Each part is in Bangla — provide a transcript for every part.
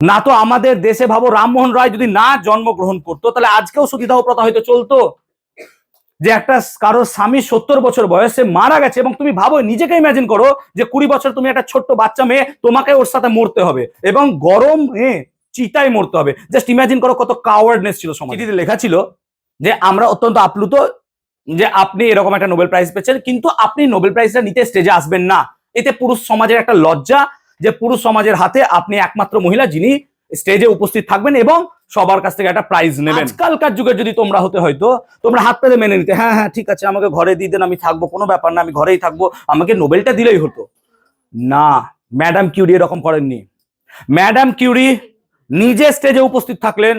না তো আমাদের দেশে ভাবো রামমোহন রায় যদি না জন্মগ্রহণ করতো তাহলে আজকেও সতীদাহ প্রথা হয়তো চলতো। যে একটা কারোর স্বামী 70 বছর বয়সে মারা গেছে এবং তুমি ভাবো, নিজেকে ইমাজিন করো যে 20 বছর তুমি একটা ছোট্ট বাচ্চা মেয়ে, তোমাকে ওর সাথে মরতে হবে এবং গরম চিতায় মরতে হবে। জাস্ট ইমাজিন করো কত কাওয়ার্ডনেস ছিল সমাজে। চিঠিতে লেখা ছিল যে আমরা অত্যন্ত আপ্লুত যে আপনি এরকম একটা নোবেল প্রাইজ পেয়েছেন, কিন্তু আপনি নোবেল প্রাইজটা নিতে স্টেজে আসবেন না। এতে পুরুষ সমাজের একটা লজ্জা যে পুরুষ সমাজের হাতে আপনি একমাত্র মহিলা যিনি স্টেজে উপস্থিত থাকবেন এবং সবার কাছ থেকে একটা প্রাইজ নেবেন। আজকালকার যুগে যদি তোমরা হতে হয়তো তোমরা হাত পেতে মেনে নিতে, হ্যাঁ হ্যাঁ ঠিক আছে আমাকে ঘরে দিয়ে দেন, আমি থাকবো, কোনো ব্যাপার না, আমি ঘরেই থাকবো, আমাকে নোবেলটা দিলেই হতো। না, ম্যাডাম কিউরি এরকম করেননি। ম্যাডাম কিউরি নিজে স্টেজে উপস্থিত থাকলেন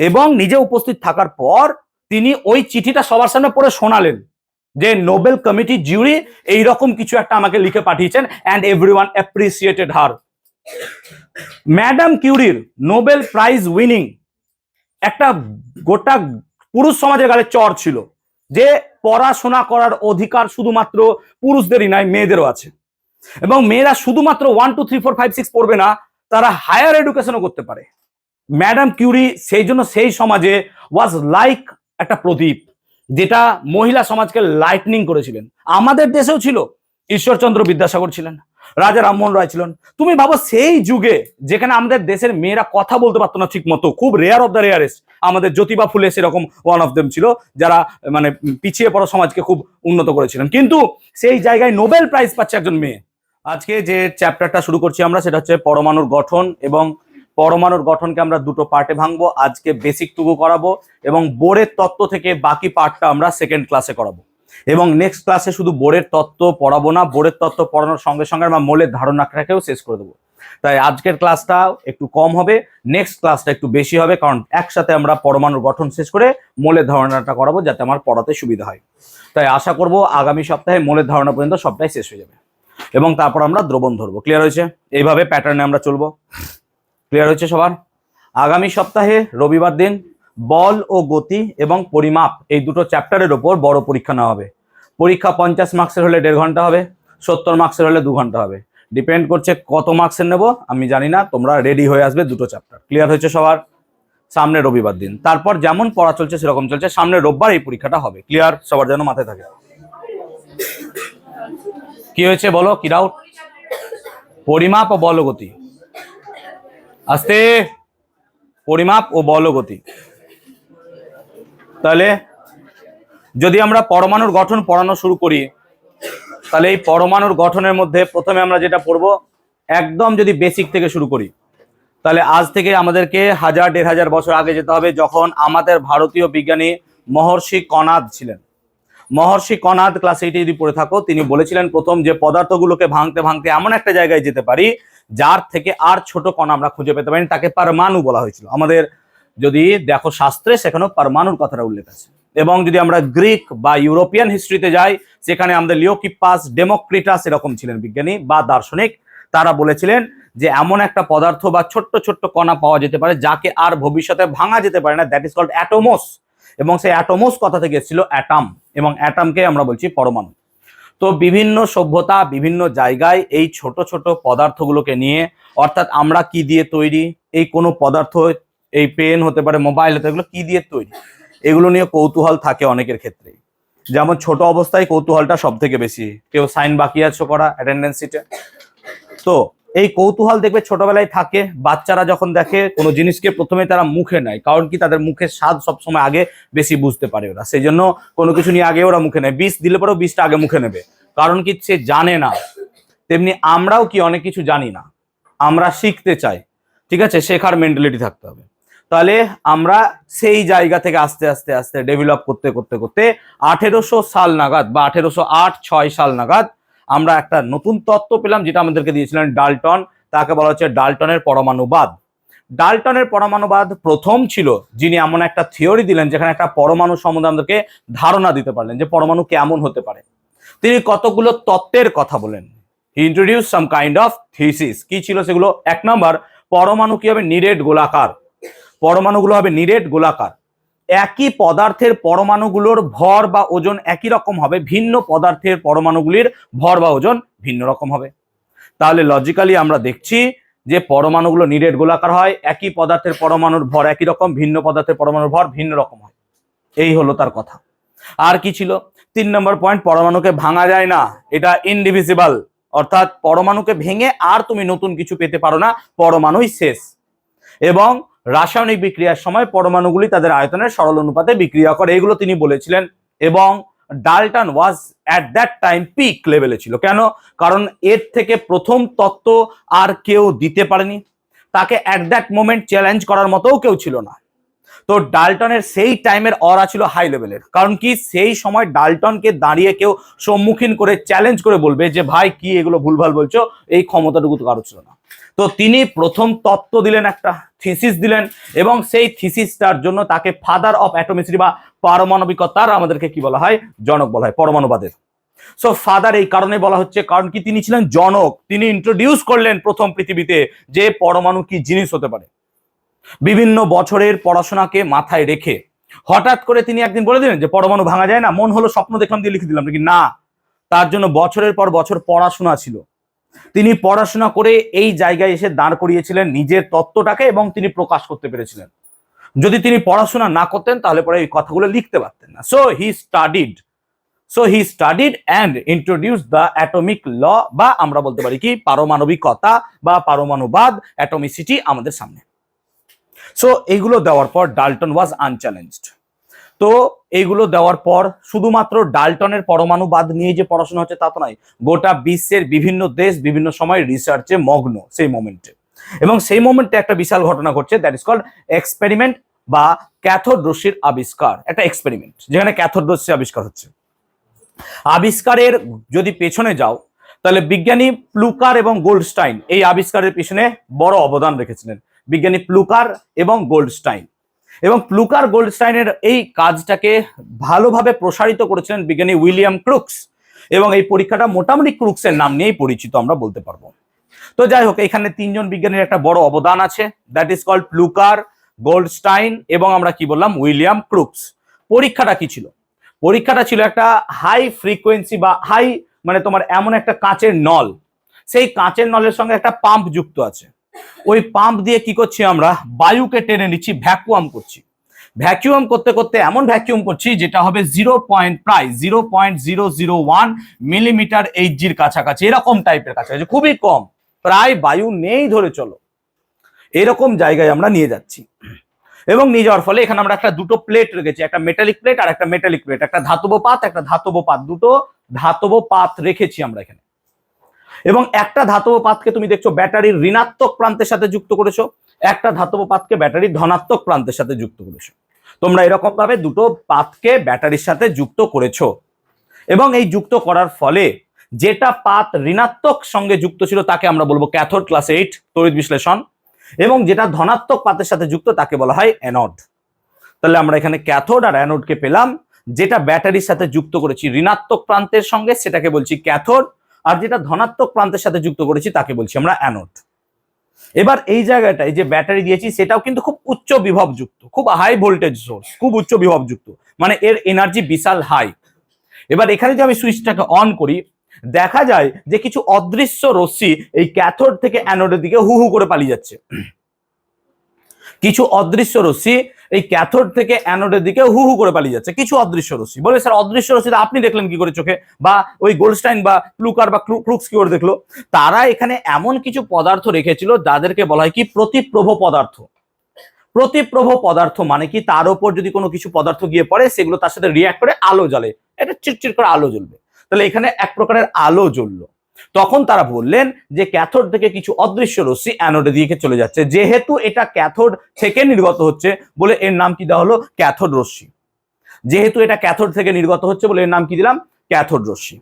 এবং নিজে উপস্থিত থাকার পর তিনি ওই চিঠিটা সবার সামনে পড়ে শোনালেন যে নোবেল কমিটি জিউরি এইরকম কিছু একটা আমাকে লিখে পাঠিয়েছেন and everyone appreciated her. Madam কিউরির নোবেল প্রাইজ উইনিং একটা গোটা পুরুষ সমাজের গালে চর ছিল যে পড়াশোনা করার অধিকার শুধুমাত্র পুরুষদেরই নয়, মেয়েদেরও আছে। এবং মেয়েরা শুধুমাত্র 1 2 3 4 5 6 পড়বে না, তারা হায়ার এডুকেশনও করতে পারে। ম্যাডাম কিউরি সেই জন্য সেই সমাজে ওয়াজ লাইক একটা প্রদীপ, যেটা মহিলা সমাজকে লাইটনিং করেছিলেন। আমাদের দেশেও ছিল, ঈশ্বরচন্দ্র বিদ্যাসাগর ছিলেন, রাজা রামমোহন রায় ছিলেন। তুমি ভাবো সেই যুগে যেখানে আমাদের দেশের মেয়েরা কথা বলতে পারতো না ঠিক মতো, খুব রেয়ার অফ দ্য রেয়ারেস্ট, আমাদের জ্যোতিবা ফুলে সেরকম ওয়ান অফ দেম ছিল যারা মানে পিছিয়ে পড়া সমাজকে খুব উন্নত করেছিলেন, কিন্তু সেই জায়গায় নোবেল প্রাইজ পাচ্ছে একজন মেয়ে। আজকে যে চ্যাপ্টারটা শুরু করছি আমরা সেটা হচ্ছে পরমাণুর গঠন, এবং পরমাণুর গঠনকে আমরা দুটো পার্টে ভাঙবো। আজকে বেসিক টুকু করাবো এবং বোরের তত্ত্ব থেকে বাকি পার্টটা আমরা সেকেন্ড ক্লাসে করাবো। এবং নেক্সট ক্লাসে শুধু বোরের তত্ত্ব পড়াবো না, বোরের তত্ত্ব পড়ানোর সঙ্গে সঙ্গে আমরা মৌলের ধারণাটাকেও শেষ করে দেবো। তাই আজকের ক্লাসটা একটু কম হবে, নেক্সট ক্লাসটা একটু বেশি হবে, কারণ একসাথে আমরা পরমাণুর গঠন শেষ করে মৌলের ধারণাটা করাবো যাতে আমার পড়াতে সুবিধা হয়। তাই আশা করব আগামী সপ্তাহে মৌলের ধারণা পর্যন্ত সবটাই শেষ হয়ে যাবে এবং তারপর আমরা দ্রবণ ধরবো। ক্লিয়ার হয়েছে? এইভাবে প্যাটার্নে আমরা চলবো। ক্লিয়ার হচ্ছে সবার? আগামী সপ্তাহে রবিবার দিন বল ও গতি এবং পরিমাপ এই দুটো চ্যাপ্টারের ওপর বড় পরীক্ষা নেওয়া হবে। পরীক্ষা 50 মার্কসের হলে 1.5 ঘন্টা হবে, 70 মার্কসের হলে 2 ঘন্টা হবে। ডিপেন্ড করছে কত মার্কসের নেব আমি জানি না, তোমরা রেডি হয়ে আসবে দুটো চ্যাপ্টার। ক্লিয়ার হচ্ছে সবার? সামনে রবিবার দিন, তারপর যেমন পড়া চলছে সেরকম চলছে, সামনে রোববার এই পরীক্ষাটা হবে। ক্লিয়ার? সবার যেন মাথায় থাকে। কি হয়েছে বলো, কি ডাউট? পরিমাপ ও বল ও গতি, আস্তে, পরিমাপ ও বল ও গতি। তাহলে যদি আমরা পরমাণুর গঠন পড়ানো শুরু করি, তাহলে এই পরমাণুর গঠনের মধ্যে প্রথমে আমরা যেটা পড়বো, একদম যদি বেসিক থেকে শুরু করি, তাহলে আজ থেকে আমাদেরকে 1000-1500 বছর আগে যেতে হবে, যখন আমাদের ভারতীয় বিজ্ঞানী মহর্ষি কনাদ ছিলেন। মহর্ষি কনাদ ক্লাস 8 যদি পড়ে থাকো, তিনি বলেছিলেন প্রথম যে পদার্থগুলোকে ভাঙতে ভাঙতে এমন একটা জায়গায় যেতে পারি যার থেকে আর ছোট কণা আমরা খুঁজে পেতে পারি, তাকে পরমাণু বলা হয়েছিল। আমাদের যদি দেখো শাস্ত্রে সেখানেও পরমাণুর কথাটা উল্লেখ আছে। এবং যদি আমরা গ্রিক বা ইউরোপিয়ান হিস্ট্রিতে যাই, সেখানে আমাদের লিওকিপাস, ডেমোক্রিটাস এরকম ছিলেন বিজ্ঞানী বা দার্শনিক, তারা বলেছিলেন যে এমন একটা পদার্থ বা ছোট্ট ছোট্ট কণা পাওয়া যেতে পারে যাকে আর ভবিষ্যতে ভাঙা যেতে পারে না, দ্যাট ইজ কল্ড অ্যাটোমস। এবং সেই অ্যাটোমস কথা থেকে এসেছিল অ্যাটম, এবং অ্যাটমকে আমরা বলছি পরমাণু। তো বিভিন্ন সভ্যতা বিভিন্ন জায়গায় এই ছোট ছোট পদার্থগুলোকে নিয়ে, অর্থাৎ আমরা কি দিয়ে তৈরি, এই কোনো পদার্থ, এই পেন হতে পারে, মোবাইল হতে, এগুলো কি দিয়ে তৈরি, এগুলো নিয়ে কৌতূহল থাকে অনেকের ক্ষেত্রে। যেমন ছোট অবস্থায় কৌতূহলটা সব থেকে বেশি, কেউ সাইন বাকি আছো করা অ্যাটেন্ডেন্স শিটে, তো এই কৌতূহল দেখবে ছোটবেলায় থাকে। বাচ্চারা যখন দেখে কোনো জিনিসকে প্রথমে তারা মুখে নেয়, কারণ কি তাদের মুখের স্বাদ সবসময় আগে বেশি বুঝতে পারে ওরা, সেই জন্য কোনো কিছু নিয়ে আগে ওরা মুখে নেয়। বিষ দিলে পরেও বিষটা আগে মুখে নেবে, কারণ কি সে জানে না। তেমনি আমরাও কি অনেক কিছু জানি না, আমরা শিখতে চাই, ঠিক আছে, শেখার মেন্টালিটি থাকতে হবে। তাহলে আমরা সেই জায়গা থেকে আস্তে আস্তে আস্তে ডেভেলপ করতে করতে করতে 1800 সাল নাগাদ বা 1808-6 সাল নাগাদ আমরা একটা নতুন তত্ত্ব পেলাম, যেটা আমাদেরকে দিয়েছিলেন ডাল্টন। তাকে বলা হচ্ছে ডাল্টনের পরমাণুবাদ। ডাল্টনের পরমাণুবাদ প্রথম ছিল যিনি এমন একটা থিওরি দিলেন যেখানে একটা পরমাণু সম্বন্ধে আমাদেরকে ধারণা দিতে পারলেন যে পরমাণু কেমন হতে পারে। তিনি কতগুলো তত্ত্বের কথা বলেন, he introduce some kind of thesis. কি ছিল সেগুলো? 1 নম্বর, পরমাণু কি হবে? নিরেট গোলাকার। পরমাণুগুলো হবে নিরেট গোলাকার। একই পদার্থের পরমাণুগুলোর ভর বা ওজন একই রকম হবে, ভিন্ন পদার্থের পরমাণুগুলির ভর বা ওজন ভিন্ন রকম হবে। তাহলে লজিক্যালি আমরা দেখছি যে পরমাণুগুলো নিরেট গোলাকার হয়, একই পদার্থের পরমাণুর ভর একই রকম, ভিন্ন পদার্থের পরমাণুর ভর ভিন্ন রকম হয়। এই হলো তার কথা। আর কি ছিল 3 নম্বর পয়েন্ট, পরমাণুকে ভাঙা যায় না, এটা ইনডিভিজিবল, অর্থাৎ পরমাণুকে ভেঙে আর তুমি নতুন কিছু পেতে পারো না, পরমাণুই শেষ। এবং রাসায়নিক বিক্রিয়ার সময় পরমাণুগুলি তাদের আয়তনের সরল অনুপাতে বিক্রিয়া করে, এগুলো তিনি বলেছিলেন। এবং Dalton was at that time peak লেভেলে ছিল। কেন? কারণ এর থেকে প্রথম তত্ত্ব আর কেউ দিতে পারেনি, তাকে অ্যাট দ্যাট মোমেন্ট চ্যালেঞ্জ করার মতোও কেউ ছিল না। তো ডাল্টনের সেই টাইমের অরা ছিল হাই লেভেলের। কারণ কি, সেই সময় ডাল্টনকে দাঁড়িয়ে কেউ সম্মুখীন করে চ্যালেঞ্জ করে বলবে যে ভাই কি এগুলো ভুলভাল বলছো, এই ক্ষমতাটুকু তো কারো ছিল না। তো তিনি প্রথম তত্ত্ব দিলেন, একটা থিসিস দিলেন, এবং সেই থিসিসটার জন্য তাকে ফাদার অফ অ্যাটমিসিটি বা পারমাণবিকতার আমাদেরকে কি বলা হয়, জনক বলা হয়, পরমাণুবাদের। সো ফাদার এই কারণে বলা হচ্ছে, কারণ কি তিনি ছিলেন জনক, তিনি ইন্ট্রোডিউস করলেন প্রথম পৃথিবীতে যে পরমাণু কি জিনিস হতে পারে। বিভিন্ন বছরের পড়াশোনাকে মাথায় রেখে হঠাৎ করে তিনি একদিন বলে দিলেন যে পরমাণু ভাঙা যায় না, মন হলো স্বপ্ন দেখলাম দিয়ে লিখে দিলাম, না, তার জন্য বছরের পর বছর পড়াশোনা ছিল। তিনি পড়াশোনা করে এই জায়গায় এসে দাঁড় করিয়েছিলেন নিজের তত্ত্বটাকে, এবং তিনি প্রকাশ করতে পেরেছিলেন। যদি তিনি পড়াশোনা না করতেন তাহলে পরে এই কথাগুলো লিখতে পারতেন না। So he studied and introduce the atomic law, বা আমরা বলতে পারি কি পারমাণবিকতা বা পারমাণুবাদ, অ্যাটমিসিটি আমাদের সামনে। সো এইগুলো দেওয়ার পর ডাল্টন ওয়াজ আনচ্যালেঞ্জড। তো এইগুলো দেওয়ার পর শুধুমাত্র ডাল্টনের পরমাণুবাদ নিয়ে যে পড়াশোনা হচ্ছে তা তো নয়, গোটা বিশ্বের বিভিন্ন দেশ বিভিন্ন সময় রিসার্চে মগ্ন সেই মোমেন্টে। এবং সেই মোমেন্টে একটা বিশাল ঘটনা ঘটছে, দ্যাট ইজ কল্ড এক্সপেরিমেন্ট বা ক্যাথোড রশ্মির আবিষ্কার। একটা এক্সপেরিমেন্ট যেখানে ক্যাথোড রশ্মি আবিষ্কার হচ্ছে। আবিষ্কারের যদি পেছনে যাও তাহলে বিজ্ঞানী প্লুকার এবং গোল্ডস্টাইন এই আবিষ্কারের পেছনে বড় অবদান রেখেছিলেন, বিজ্ঞানী প্লুকার এবং গোল্ডস্টাইন। এবং প্লুকার গোল্ডস্টাইনের এই কাজটাকে ভালোভাবে প্রসারিত করেছিলেন বিজ্ঞানী উইলিয়াম ক্রুকস, এবং এই পরীক্ষাটা মোটামুটি ক্রুকসের নাম নিয়েই পরিচিত আমরা বলতে পারবো। তো যাই হোক, এখানে 3 জন বিজ্ঞানীর একটা বড় অবদান আছে, দ্যাট ইজ কল্ড প্লুকার, গোল্ডস্টাইন এবং আমরা কি বললাম উইলিয়াম ক্রুকস। পরীক্ষাটা কি ছিল? পরীক্ষাটা ছিল একটা হাই ফ্রিকোয়েন্সি বা হাই মানে তোমার এমন একটা কাঁচের নল, সেই কাঁচের নলের সঙ্গে একটা পাম্প যুক্ত আছে। ওই পাম্প দিয়ে কি করছি আমরা, বায়ুকে টেনে নিচ্ছি, ভ্যাকুয়াম করছি। ভ্যাকুয়াম করতে করতে এমন ভ্যাকুয়াম করছি যেটা হবে প্রায় 0.001 মিলিমিটার এইচজির কাছাকাছি, এরকম টাইপের কাছাকাছি, খুবই কম, প্রায় বায়ু নেই ধরে চলো, এরকম জায়গায় আমরা নিয়ে যাচ্ছি। এবং নিয়ে যাওয়ার ফলে এখানে আমরা একটা দুটো প্লেট রেখেছি, একটা মেটালিক প্লেট আর একটা মেটালিক প্লেট, একটা ধাতব পাত একটা ধাতব পাত, দুটো ধাতব পাত রেখেছি আমরা এখানে। এবং একটা ধাতব পাতকে তুমি দেখছো ব্যাটারির ঋণাত্মক প্রান্তের সাথে যুক্ত করেছো, একটা ধাতব পাতকে ব্যাটারির ধনাত্মক প্রান্তের সাথে যুক্ত করেছো। তোমরা এরকম ভাবে দুটো পাতকে ব্যাটারির সাথে যুক্ত করেছো, এবং এই যুক্ত করার ফলে যেটা পাত ঋণাত্মক সঙ্গে যুক্ত ছিল তাকে আমরা বলবো ক্যাথোড, ক্লাস 8 তড়িৎ বিশ্লেষণ, এবং যেটা ধনাত্মক পাতের সাথে যুক্ত তাকে বলা হয় অ্যানোড। তাহলে আমরা এখানে ক্যাথোড আর অ্যানোডকে পেলাম। যেটা ব্যাটারির সাথে যুক্ত করেছি ঋণাত্মক প্রান্তের সঙ্গে সেটাকে বলছি ক্যাথোড, আর যেটা ধনাত্মক প্রান্তের সাথে যুক্ত করেছি তাকে বলছি আমরা অ্যানোড। এবার এই জায়গাটায় যে ব্যাটারি দিয়েছি সেটাও কিন্তু খুব উচ্চ বিভব যুক্ত, খুব হাই ভোল্টেজ সোর্স, খুব উচ্চ বিভব যুক্ত, মানে এর এনার্জি বিশাল হাই। এবার এখানে যে আমি সুইচটাকে অন করি, দেখা যায় যে কিছু অদৃশ্য রশ্মি এই ক্যাথোড থেকে অ্যানোডের দিকে হু হু করে পালিয়ে যাচ্ছে। কিছু অদৃশ্য রশ্মি এই ক্যাথোড থেকে অ্যানোডের দিকে হু হু করে পালিয়ে যাচ্ছে, কিছু অদৃশ্য রশ্মি। বলে স্যার অদৃশ্য রশ্মিটা আপনি দেখলেন কি করে চোখে, বা ওই গোল্ডস্টাইন বা প্লুকার বা ক্রুকস কি করে দেখলো? তারা এখানে এমন কিছু পদার্থ রেখেছিল যাদেরকে বলা হয় কি প্রতিপ্রভ পদার্থ। প্রতিপ্রভ পদার্থ মানে কি, তার উপর যদি কোনো কিছু পদার্থ গিয়ে পড়ে সেগুলো তার সাথে রিয়াক্ট করে আলো জ্বলে, এটা চিটচিট করে আলো জ্বলবে। তাহলে এখানে এক প্রকারের আলো জ্বললো। তখন তারা বললেন যে ক্যাথোড থেকে কিছু অদৃশ্য রশ্মি অ্যানোডের দিকে চলে যাচ্ছে, যেহেতু এটা ক্যাথোড থেকে নির্গত হচ্ছে বলে এর নাম কি দেওয়া হলো, ক্যাথোড রশ্মি। যেহেতু এটা ক্যাথোড থেকে নির্গত হচ্ছে বলে এর নাম কি দিলাম, ক্যাথোড রশ্মি।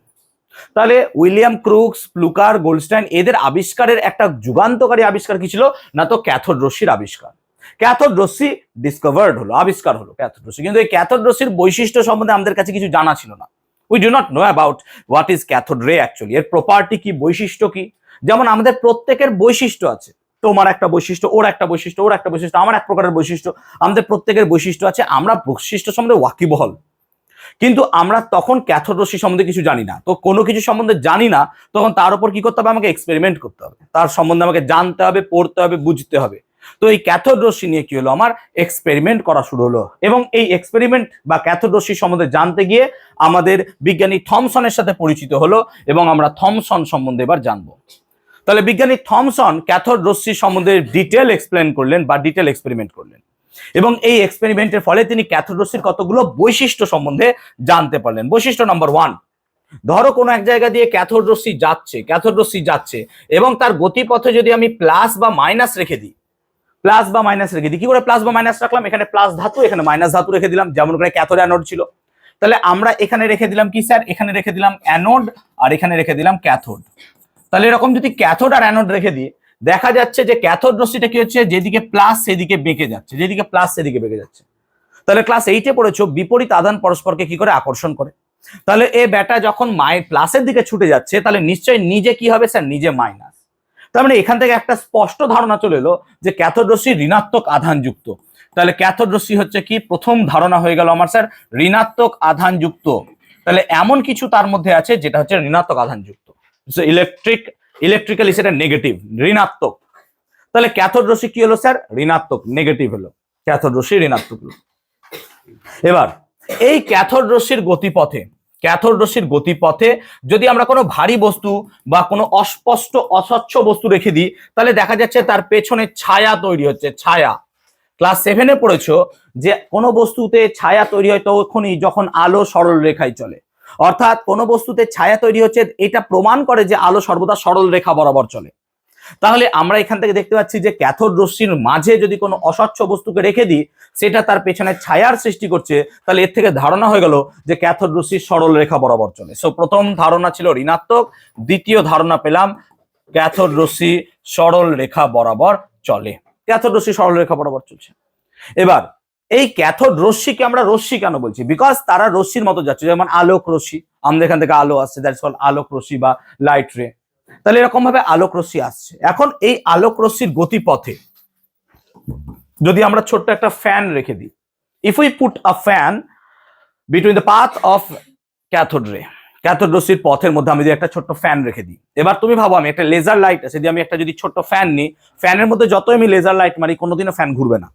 তাহলে উইলিয়াম ক্রুকস, প্লুকার, গোল্ডস্টাইন এদের আবিষ্কারের একটা যুগান্তকারী আবিষ্কার কি ছিল না, তো ক্যাথোড রশ্মির আবিষ্কার। ক্যাথোড রশ্মি ডিসকভার্ড হলো, আবিষ্কার হলো ক্যাথোড রশ্মি। কিন্তু এই ক্যাথোড রশ্মির বৈশিষ্ট্য সম্বন্ধে আমাদের কাছে কিছু জানা ছিল না। We do not know about what is cathode ray actually, এর প্রপার্টি কি, বৈশিষ্ট্য কি। যেমন আমাদের প্রত্যেকের বৈশিষ্ট্য আছে, তোমার একটা বৈশিষ্ট্য, ওর একটা বৈশিষ্ট্য, ওর একটা বৈশিষ্ট্য, আমার এক প্রকারের বৈশিষ্ট্য, আমাদের প্রত্যেকের বৈশিষ্ট্য আছে, আমরা বৈশিষ্ট্য সম্বন্ধে ওয়াকিবহল। কিন্তু আমরা তখন ক্যাথোড রশ্মি সম্বন্ধে কিছু জানি না, তো কোনো কিছু সম্বন্ধে জানি না, তখন তার উপর কি করতে হবে, আমাকে এক্সপেরিমেন্ট করতে হবে, তার সম্বন্ধে আমাকে জানতে হবে, পড়তে হবে, বুঝতে হবে। তো এই ক্যাথোড রশ্মি নিয়ে কি হলো, আমার এক্সপেরিমেন্ট করা শুরু হলো, এবং এই এক্সপেরিমেন্ট বা ক্যাথোড রশ্মি সম্বন্ধে জানতে গিয়ে আমাদের বিজ্ঞানী থমসনের সাথে পরিচিত হলো, এবং আমরা থমসন সম্বন্ধে এবার জানবো। তাহলে বিজ্ঞানী থমসন ক্যাথোড রশ্মি সম্বন্ধে ডিটেল এক্সপ্লেন করলেন বা ডিটেল এক্সপেরিমেন্ট করলেন, এবং এই এক্সপেরিমেন্টের ফলে তিনি ক্যাথোড রশ্মির কতগুলো বৈশিষ্ট্য সম্বন্ধে জানতে পারলেন। বৈশিষ্ট্য নাম্বার 1, ধরো কোনো এক জায়গা দিয়ে ক্যাথোড রশ্মি যাচ্ছে এবং তার গতিপথে যদি আমি প্লাস বা মাইনাস রেখে দিই, কি করে প্লাস বা মাইনাস রাখলাম, এখানে প্লাস ধাতু এখানে মাইনাস ধাতু রেখে দিলাম, যেমন করে ক্যাথোড অ্যানোড ছিল। তাহলে আমরা এখানে রেখে দিলাম কি স্যার, এখানে রেখে দিলাম অ্যানোড আর এখানে রেখে দিলাম ক্যাথোড। তাহলে এরকম যদি ক্যাথোড আর অ্যানোড রেখে দিই, দেখা যাচ্ছে যে ক্যাথোড রশ্মিটা কি হচ্ছে, যেদিকে প্লাস সেদিকে বেঁকে যাচ্ছে, তাহলে ক্লাস 8-এ পড়েছো বিপরীত আধান পরস্পরকে কি করে আকর্ষণ করে। তাহলে এ ব্যাটা যখন প্লাসের দিকে ছুটে যাচ্ছে, তাহলে নিশ্চয়ই নিজে কি হবে স্যার, নিজে মাইনাস। তার মানে এখান থেকে একটা স্পষ্ট ধারণা চলে এলো যে ক্যাথোড রশ্মি ঋণাত্মক আধান যুক্ত। তাহলে ক্যাথোড রশ্মি হচ্ছে কি, প্রথম ধারণা হয়ে গেল আমার স্যার ঋণাত্মক আধান যুক্ত। তাহলে এমন কিছু তার মধ্যে আছে যেটা হচ্ছে ঋণাত্মক আধান যুক্ত, ইলেকট্রিক্যালি সেটা নেগেটিভ, ঋণাত্মক। তাহলে ক্যাথোড রশ্মি কি হলো স্যার, ঋণাত্মক, নেগেটিভ হলো, ক্যাথোড রশ্মি ঋণাত্মক হলো। এবার এই ক্যাথোড রশ্মির গতিপথে যদি আমরা কোনো ভারী বস্তু বা কোনো অস্পষ্ট অস্বচ্ছ বস্তু রেখে দিই, তাহলে দেখা যাচ্ছে তার পেছনে ছায়া তৈরি হচ্ছে, ছায়া। ক্লাস 7-এ পড়েছো যে কোনো বস্তুতে ছায়া তৈরি হয় তখনই যখন আলো সরল রেখায় চলে, অর্থাৎ কোনো বস্তুতে ছায়া তৈরি হচ্ছে, এটা প্রমাণ করে যে আলো সর্বদা সরল রেখা বরাবর চলে। তাহলে আমরা এখান থেকে দেখতে পাচ্ছি যে ক্যাথোড রশ্মির মাঝে যদি কোনো অস্বচ্ছ বস্তুকে রেখে দিই, সেটা তার পেছনে ছায়ার সৃষ্টি করছে, তাহলে এর থেকে ধারণা হয়ে গেল যে ক্যাথোড রশ্মি সরল রেখা বরাবর চলে। সো প্রথম ধারণা ছিল ঋণাত্মক, দ্বিতীয় ধারণা পেলাম ক্যাথোড রশ্মি সরল রেখা বরাবর চলে, ক্যাথোড রশ্মি সরল রেখা বরাবর চলছে। এবার এই ক্যাথোড রশ্মিকে আমরা রশ্মি কেন বলছি, বিকজ তারা রশ্মির মতো যাচ্ছে, যেমন আলোক রশ্মি, আমাদের এখান থেকে আলো আসছে, দ্যাটস কল্ড আলোক রশ্মি বা লাইট রে। তাহলে এরকম ভাবে আলোক রশ্মি আসছে। এখন এই আলোক রশ্মির গতিপথে যদি আমরা ছোট্ট একটা ফ্যান রেখে দিই, if we put a fan between the path of cathode ray, cathode রশ্মির পথের মধ্যে আমি যদি একটা ছোট্ট ফ্যান রেখে দিই, এবার তুমি ভাবো আমি একটা লেজার লাইট আছে, যদি আমি একটা যদি ছোট্ট ফ্যান নিই, ফ্যানের মধ্যে যতই আমি লেজার লাইট মারি কোনোদিনও ফ্যান ঘুরবে না,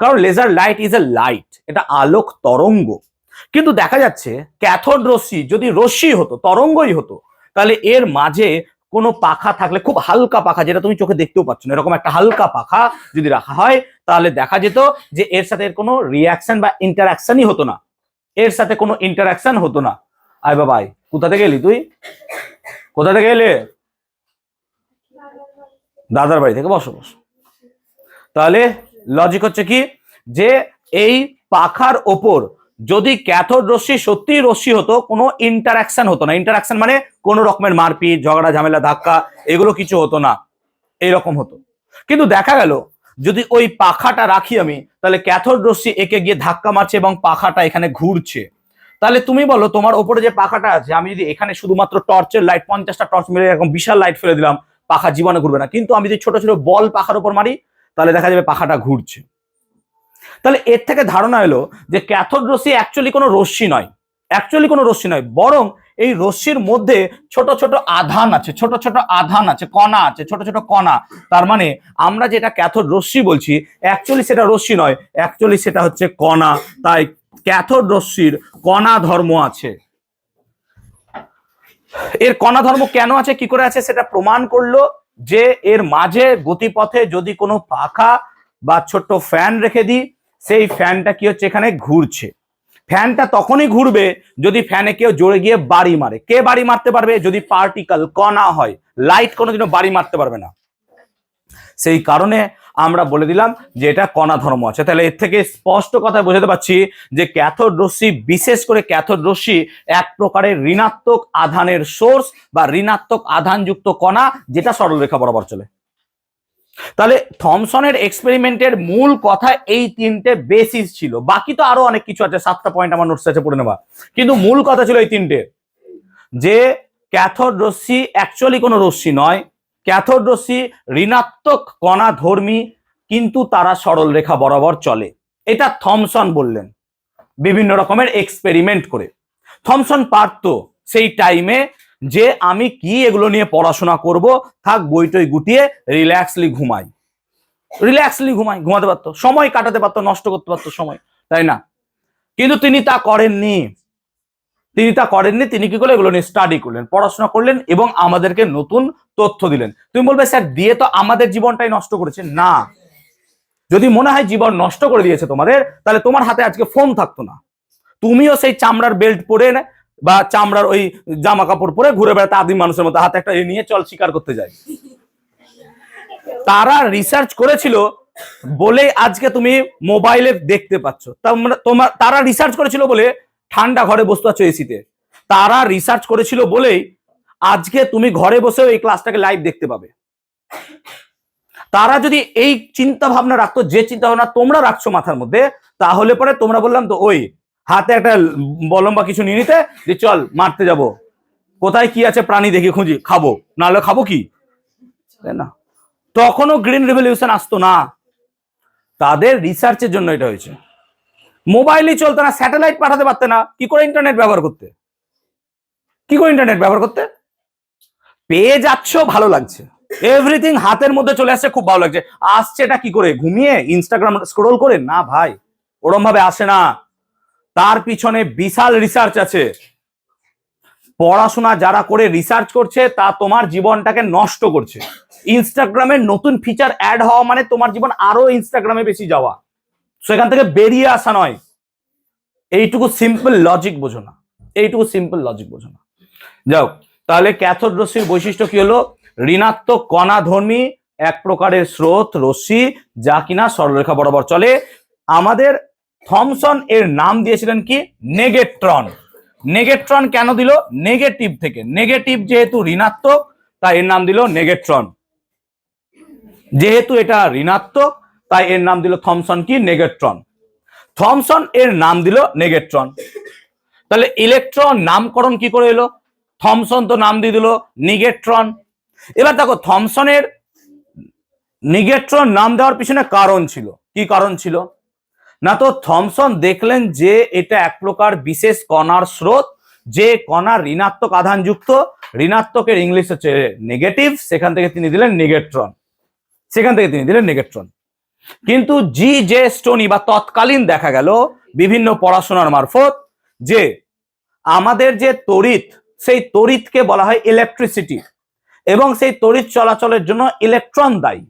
কারণ laser light is a light, এটা আলোক তরঙ্গ। কিন্তু দেখা যাচ্ছে ক্যাথোড রশ্মি যদি রশ্মি হতো, তরঙ্গই হতো, তাহলে এর মাঝে কোনো পাখা থাকলে, খুব হালকা পাখা যেটা তুমি চোখে দেখতেও পাচ্ছ না, এরকম একটা হালকা পাখা যদি রাখা হয়, তাহলে দেখা যেত যে এর সাথে কোনো রিয়াকশন বা ইন্টারাকশনই হতো না, এর সাথে কোনো ইন্টারাকশন হতো না। আয় বাবা, কোথা থেকে এলি তুই, কোথা থেকে এলে? দাদার বাড়ি থেকে। বসো বসো। তাহলে লজিক হচ্ছে কি, যে এই পাখার ওপর যদি ক্যাথোড রশ্মি সত্যি রশ্মি হতো, কোনো ইন্টারাকশন হতো না, ইন্টারাকশন মানে কোনো রকমের মারপিট, ঝগড়া, ঝামেলা, ধাক্কা, এগুলো কিছু হতো না, এইরকম হতো। কিন্তু দেখা গেল যদি ওই পাখাটা রাখি আমি, তাহলে ক্যাথোড রশ্মি একে গিয়ে ধাক্কা মারছে এবং পাখাটা এখানে ঘুরছে। তাহলে তুমি বলো তোমার ওপরে যে পাখাটা আছে, আমি যদি এখানে শুধুমাত্র টর্চের লাইট 50টা টর্চ মেরে এরকম বিশাল লাইট ফেলে দিলাম, পাখা জীবনে ঘুরবে না। কিন্তু আমি যদি ছোট ছোট বল পাখার উপর মারি, তাহলে দেখা যাবে পাখাটা ঘুরছে। তাহলে এর থেকে ধারণা এলো যে ক্যাথোড রশ্মি অ্যাকচুয়ালি কোনো রশ্মি নয়, বরং এই রশ্মির মধ্যে ছোট ছোট আধান আছে, কণা আছে, ছোট ছোট কণা। তার মানে আমরা যেটা ক্যাথোড রশ্মি বলছি, অ্যাকচুয়ালি সেটা রশ্মি নয়, অ্যাকচুয়ালি সেটা হচ্ছে কণা। তাই ক্যাথোড রশ্মির কণা ধর্ম আছে। এর কণা ধর্ম কেন আছে, কি করে আছে, সেটা প্রমাণ করলো যে এর মাঝে গতিপথে যদি কোনো পাখা বা ছোট্ট ফ্যান রেখে দিই, সেই ফ্যানটা কি হচ্ছে, এখানে ঘুরছে। ফ্যানটা তখনই ঘুরবে যদি ফ্যানে কেউ জোরে গিয়ে বাড়ি মারে। কে বাড়ি মারতে পারবে? যদি পার্টিকেল, কণা হয়। লাইট কোনোদিনও বাড়ি মারতে পারবে না। সেই কারণে আমরা বলে দিলাম যে এটা কণা ধর্ম আছে। তাহলে এর থেকে স্পষ্ট কথা বোঝাতে পারছি যে ক্যাথোড রশ্মি, বিশেষ করে ক্যাথোড রশ্মি এক প্রকারের ঋণাত্মক আধানের সোর্স বা ঋণাত্মক আধানযুক্ত কণা, যেটা সরলরেখা বরাবর চলে। তাহলে থমসনের এক্সপেরিমেন্টের মূল কথা এই তিনটে বেসিস ছিল, বাকি তো আরো অনেক কিছু আছে, 7টা পয়েন্ট আমার নোটস আছে পড়ে নেবা, কিন্তু মূল কথা ছিল এই তিনটে, যে ক্যাথোড রশ্মি অ্যাকচুয়ালি কোনো রশ্মি নয়, ক্যাথোড রশ্মি ঋণাত্মক কণা ধর্মী, কিন্তু তারা সরল রেখা বরাবর চলে। এটা থমসন বললেন। বিভিন্ন রকমের এক্সপেরিমেন্ট করে। থমসন পারতো সেই টাইমে যে আমি কি এগুলো নিয়ে পড়াশোনা করব, থাক বইটই গুটিয়ে রিল্যাক্সলি ঘুমাতে পারতো, সময় কাটাতে পারতো, নষ্ট করতে পারতো সময়, তাই না? কিন্তু তিনি তা করেননি। তিনি কি করলেন? এগুলো নিয়ে স্টাডি করলেন, পড়াশোনা করলেন এবং আমাদেরকে নতুন তথ্য দিলেন। তুমি বলবে স্যার দিয়ে তো আমাদের জীবনটাই নষ্ট করেছে। না, যদি মনে হয় জীবন নষ্ট করে দিয়েছে তোমাদের, তাহলে তোমার হাতে আজকে ফোন থাকতো না, তুমিও সেই চামড়ার বেল্ট পরে বা চামড়ার ওই জামা কাপড় পরে ঘুরে বেড়াতে আদিম মানুষের মতো, হাতে একটা নিয়ে চল শিকার করতে যাই। তারা রিসার্চ করেছিল বলে আজকে তুমি মোবাইলে দেখতে পাচ্ছ। তারা রিসার্চ করেছিল বলে ঠান্ডা ঘরে বসতে পারছো এসিতে। তারা রিসার্চ করেছিল বলেই আজকে তুমি ঘরে বসেও এই ক্লাসটাকে লাইভ দেখতে পাবে। তারা যদি এই চিন্তা ভাবনা রাখতো, যে চিন্তা ভাবনা তোমরা রাখছো মাথার মধ্যে, তাহলে পরে তোমরা বললাম তো ওই হাতে একটা বলম বা কিছু নিয়ে নিতে, যে চল মারতে যাব, কোথায় কি আছে প্রাণী দেখি খুঁজি, খাবো, নাহলে খাবো কি, তাই না? তখনও গ্রিন রেভলিউশন আসতো না। তাদের রিসার্চের জন্য এটা হয়েছে। মোবাইলই চলতো না, স্যাটেলাইট পাঠাতে পারতে না, কি করে ইন্টারনেট ব্যবহার করতে? পেয়ে যাচ্ছ, ভালো লাগছে, এভরিথিং হাতের মধ্যে চলে আসছে, খুব ভালো লাগছে। আসছে এটা কি করে? ঘুমিয়ে, ইনস্টাগ্রাম স্ক্রোল করে? না ভাই, ওরম ভাবে আসে না। তার পিছনে বিশাল রিসার্চ আছে। পড়াশোনা যারা করে রিসার্চ করছে, তা তোমার জীবনটাকে নষ্ট করছে। ইনস্টাগ্রামের নতুন ফিচার অ্যাড হওয়া মানে তোমার জীবন আরো ইনস্টাগ্রামে বেশি যাওয়া, সেখান থেকে বেরিয়ে আসা নয়। এইটুকু সিম্পল লজিক বোঝো না। যাও, তাহলে ক্যাথোড রশ্মির বৈশিষ্ট্য কি হলো? ঋণাত্মক কণাধর্মী এক প্রকারের স্রোত রশ্মি, যা কিনা সরলরেখা বরাবর চলে। আমাদের থমসন এর নাম দিয়েছিলেন কি? নেগেট্রন। নেগেট্রন কেন দিল? নেগেটিভ থেকে, নেগেটিভ যেহেতু ঋণাত্মক, তাই এর নাম দিল নেগেট্রন। যেহেতু এটা ঋণাত্মক, তাই এর নাম দিল থমসন কি? নেগেট্রন। থমসন এর নাম দিল নেগেট্রন। তাহলে ইলেকট্রন নামকরণ কি করে এলো? থমসন তো নাম দিয়ে দিল নিগেট্রন। এবার দেখো, থমসনের নিগেট্রন নাম দেওয়ার পিছনে কারণ ছিল। কি কারণ ছিল? না তো থমসন দেখলেন যে এটা এক প্রকার বিশেষ কণার স্রোত, যে কণা ঋণাত্মক আধানযুক্ত, ঋণাত্মকের ইংলিশ হচ্ছে নেগেটিভ, সেখান থেকে তিনি দিলেন নেগেট্রন। কিন্তু জি জে স্টোনি বা তৎকালীন দেখা গেল বিভিন্ন পড়াশোনার মারফত যে আমাদের যে তড়িৎ, সেই তড়িৎকে বলা হয় ইলেকট্রিসিটি, এবং সেই তড়িৎ চলাচলের জন্য ইলেকট্রন দায়ী।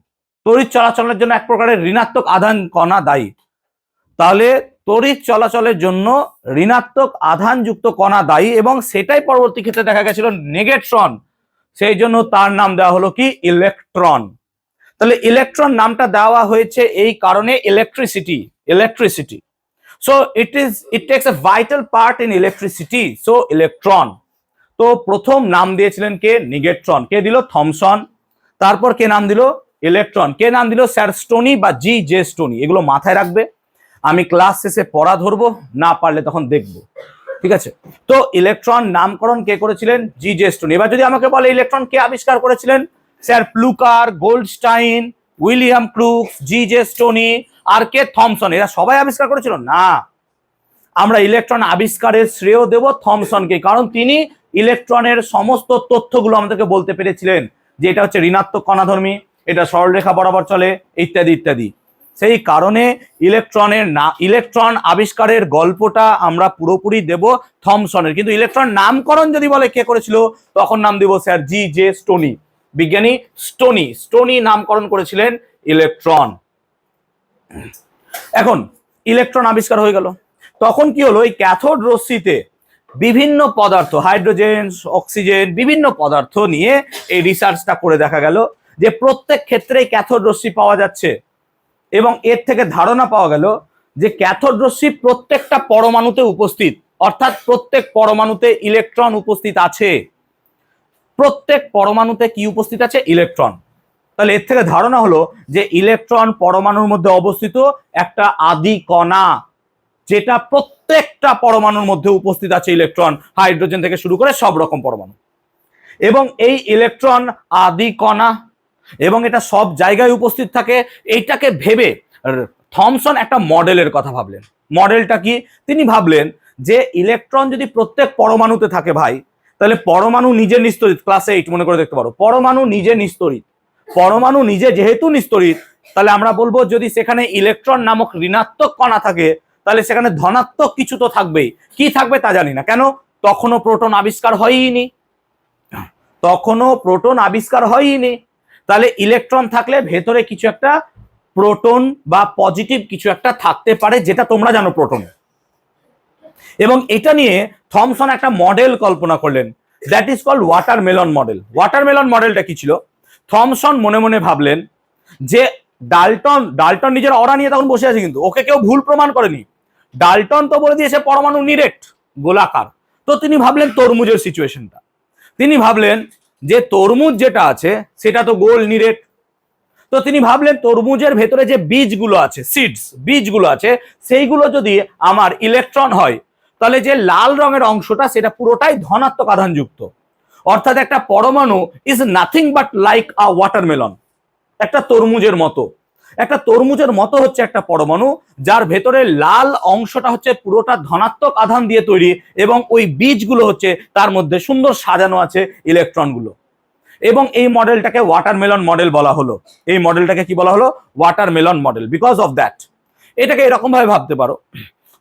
তড়িৎ চলাচলের জন্য এক প্রকারের ঋণাত্মক আধান কণা দায়ী। তাহলে তড়িৎ চলাচলের জন্য ঋণাত্মক আধানযুক্ত কণা দায়ী, এবং সেটাই পরবর্তী ক্ষেত্রে দেখা গেছিল নেগেট্রন। সেই জন্য তার নাম দেওয়া হলো কি? ইলেকট্রন। তাহলে ইলেকট্রন নামটা দেওয়া হয়েছে এই কারণে, electricity. So it takes a vital part in electricity. So electron. তো প্রথম নাম দিয়েছিলেন কে? নিগেট্রন। কে দিল? থমসন। তারপর কে নাম দিল? ইলেকট্রন। কে নাম দিল? স্যার স্টোনি বা জি জে স্টোনি। এগুলো মাথায় রাখবে, আমি ক্লাস শেষে পড়া ধরবো, না পারলে তখন দেখবো, ঠিক আছে? তো ইলেকট্রন নামকরণ কে করেছিলেন? G J Stoney. এবার যদি আমাকে বলে ইলেকট্রন কে আবিষ্কার করেছিলেন? Sir Plucker, Goldstein, William Crookes, G J Stoney আর কে? থমসন। এরা সবাই আবিষ্কার করেছিল? না, আমরা ইলেকট্রন আবিষ্কারের শ্রেয় দেব থমসনকে, কারণ তিনি ইলেকট্রনের সমস্ত তথ্যগুলো আমাদেরকে বলতে পেরেছিলেন, যে এটা হচ্ছে ঋণাত্মক কণাধর্মী, এটা সরলরেখা বরাবর চলে, ইত্যাদি ইত্যাদি। সেই কারণে ইলেকট্রন আবিষ্কারের গল্পটা আমরা পুরোপুরি দেব থমসনের। কিন্তু ইলেকট্রন নামকরণ যদি বলে কে করেছিল, তখন নাম দিব স্যার জি জে স্টোনি। বিজ্ঞানী স্টোনি নামকরণ করেছিলেন ইলেকট্রন। এখন ইলেকট্রন আবিষ্কার হয়ে গেল, তখন কি হলো? এই ক্যাথোড রশ্মিতে বিভিন্ন পদার্থ, হাইড্রোজেন, অক্সিজেন, বিভিন্ন পদার্থ নিয়ে এই রিসার্চটা করে দেখা গেল যে প্রত্যেক ক্ষেত্রে ক্যাথোড রশ্মি পাওয়া যাচ্ছে, এবং এর থেকে ধারণা পাওয়া গেল যে ক্যাথোড রশ্মি প্রত্যেকটা পরমাণুতে উপস্থিত, অর্থাৎ প্রত্যেক পরমাণুতে ইলেকট্রন উপস্থিত আছে। প্রত্যেক পরমাণুতে কি উপস্থিত আছে? ইলেকট্রন। তাহলে এর থেকে ধারণা হলো যে ইলেকট্রন পরমাণুর মধ্যে অবস্থিত একটা আদি কণা, যেটা প্রত্যেকটা পরমাণুর মধ্যে উপস্থিত আছে ইলেকট্রন, হাইড্রোজেন থেকে শুরু করে সব রকম পরমাণু। এবং এই ইলেকট্রন আদি কণা, এবং এটা সব জায়গায় উপস্থিত থাকে। এইটাকে ভেবে থমসন একটা মডেলের কথা ভাবলেন। মডেলটা কি? তিনি ভাবলেন যে ইলেকট্রন যদি প্রত্যেক পরমাণুতে থাকে ভাই, তাহলে পরমাণু নিজে নিস্তড়িত, ক্লাস 8 মনে করে দেখতে পারো, পরমাণু নিজে নিস্তড়িত, পরমাণু নিজে যেহেতু নিস্তড়িত, তাহলে আমরা বলবো যদি সেখানে ইলেকট্রন নামক ঋণাত্মক কণা থাকে, তাহলে সেখানে ধনাত্মক কিছু তো থাকবেই। কি থাকবে তা জানি না, কেন? তখনও প্রোটন আবিষ্কার হয়নি, তখনও প্রোটন আবিষ্কার হয়নি। তাহলে ইলেকট্রন থাকলে ভেতরে কিছু একটা প্রোটন বা পজিটিভ কিছু একটা থাকতে পারে, যেটা তোমরা জানো প্রোটন। এবং এটা নিয়ে থমসন একটা মডেল কল্পনা করলেন, that is called watermelon model. Watermelon মডেলটা কি ছিল? থমসন মনে মনে ভাবলেন যে ডাল্টন নিজের অরা নিয়ে তখন বসে আছে, কিন্তু ওকে কেউ ভুল প্রমাণ করেনি। ডাল্টন তো বলে দিয়েছে পরমাণু নিরেট গোলাকার। তো তিনি ভাবলেন তরমুজের সিচুয়েশনটা, তিনি ভাবলেন যে তরমুজ যেটা আছে সেটা তো গোল নিরেট। তো তিনি ভাবলেন তরমুজের ভেতরে যে বীজগুলো আছে, সিডস বীজগুলো আছে, সেইগুলো যদি আমার ইলেকট্রন হয়, তাহলে যে লাল রঙের অংশটা সেটা পুরোটাই ধনাত্মক আধানযুক্ত। অর্থাৎ একটা পরমাণু is nothing but like a watermelon, একটা তরমুজের মতো। একটা তরমুজের মতো হচ্ছে একটা পরমাণু, যার ভেতরে লাল অংশটা হচ্ছে পুরোটা ধনাত্মক আধান দিয়ে তৈরি, এবং ওই বীজগুলো হচ্ছে তার মধ্যে সুন্দর সাজানো আছে ইলেকট্রনগুলো। এবং এই মডেলটাকে ওয়াটারমেলন মডেল বলা হলো। এই মডেলটাকে কি বলা হলো? Watermelon model. Because of that এটাকে এরকম ভাবে ভাবতে পারো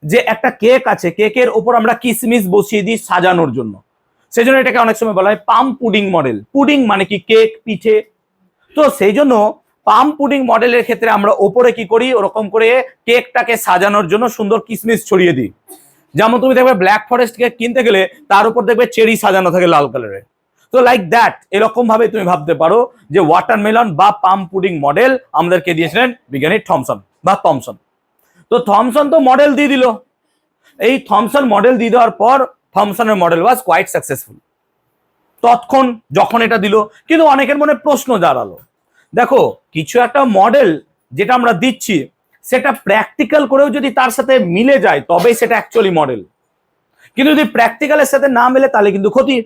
যে একটা কেক আছে, কেকের ওপর আমরা কিসমিস বসিয়ে দিই সাজানোর জন্য, সেজন্য এটাকে অনেক সময় বলা হয় পাম পুডিং মডেল। পুডিং মানে কি? কেক, পিঠে। তো সেই জন্য পাম পুডিং মডেলের ক্ষেত্রে আমরা ওপরে কি করি, ওরকম করে কেকটাকে সাজানোর জন্য সুন্দর কিসমিস ছড়িয়ে দিই। যেমন তুমি দেখবে ব্ল্যাক ফরেস্ট কেক কিনতে গেলে তার উপর দেখবে চেরি সাজানো থাকে লাল কালারের। তো লাইক দ্যাট এরকম ভাবে তুমি ভাবতে পারো যে ওয়াটারমেলন বা পাম পুডিং মডেল আমাদেরকে দিয়েছিলেন বিজ্ঞানী থমসন বা থমসন। তো থমসন তো মডেল দিয়ে দিল। এই থমসন মডেল দিয়ে দেওয়ার পর থমসনের মডেল ওয়াজ কোয়াইট সাকসেসফুল তৎক্ষণ যখন এটা দিল। কিন্তু অনেকের মনে প্রশ্ন দাঁড়ালো, দেখো কিছু একটা মডেল যেটা আমরা দিচ্ছি সেটা প্র্যাকটিক্যাল করেও যদি তার সাথে মিলে যায় তবেই সেটা অ্যাকচুয়ালি মডেল, কিন্তু যদি প্র্যাকটিক্যালের সাথে না মেলে তাহলে কিন্তু ক্ষতি।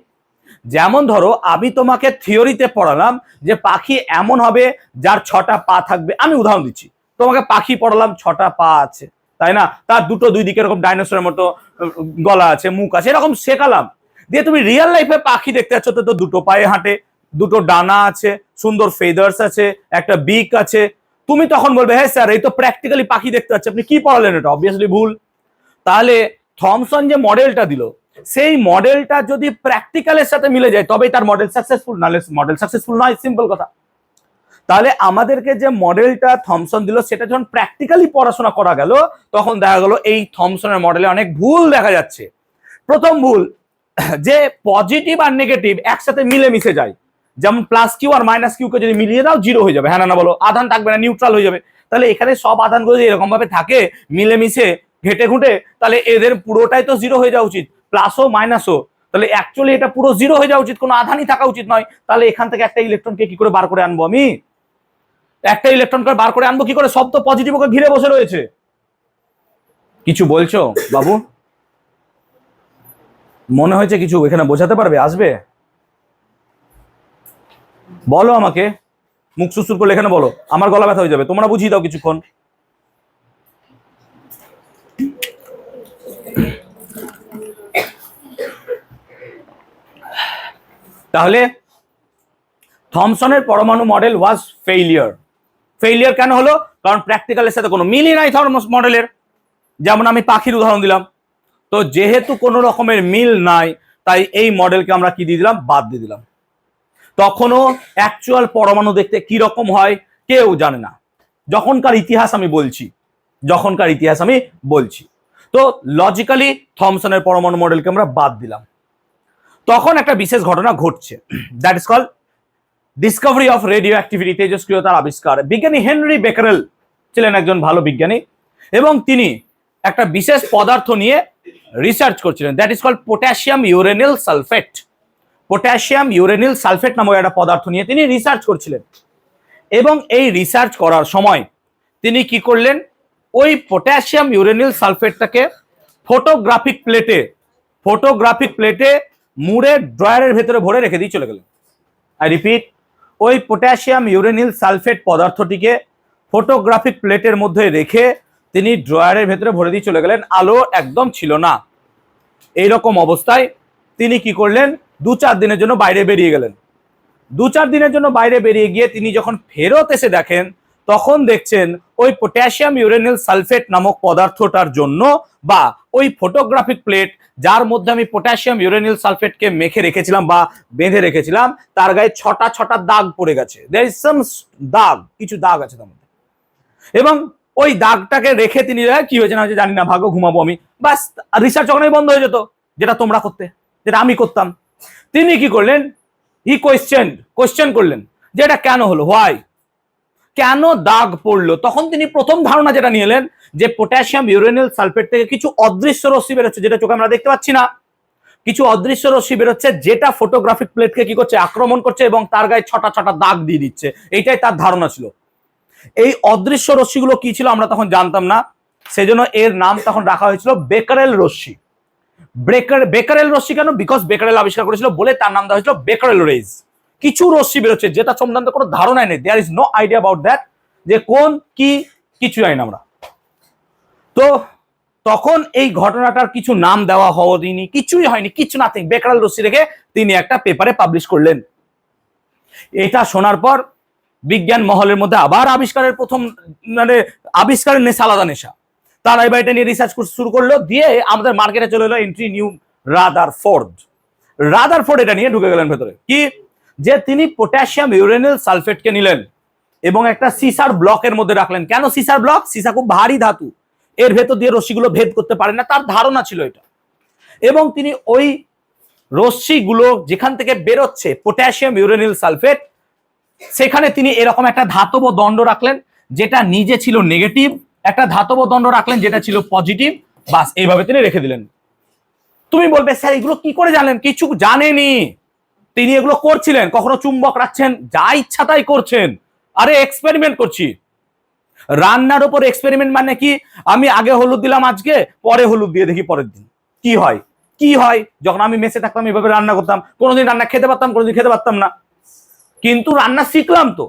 যেমন ধরো আমি তোমাকে থিওরিতে পড়ালাম যে পাখি এমন হবে যার 6টা পা থাকবে, আমি উদাহরণ দিচ্ছি, তোমাকে পাখি পড়ালাম 6টা পা আছে, তাই না, তার দুই দিকে এরকম ডাইনোসরের মতো গলা আছে, মুখ আছে, এরকম শেখালাম। দিয়ে তুমি রিয়েল লাইফে পাখি দেখতে যাচ্ছ তো 2টো পায়ে হাঁটে, 2টো ডানা আছে, সুন্দর ফেদার্স আছে, একটা বিক আছে। তুমি তখন বলবে হ্যাঁ স্যার এই তো প্র্যাকটিক্যালি পাখি দেখতে পাচ্ছি, আপনি কি পড়ালেন? এটা অবভিয়াসলি ভুল। তাহলে থমসন যে মডেলটা দিল সেই মডেলটা যদি প্র্যাকটিক্যালের সাথে মিলে যায় তবেই তার মডেল সাকসেসফুল, নাহলে মডেল সাকসেসফুল নয়, সিম্পল কথা। তাহলে আমাদেরকে যে মডেলটা থমসন দিল সেটা যখন প্র্যাকটিক্যালি পড়াশোনা করা গেল তখন দেখা গেল এই থমসনের মডেলে অনেক ভুল দেখা যাচ্ছে। প্রথম ভুল, যে পজিটিভ আর নেগেটিভ একসাথে মিলে মিশে যায়, যেমন plus Q R minus Q কে যদি মিলিয়ে দাও জিরো হয়ে যাবে, হ্যাঁ না বলো, আধান থাকবে না, নিউট্রাল হয়ে যাবে। তাহলে এখানে সব আধানগুলো যদি এরকম ভাবে থাকে মিলেমিশে ঘেটে ঘুটে, তাহলে এদের পুরোটাই তো জিরো হয়ে যাওয়া উচিত, প্লাসও মাইনাসও। তাহলে অ্যাকচুয়ালি এটা পুরো জিরো হয়ে যাওয়া উচিত, কোনো আধানই থাকা উচিত নয়। তাহলে এখান থেকে একটা ইলেকট্রনকে কি করে বার করে আনবো? আমি একটা ইলেকট্রনকে বার করে আনবো কি করে? সব তো পজিটিভ ওকে ঘিরে বসে রয়েছে। কিছু বলছো বাবু? মনে হয়েছে কিছু এখানে বোঝাতে পারবে? আসবে বলো আমাকে, মুখ সুসুর করলে এখানে বলো, আমার গলা ব্যথা হয়ে যাবে, তোমরা বুঝিয়ে দাও কিছুক্ষণ। তাহলে থমসনের পরমাণু মডেল ওয়াজ ফেইলিয়ার। ফেইলিয়ার কেন হলো? কারণ প্র্যাকটিক্যালের সাথে কোনো মিলই নাই থমস মডেলের। যেমন আমি পাখির উদাহরণ দিলাম, তো যেহেতু কোনো রকমের মিল নাই তাই এই মডেলকে আমরা কি দিয়ে দিলাম? বাদ দিয়ে দিলাম। তখনও অ্যাকচুয়াল পরমাণু দেখতে কি রকম হয় কেউ জানে না, যখনকার ইতিহাস আমি বলছি। তো লজিক্যালি থমসনের পরমাণু মডেলকে আমরা বাদ দিলাম। তখন একটা বিশেষ ঘটনা ঘটছে, that is called discovery of radioactivity, তেজস্ক্রিয়তার আবিষ্কার। বিজ্ঞানী হেনরি বেকারেল ছিলেন একজন ভালো বিজ্ঞানী, এবং তিনি একটা বিশেষ পদার্থ নিয়ে রিসার্চ করছিলেন, that is called potassium uranyl sulphate. Potassium uranyl sulphate নামক একটা পদার্থ নিয়ে তিনি রিসার্চ করছিলেন। এবং এই রিসার্চ করার সময় তিনি কি করলেন? ওই পটাশিয়াম ইউরেনিল সালফেটটাকে ফটোগ্রাফিক প্লেটে মুড়ে ড্রয়ারের ভেতরে ভরে রেখে দিয়ে চলে গেলেন। আই রিপিট, ওই পটাশিয়াম ইউরেনিল সালফেট পদার্থটিকে ফটোগ্রাফিক প্লেটের মধ্যে রেখে তিনি ড্রয়ারের ভেতরে ভরে দিয়ে চলে গেলেন। আলো একদম ছিল না। এইরকম অবস্থায় তিনি কি করলেন, 2-4 দিনের জন্য বাইরে বেরিয়ে গেলেন। 2-4 দিনের জন্য বাইরে বেরিয়ে গিয়ে তিনি যখন ফেরত এসে দেখেন, তখন দেখছেন ওই পটাশিয়াম ইউরেনিল সালফেট নামক পদার্থটার জন্য বা ওই ফটোগ্রাফিক প্লেট যার মধ্যে আমি পটাশিয়াম ইউরেনিল সালফেটকে মেখে রেখেছিলাম বা বেঁধে রেখেছিলাম, তার গায়ে 6টা দাগ পড়ে গেছে। দেয়ার ইজ সাম দাগ, কিছু দাগ আছে তার মধ্যে। এবং ওই দাগটাকে রেখে তিনি কি হয়েছে না হয়েছে জানি না, ভাগ্য ঘুমাবো আমি, বাস রিসার্চ ওখানেই বন্ধ হয়ে যেত, যেটা তোমরা করতে, যেটা আমি করতাম। তিনি কি করলেন, হি কোয়েশ্চেন করলেন যে এটা কেন হলো, হোয়াই, কেন দাগ পড়লো। তখন তিনি প্রথম ধারণা যেটা নিয়ে এলেন যে পটাশিয়াম ইউরেনিল সালফেট থেকে কিছু অদৃশ্য রশ্মি বেরোচ্ছে, যেটা চোখে আমরা দেখতে পাচ্ছি না। কিছু অদৃশ্য রশ্মি বেরোচ্ছে যেটা ফটোগ্রাফিক প্লেটকে কি করছে, আক্রমণ করছে এবং তার গায়ে 6টা দাগ দিয়ে দিচ্ছে। এইটাই তার ধারণা ছিল। এই অদৃশ্য রশ্মিগুলো কি ছিল আমরা তখন জানতাম না, সেজন্য এর নাম তখন রাখা হয়েছিল বেকারেল রশ্মি। বেকারেল রশ্মি কেন, বিকজ বেকারেল আবিষ্কার করেছিল বলে তার নাম দেওয়া হয়েছিল বেকারেল রেজ। কিছু রশ্মি বেরোচ্ছে যেটা সম্বন্ধে কোনো ধারণাই নেই, there is no idea about that, যে কোন কি কিছু জানি না আমরা। তো তখন এই ঘটনাটার কিছু নাম দেওয়া হয়নি, কিছুই হয়নি, কিছু নাথিং, বেকারেল রশ্মি রেখে তিনি একটা পেপারে পাবলিশ করলেন। এটা শোনার পর বিজ্ঞান মহলের মধ্যে আবার আবিষ্কারের প্রথম মানে আবিষ্কারের নেশা, আলাদা নেশা। তারা এবার এটা নিয়ে রিসার্চ শুরু করলো, দিয়ে আমাদের মার্কেটে চলে এলো এন্ট্রি নিউ রাদারফোর্ড এটা নিয়ে ঢুকে গেলেন ভেতরে। কি যে তিনি পটাশিয়াম ইউরেনিল সালফেটকে নিলেন এবং একটা সিসার ব্লকের মধ্যে রাখলেন। কেন সিসার ব্লক? সিসা খুব ভারী ধাতু, এর ভেতর দিয়ে রশ্মিগুলো ভেদ করতে পারে না, তার ধারণা ছিল এটা। এবং তিনি ওই রশ্মিগুলো যেখান থেকে বেরোচ্ছে পটাশিয়াম ইউরেনিল সালফেট, সেখানে তিনি এরকম একটা ধাতব দণ্ড রাখলেন যেটা নিজে ছিল নেগেটিভ, একটা ধাতব দণ্ড রাখলেন যেটা ছিল পজিটিভ, বাস এইভাবে তিনি রেখে দিলেন। তুমি বলবে স্যার এগুলো কি করে জানলেন? কিছু জানেনি, তিনি এগুলো করছিলেন। কখনো চুম্বক রাখছেন, যা ইচ্ছা তাই করছেন। আরে এক্সপেরিমেন্ট করছি। রান্নার উপর এক্সপেরিমেন্ট মানে কি, আমি আগে হলুদ দিলাম আজকে, পরে হলুদ দিয়ে দেখি পরের দিন কি হয়। কি হয়, যখন আমি মেসে থাকতাম এভাবে রান্না করতাম, কোনোদিন রান্না খেতে পারতাম, কোনোদিন খেতে পারতাম না, কিন্তু রান্না শিখলাম তো।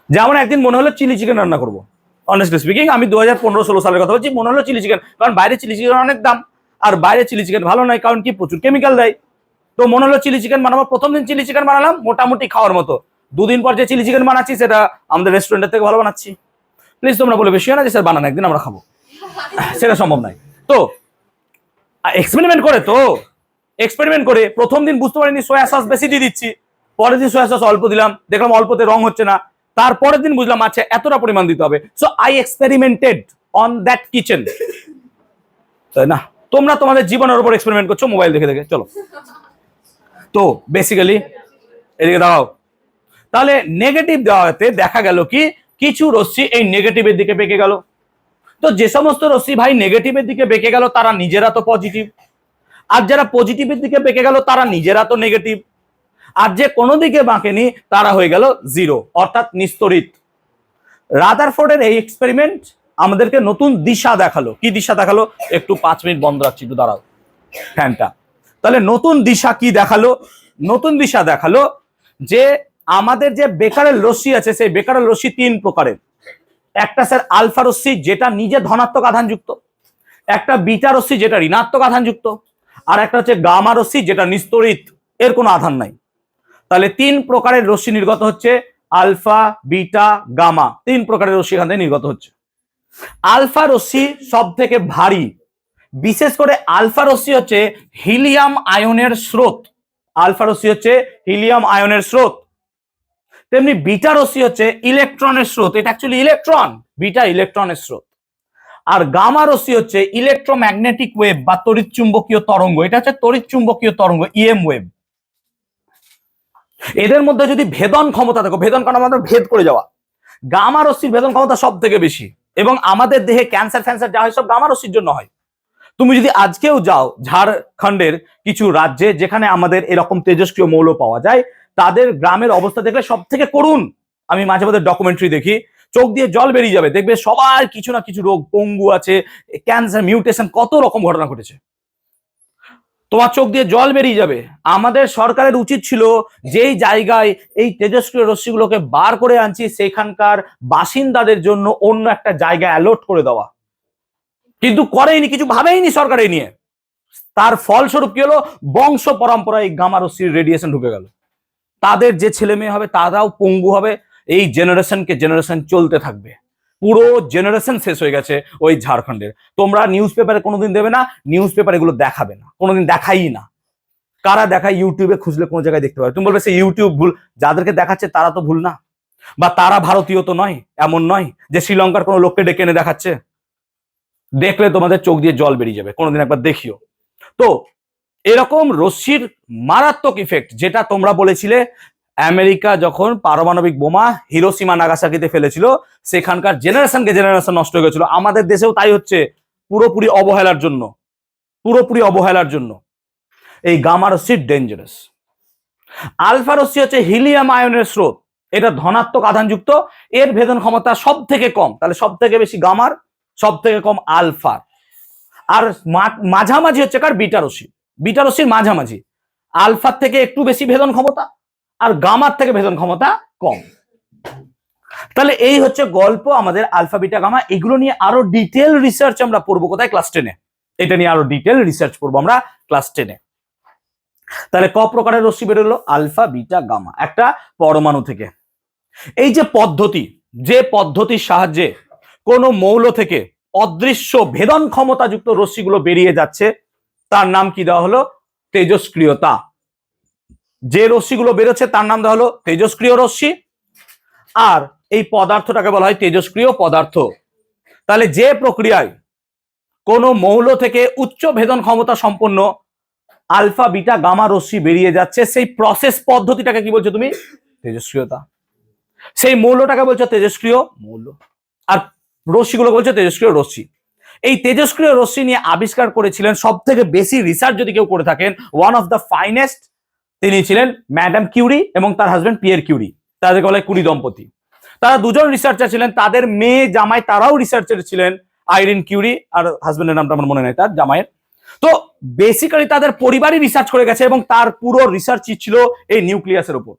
যেমন একদিন মনে হলো চিলি চিকেন রান্না করবো, অনেস্টলি স্পিকিং আমি 2015-16 সালের কথা বলছি, মনে হলো চিলি চিকেন, কারণ বাইরে চিলি চিকেন অনেক দাম, আর বাইরে চিলি চিকেন ভালো নয়, কারণ কি প্রচুর কেমিক্যাল দেয়। তো মনে হলো চিলি চিকেন বানাবো। প্রথম দিন চিলি চিকেন বানালাম মোটামুটি খাওয়ার মতো। 2 দিন পর যে চিলি চিকেন বানাচ্ছি সেটা আমাদের রেস্টুরেন্টের থেকে ভালো বানাচ্ছি। প্লিজ তোমরা বলে বেশি হয় না যে স্যার বানান, একদিন আমরা খাবো, সেটা সম্ভব নয়। তো এক্সপেরিমেন্ট করে প্রথম দিন বুঝতে পারিনি সোয়া সস বেশি দিয়ে দিচ্ছি, পরের দিন সোয়া সস অল্প দিলাম, দেখলাম অল্পতে রং হচ্ছে না, তারপরের দিন বুঝলাম আচ্ছা এতটা পরিমাণ দিতে হবে। So I experimented on that kitchen. তাই না, তোমরা তোমাদের জীবনের উপর এক্সপেরিমেন্ট করছো মোবাইল দেখে দেখে। চলো, তো বেসিক্যালি এদিকে দাও, তাহলে নেগেটিভ দেওয়াতে দেখা গেল কি কিছু রশ্মি এই নেগেটিভের দিকে বেঁকে গেল। তো যে সমস্ত রশ্মি ভাই নেগেটিভের দিকে বেঁকে গেল তারা নিজেরা তো পজিটিভ, আর যারা পজিটিভের দিকে বেঁকে গেল তারা নিজেরা তো নেগেটিভ, আর যে কোনো দিকে বাঁকেনি তারা হয়ে গেল জিরো, অর্থাৎ নিস্তরিত। রাদারফোর্ডের এই এক্সপেরিমেন্ট আমাদেরকে নতুন দিশা দেখালো। কি দিশা দেখালো? একটু 5 মিনিট বন্ধ রাখছি, একটু দাঁড়াও ফ্যানটা। তাহলে নতুন দিশা কি দেখালো? নতুন দিশা দেখালো যে আমাদের যে বেকারেল রশ্মি আছে, সেই বেকারেল রশ্মি 3 প্রকারের। একটা স্যার আলফা রশ্মি যেটা নিজে ধনাত্মক আধানযুক্ত, একটা বিটা রশ্মি যেটা ঋণাত্মক আধানযুক্ত, আর একটা হচ্ছে গামা রশ্মি যেটা নিস্তরিত, এর কোনো আধান নাই। তাহলে 3 প্রকারের রশ্মি নির্গত হচ্ছে, আলফা, বিটা, গামা, 3 প্রকারের রশ্মি এখান থেকে নির্গত হচ্ছে। আলফা রশ্মি সব থেকে ভারী, বিশেষ করে আলফা রশ্মি হচ্ছে হিলিয়াম আয়নের স্রোত। আলফা রশ্মি হচ্ছে হিলিয়াম আয়নের স্রোত। তেমনি বিটা রশ্মি হচ্ছে ইলেকট্রনের স্রোত, এটা অ্যাকচুয়ালি ইলেকট্রন, বিটা ইলেকট্রনের স্রোত। আর গামা রশ্মি হচ্ছে ইলেকট্রোম্যাগনেটিক ওয়েভ বা তড়িৎ চুম্বকীয় তরঙ্গ, এটা হচ্ছে তড়িৎ চুম্বকীয় তরঙ্গ, ইএম ওয়েভ। এদের মধ্যে যদি ভেদন ক্ষমতা দেখো, ভেদন কারণ আমাদের ভেদ করে যাওয়া, গামা রশ্মির ভেদন ক্ষমতা সব থেকে বেশি, এবং আমাদের দেহে ক্যান্সার ফ্যান্সার যা হয় সব গামা রশ্মির জন্য হয়। তুমি যদি আজকেও যাও ঝাড়খণ্ডের কিছু রাজ্যে যেখানে আমাদের এরকম তেজস্ক্রিয় মৌল পাওয়া যায়, তাদের গ্রামের অবস্থা দেখলে সব থেকে করুণ। আমি মাঝে মাঝে ডকুমেন্টারি দেখি, চোখ দিয়ে জল বেরিয়ে যাবে, দেখবে সবার কিছু না কিছু রোগ, পঙ্গু আছে, ক্যান্সার, মিউটেশন, কত রকম ঘটনা ঘটেছে। তোমার চোখ দিয়ে জল বেরিয়ে যাবে। আমাদের সরকারের উচিত ছিল যেই জায়গায় এই তেজস্ক্রিয় রশ্মিগুলোকে বার করে আনছি সেখানকার বাসিন্দাদের জন্য অন্য একটা জায়গা অ্যালট করে দেওয়া, কিন্তু করেইনি, কিছু ভাবেইনি সরকার এই নিয়ে। তার ফলস্বরূপ কি হলো, বংশ পরম্পরায় গামা রশ্মির রেডিয়েশন ঢুকে গেল। তাদের যে ছেলে মেয়ে হবে তারাও পঙ্গু হবে, এই জেনারেশনকে জেনারেশন চলতে থাকবে। পুরো জেনারেশন শেষ হয়ে গেছে ওই ঝাড়খণ্ডের। তোমরা নিউজ পেপারে কোনোদিন দেবে না, নিউজ পেপার এগুলো দেখাবে না, কোনোদিন দেখাই না। কারা দেখায়? ইউটিউবে খুঁজলে কোনো জায়গায় দেখতে পাবে। তুমি বলবে সে ইউটিউব ভুল, যাদেরকে দেখাচ্ছে তারা তো ভুল না, বা তারা ভারতীয় তো নয়, এমন নয় যে শ্রীলঙ্কার কোনো লোককে ডেকে এনে দেখাচ্ছে। দেখলে তোমাদের চোখ দিয়ে জল বেরিয়ে যাবে, কোনোদিন একবার দেখিও। তো এরকম রশ্মির মারাত্মক ইফেক্ট, যেটা তোমরা বলেছিলে আমেরিকা যখন পারমাণবিক বোমা হিরোশিমা নাগাসাকিতে ফেলেছিল, সেখানকার জেনারেশনকে জেনারেশন নষ্ট হয়ে গেছিল। আমাদের দেশেও তাই হচ্ছে, পুরোপুরি অবহেলার জন্য, পুরোপুরি অবহেলার জন্য। এই গামা রশ্মি ডেঞ্জারাস। আলফা রশ্মি হচ্ছে হিলিয়াম আয়নের স্রোত, এটা ধনাত্মক আধানযুক্ত, এর ভেদন ক্ষমতা সব থেকে কম। তাহলে সব থেকে বেশি গামার, সব থেকে কম আলফার। আর মাঝামাঝি হচ্ছে কার? বিটা রশ্মি। বিটা রশ্মির মাঝামাঝি, আলফার থেকে একটু বেশি ভেদন ক্ষমতা আর গামার থেকে ভেদন ক্ষমতা কম। তাহলে এই হচ্ছে গল্প আমাদের আলফা বিটা গামা। এগুলো নিয়ে আরো ডিটেল রিসার্চ আমরা পড়বো কোথায়? ক্লাস 10-এ। এটা নিয়ে আরো ডিটেল রিসার্চ পড়বো আমরা ক্লাস 10-এ। তাহলে ক প্রকারের রশ্মি বেরোলো? আলফা বিটা গামা, একটা পরমাণু থেকে। এই যে পদ্ধতি, যে পদ্ধতির সাহায্যে কোনো মৌল থেকে অদৃশ্য ভেদন ক্ষমতাযুক্ত রশ্মিগুলো বেরিয়ে যাচ্ছে, তার নাম কি দেওয়া হলো? তেজস্ক্রিয়তা। যে রশ্মিগুলো বেরোচ্ছে তার নাম দেওয়া হলো তেজস্ক্রিয় রশ্মি, আর এই পদার্থটাকে বলা হয় তেজস্ক্রিয় পদার্থ। তাহলে যে প্রক্রিয়ায় কোনো মৌল থেকে উচ্চ ভেদন ক্ষমতা সম্পন্ন আলফা বিটা গামা রশ্মি বেরিয়ে যাচ্ছে, সেই প্রসেস পদ্ধতিটাকে কি বলছো তুমি? তেজস্ক্রিয়তা। সেই মৌলটাকে বলছো তেজস্ক্রিয় মৌল, আর রশ্মিগুলো বলছো তেজস্ক্রিয় রশ্মি। এই তেজস্ক্রিয় রশ্মি নিয়ে আবিষ্কার করেছিলেন, সব থেকে বেশি রিসার্চ যদি কেউ করে থাকেন, ওয়ান অফ দ্য ফাইনেস্ট, তিনি ছিলেন ম্যাডাম কিউরি এবং তার হাজবেন্ড পিয়ের কিউরি। তাদেরকে বলে কুরি দম্পতি। তারা দুজন রিসার্চার ছিলেন, তাদের মেয়ে জামাই তারাও রিসার্চার ছিলেন, আইরিন কিউরি, আর হাজবেন্ডের নামটা আমার মনে নেই তার, জামাইয়ের। তো বেসিক্যালি তাদের পরিবারই রিসার্চ করে গেছে এবং তার পুরো রিসার্চ ছিল এই নিউক্লিয়াসের উপর।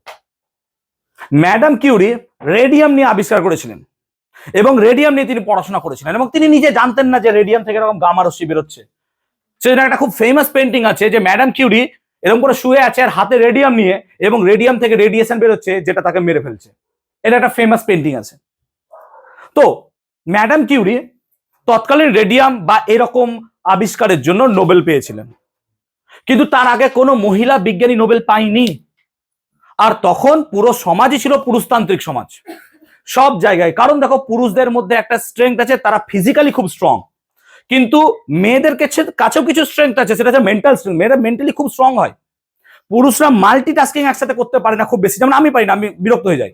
ম্যাডাম কিউরি রেডিয়াম নিয়ে আবিষ্কার করেছিলেন এবং রেডিয়াম নিয়ে তিনি পড়াশোনা করেছিলেন, এবং তিনি নিজে জানতেন না যে রেডিয়াম থেকে এরকম গামা রশ্মি বেরোচ্ছে। সেজন্য একটা খুব ফেমাস পেন্টিং আছে যে ম্যাডাম কিউরি এরকম করে শুয়ে আছে আর হাতে রেডিয়াম নিয়ে, এবং রেডিয়াম থেকে রেডিয়েশন বেরোচ্ছে যেটা তাকে মেরে ফেলছে। এটা একটা ফেমাস পেন্টিং আছে। তো ম্যাডাম কিউরি তৎকালীন রেডিয়াম বা এরকম আবিষ্কারের জন্য নোবেল পেয়েছিলেন, কিন্তু তার আগে কোনো মহিলা বিজ্ঞানী নোবেল পায়নি। আর তখন পুরো সমাজই ছিল পুরুষতান্ত্রিক সমাজ সব জায়গায়। কারণ দেখো, পুরুষদের মধ্যে একটা স্ট্রেংথ আছে, তারা ফিজিক্যালি খুব স্ট্রং, কিন্তু মেয়েদের কাছেও কিছু স্ট্রেংথ আছে, সেটা হচ্ছে মেন্টাল স্ট্রেংথ। মেয়েরা মেন্টালি খুব স্ট্রং হয়। পুরুষরা মাল্টিটাস্কিং একসাথে করতে পারে না খুব বেশি, যেমন আমি পারি না, আমি বিরক্ত হয়ে যাই।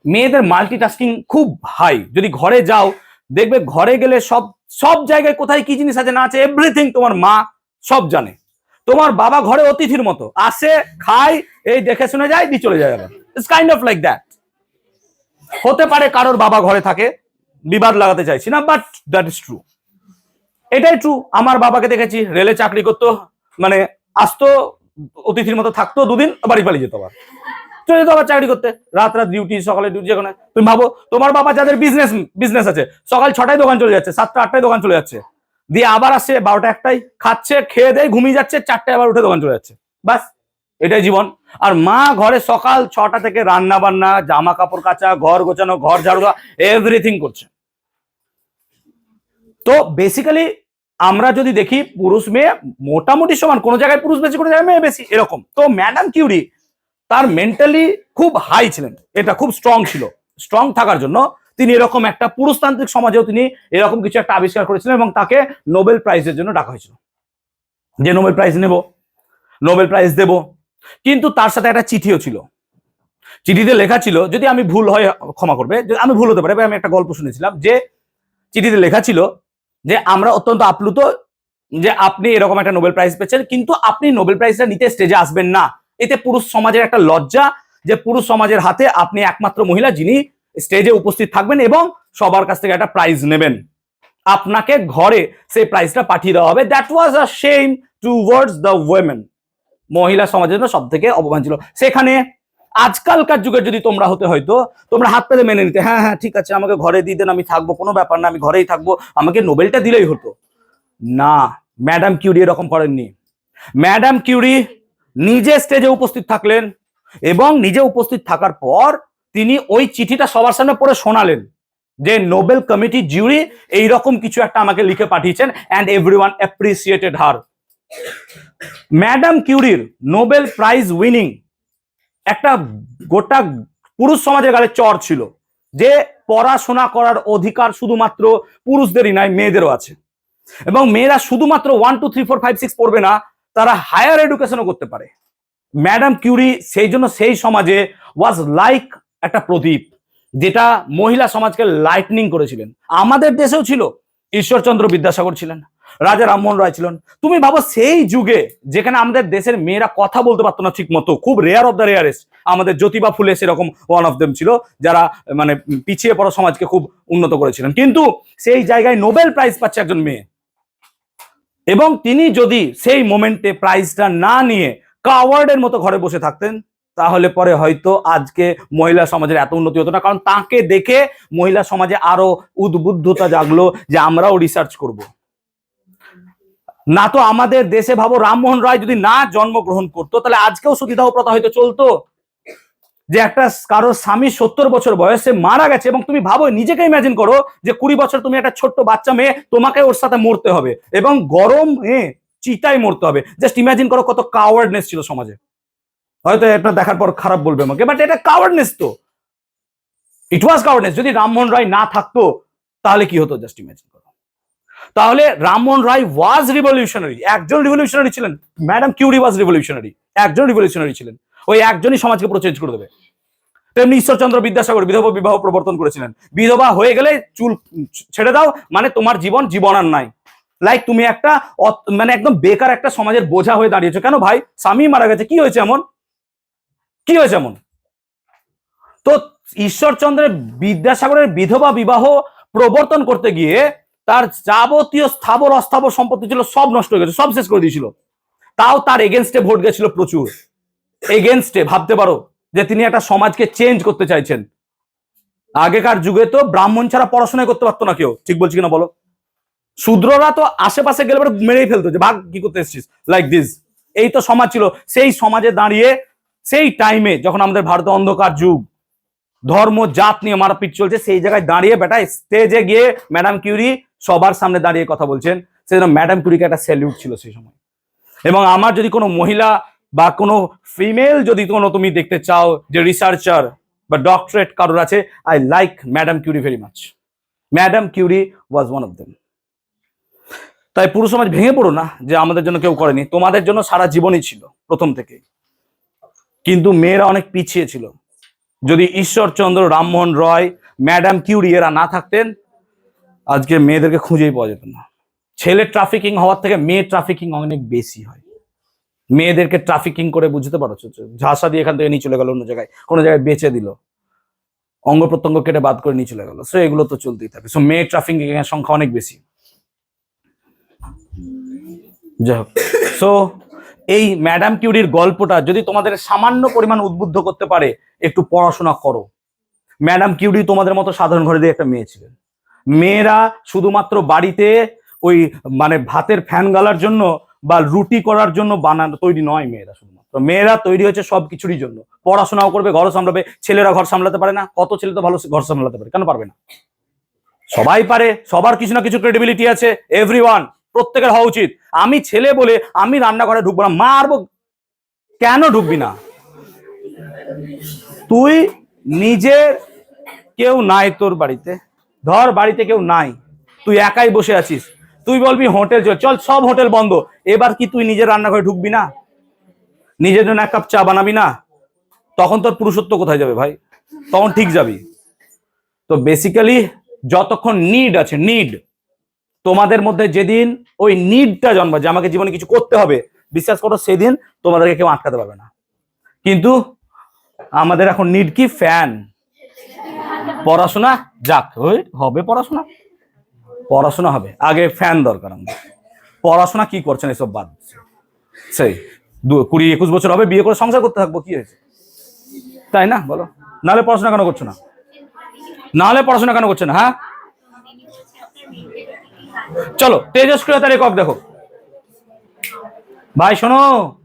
মেয়েদের মাল্টিটাস্কিং খুব হাই। যদি ঘরে যাও দেখবে, ঘরে গেলে সব সব জায়গায় কোথায় কি জিনিস আছে না আছে এভরিথিং তোমার মা সব জানে। তোমার বাবা ঘরে অতিথির মতো আসে, খায়, এই দেখে শুনে যায়, দিয়ে চলে যায়। It's kind of like that. হতে পারে কারোর বাবা ঘরে থাকে, বিবাদ লাগাতে চাইছি না, বাট দ্যাট ইজ ট্রু। এটাই ট্রু। আমার বাবাকে দেখেছি, রেলে চাকরি করতো, মানে আসতো অতিথির মতো, থাকতো দুদিন, বাড়ি পালিয়ে যেত, আবার চলে যেত আবার চাকরি করতে, রাত রাত ডিউটি, সকালে ডিউটি, যেখানে। তুমি ভাবো তোমার বাবা যাদের বিজনেস আছে, সকাল 6টায় দোকান চলে যাচ্ছে, 7টা 8টায় দোকান চলে যাচ্ছে, দিয়ে আবার আসছে 12টা 1টায়, খাচ্ছে, খেয়ে দেয়, ঘুমিয়ে যাচ্ছে, 4টায় আবার উঠে দোকান চলে যাচ্ছে, বাস এটাই জীবন। আর মা ঘরে সকাল 6টা থেকে রান্না বান্না, জামা কাপড় কাচা, ঘর গোছানো, ঘর ঝাড়ু দেওয়া, এভরিথিং করছে। তো বেসিক্যালি আমরা যদি দেখি, পুরুষ মেয়ে মোটামুটি সমান, কোনো জায়গায় পুরুষ বেশি, কোনো জায়গায় মেয়ে বেশি, এরকম। তো ম্যাডাম কিউরি তার মেন্টালি খুব হাই ছিলেন, এটা খুব স্ট্রং ছিল। স্ট্রং থাকার জন্য তিনি এরকম একটা পুরুষতান্ত্রিক সমাজেও তিনি এরকম কিছু একটা আবিষ্কার করেছিলেন, এবং তাকে নোবেল প্রাইজের জন্য ডাকা হয়েছিল, যে নোবেল প্রাইজ নেব, নোবেল প্রাইজ দেব। কিন্তু তার সাথে একটা চিঠিও ছিল। চিঠিতে লেখা ছিল, যদি আমি ভুল হয় ক্ষমা করবে, যদি আমি ভুল হতে পারে, আমি একটা গল্প শুনেছিলাম যে চিঠিতে লেখা ছিল যে আমরা অত্যন্ত আপ্লুত যে আপনি এরকম একটা নোবেল প্রাইজ পেয়েছেন, কিন্তু আপনি নোবেল প্রাইজটা নিতে স্টেজে আসবেন না। এতে পুরুষ সমাজের একটা লজ্জা, যে পুরুষ সমাজের হাতে আপনি একমাত্র মহিলা যিনি স্টেজে উপস্থিত থাকবেন এবং সবার কাছ থেকে একটা প্রাইজ নেবেন। আপনাকে ঘরে সেই প্রাইজটা পাঠিয়ে দেওয়া হবে। That was a shame towards the women. মহিলা সমাজের জন্য সব থেকে অপমান ছিল সেখানে। আজকালকার যুগে যদি তোমরা হতে, হয়তো তোমরা হাত পেতে মেনে নিতে, হ্যাঁ হ্যাঁ ঠিক আছে আমাকে ঘরে দিয়ে দেন, আমি থাকবো, কোনো ব্যাপার না, আমি ঘরেই থাকবো, আমাকে নোবেলটা দিলেই হতো। না, ম্যাডাম কিউরি এরকম করেননি। ম্যাডাম কিউরি নিজে স্টেজে উপস্থিত থাকলেন এবং নিজে উপস্থিত থাকার পর তিনি ওই চিঠিটা সবার সামনে পড়ে শোনালেন যে নোবেল কমিটি জুরি এইরকম কিছু একটা আমাকে লিখে পাঠিয়েছেন, and everyone appreciated her. Madam কিউরির নোবেল প্রাইজ উইনিং একটা গোটা পুরুষ সমাজের গালে চর ছিল যে পড়াশোনা করার অধিকার শুধুমাত্র পুরুষদেরই নয়, মেয়েদেরও আছে। এবং মেয়েরা শুধুমাত্র 1 2 3 4 5 6 পড়বে না, তারা হায়ার এডুকেশনও করতে পারে। ম্যাডাম কিউরি সেই জন্য সেই সমাজে ওয়াজ লাইক একটা প্রদীপ, যেটা মহিলা সমাজকে লাইটনিং করেছিলেন। আমাদের দেশেও ছিল, ঈশ্বরচন্দ্র বিদ্যাসাগর ছিলেন, রাজা রামমোহন রায় ছিলেন। তুমি ভাবো সেই যুগে যেখানে আমাদের দেশের মেয়েরা কথা বলতে পারতো না ঠিক মতো, খুব রেয়ার অফ দ্য রেয়ারেস্ট, আমাদের জ্যোতিবা ফুলে সেরকম ওয়ান অফ দেম ছিল, যারা মানে পিছিয়ে পড়া সমাজকে খুব উন্নত করেছিলেন। কিন্তু সেই জায়গায় নোবেল প্রাইজ পাচ্ছে একজন মেয়ে, এবং তিনি যদি সেই মোমেন্টে প্রাইজটা না নিয়ে কাওয়ার্ডের মতো ঘরে বসে থাকতেন, তাহলে পরে হয়তো আজকে মহিলা সমাজের এত উন্নতি হতো না। কারণ তাকে দেখে মহিলা সমাজে আরো উদ্বুদ্ধতা জাগলো যে আমরাও রিসার্চ করব। না তো আমাদের দেশে ভাবো রামমোহন রায় যদি না জন্মগ্রহণ করতো, তাহলে আজকেও সতীদাহ প্রথা হয়তো চলতো। যে একটা কারোর স্বামী 70 বছর বয়সে মারা গেছে, এবং তুমি ভাবো, নিজেকে ইমাজিন করো যে 20 বছর তুমি একটা ছোট্ট বাচ্চা মেয়ে, তোমাকে ওর সাথে মরতে হবে, এবং গরম চিতায় মরতে হবে। জাস্ট ইমাজিন করো কত কাওয়ার্ডনেস ছিল সমাজে। হয়তো এটা দেখার পর খারাপ বলবে আমাকে, বাট এটা কাওয়ার্ডনেস তো, ইট ওয়াজ কাওয়ার্ডনেস। যদি রামমোহন রায় না থাকতো তাহলে কি হতো, জাস্ট ইমাজিন করো। তাহলে রামমোহন রায় ওয়াজ রিভলিউশনারি, একজন রিভলিউশনারি ছিলেন। ম্যাডাম কিউরি ওয়াজ রিভলিউশনারি, একজন রিভলিউশনারি ছিলেন। ওই একজনই সমাজকে পুরো চেঞ্জ করে দেবে। তেমনি ঈশ্বরচন্দ্র বিদ্যাসাগর বিধবা বিবাহ প্রবর্তন করেছিলেন। বিধবা হয়ে গেলে চুল ছেড়ে দাও, মানে তোমার জীবন জীবন আর নাই। লাইক তুমি একটা মানে একদম বেকার একটা সমাজের বোঝা হয়ে দাঁড়িয়েছো। কেন ভাই, স্বামী মারা গেছে, কি হয়েছে এমন, কি হয়েছে এমন? তো ঈশ্বরচন্দ্রের বিদ্যাসাগরের বিধবা বিবাহ প্রবর্তন করতে গিয়ে তার যাবতীয় স্থাবর অস্থাবর সম্পত্তি ছিল সব নষ্ট হয়ে গেছে, সব শেষ করে দিয়েছিল। তাও তার এগেনস্টে ভোট গেছিল প্রচুর, এগেনস্টে। ভাবতে পারো যে তিনি একটা সমাজকে চেঞ্জ করতে চাইছেন। আগেকার যুগে তো ব্রাহ্মণ ছাড়া পড়াশোনা করতে পারতো না কেউ, ঠিক বলছি কিনা বলো? শূদ্ররা তো আশেপাশে গেলে পরে মেরেই ফেলতো, যে ভাগ, কি করতে এসেছিস, লাইক দিস। এই তো সমাজ ছিল। সেই সমাজে দাঁড়িয়ে সেই টাইমে যখন আমাদের ভারতে অন্ধকার যুগ, ধর্ম জাত নিয়ে মারপিট চলছে, সেই জায়গায় দাঁড়িয়ে বেটা স্টেজে গিয়ে ম্যাডাম কিউরি সবার সামনে দাঁড়িয়ে কথা বলছেন। সেই জন্য ম্যাডাম কিউরিকে একটা স্যালিউট ছিল সেই সময়। এবং আমার যদি কোনো মহিলা বা কোনো ফিমেল যদি কোনো তুমি দেখতে চাও যে রিসার্চার বা ডক্টরেট কারোর আছে, I like madam Curie very much. Madam Curie was one of them. তাই পুরুষ সমাজ ভেঙে পড়ো না যে আমাদের জন্য কেউ করেনি, তোমাদের জন্য সারা জীবনই ছিল প্রথম থেকে। কিন্তু মেয়েরা অনেক পিছিয়ে ছিল। যদি ঈশ্বরচন্দ্র, রামমোহন রয়, ম্যাডাম কিউরি এরা না থাকতেন, আজকে মেয়েদেরকে খুঁজেই পাওয়া যেত না। ছেলে ট্রাফিকিং হওয়ার থেকে মেয়ে ট্রাফিকিং অনেক বেশি হয়। মেয়েদেরকে ট্রাফিকিং করে, বুঝতে পারছো, ঝাঁসা দিয়ে এখান থেকে নিয়ে চলে গেল অন্য জায়গায়, কোনো জায়গায় বেচে দিল, অঙ্গ প্রত্যঙ্গ কেটে বাদ করে নিয়ে চলে গেল। সো এগুলো তো চলতেই থাকে। সো মেয়ে ট্রাফিকিং এর সংখ্যা অনেক বেশি। যাই হোক, সো এই ম্যাডাম কিউরির গল্পটা যদি তোমাদের সামান্য পরিমাণ উদ্বুদ্ধ করতে পারে, একটু পড়াশোনা করো। ম্যাডাম কিউরি তোমাদের মতো সাধারণ ঘরের একটা মেয়ে ছিলেন। মেয়েরা শুধুমাত্র বাড়িতে ওই মানে ভাতের ফ্যান গালার জন্য বা রুটি করার জন্য বানানো তৈরি নয়। মেয়েরা শুধুমাত্র, মেয়েরা তৈরি হয়েছে সব কিছুরই জন্য। পড়াশোনাও করবে, ঘর সামলাবে। ছেলেরা ঘর সামলাতে পারে না? কত ছেলে তো ভালো ঘর সামলাতে পারে, কেন পারবে না? সবাই পারে, সবার কিছু না কিছু ক্রেডিবিলিটি আছে। এভরিওয়ান, প্রত্যেকের হওয়া উচিত। আমি ছেলে বলে আমি রান্নাঘরে ঢুকবো না, মারবো কেন? ঢুকবি না তুই? নিজের কেউ নাই তোর বাড়িতে, ধর বাড়িতে কেউ নাই, তুই একাই বসে আছিস, তুই বলবি হোটেল চল, সব হোটেল বন্ধ। এবার কি তুই নিজের রান্নাঘরে ঢুকবি না? নিজের জন্য এক কাপ চা বানাবি না? তখন তোর পুরুষত্ব কোথায় যাবে ভাই? তখন ঠিক যাবি? তো বেসিক্যালি যতক্ষণ নিড আছে, নিড, তোমাদের মধ্যে যেদিন ওই নিডটা জন্মায় যে আমাকে জীবনে কিছু করতে হবে, বিশ্বাস করো সেদিন তোমাদেরকে কেউ আটকাতে পারবে না। কিন্তু আমাদের এখন নিড কি? ফ্যান। পড়াশোনা যাক, হবে পড়াশোনা, পড়াশোনা হবে, আগে ফ্যান দরকার আমাদের। পড়াশোনা কি করছেন এসব বাদ, সেই 20-21 বছর হবে, বিয়ে করে সংসার করতে থাকবো, কি হয়েছে, তাই না বলো? নাহলে পড়াশোনা কেন করছো না? নাহলে পড়াশোনা কেন করছো না? হ্যাঁ চলো তেজস্ক্রিয়তার একক দেখো ভাই, শোনো,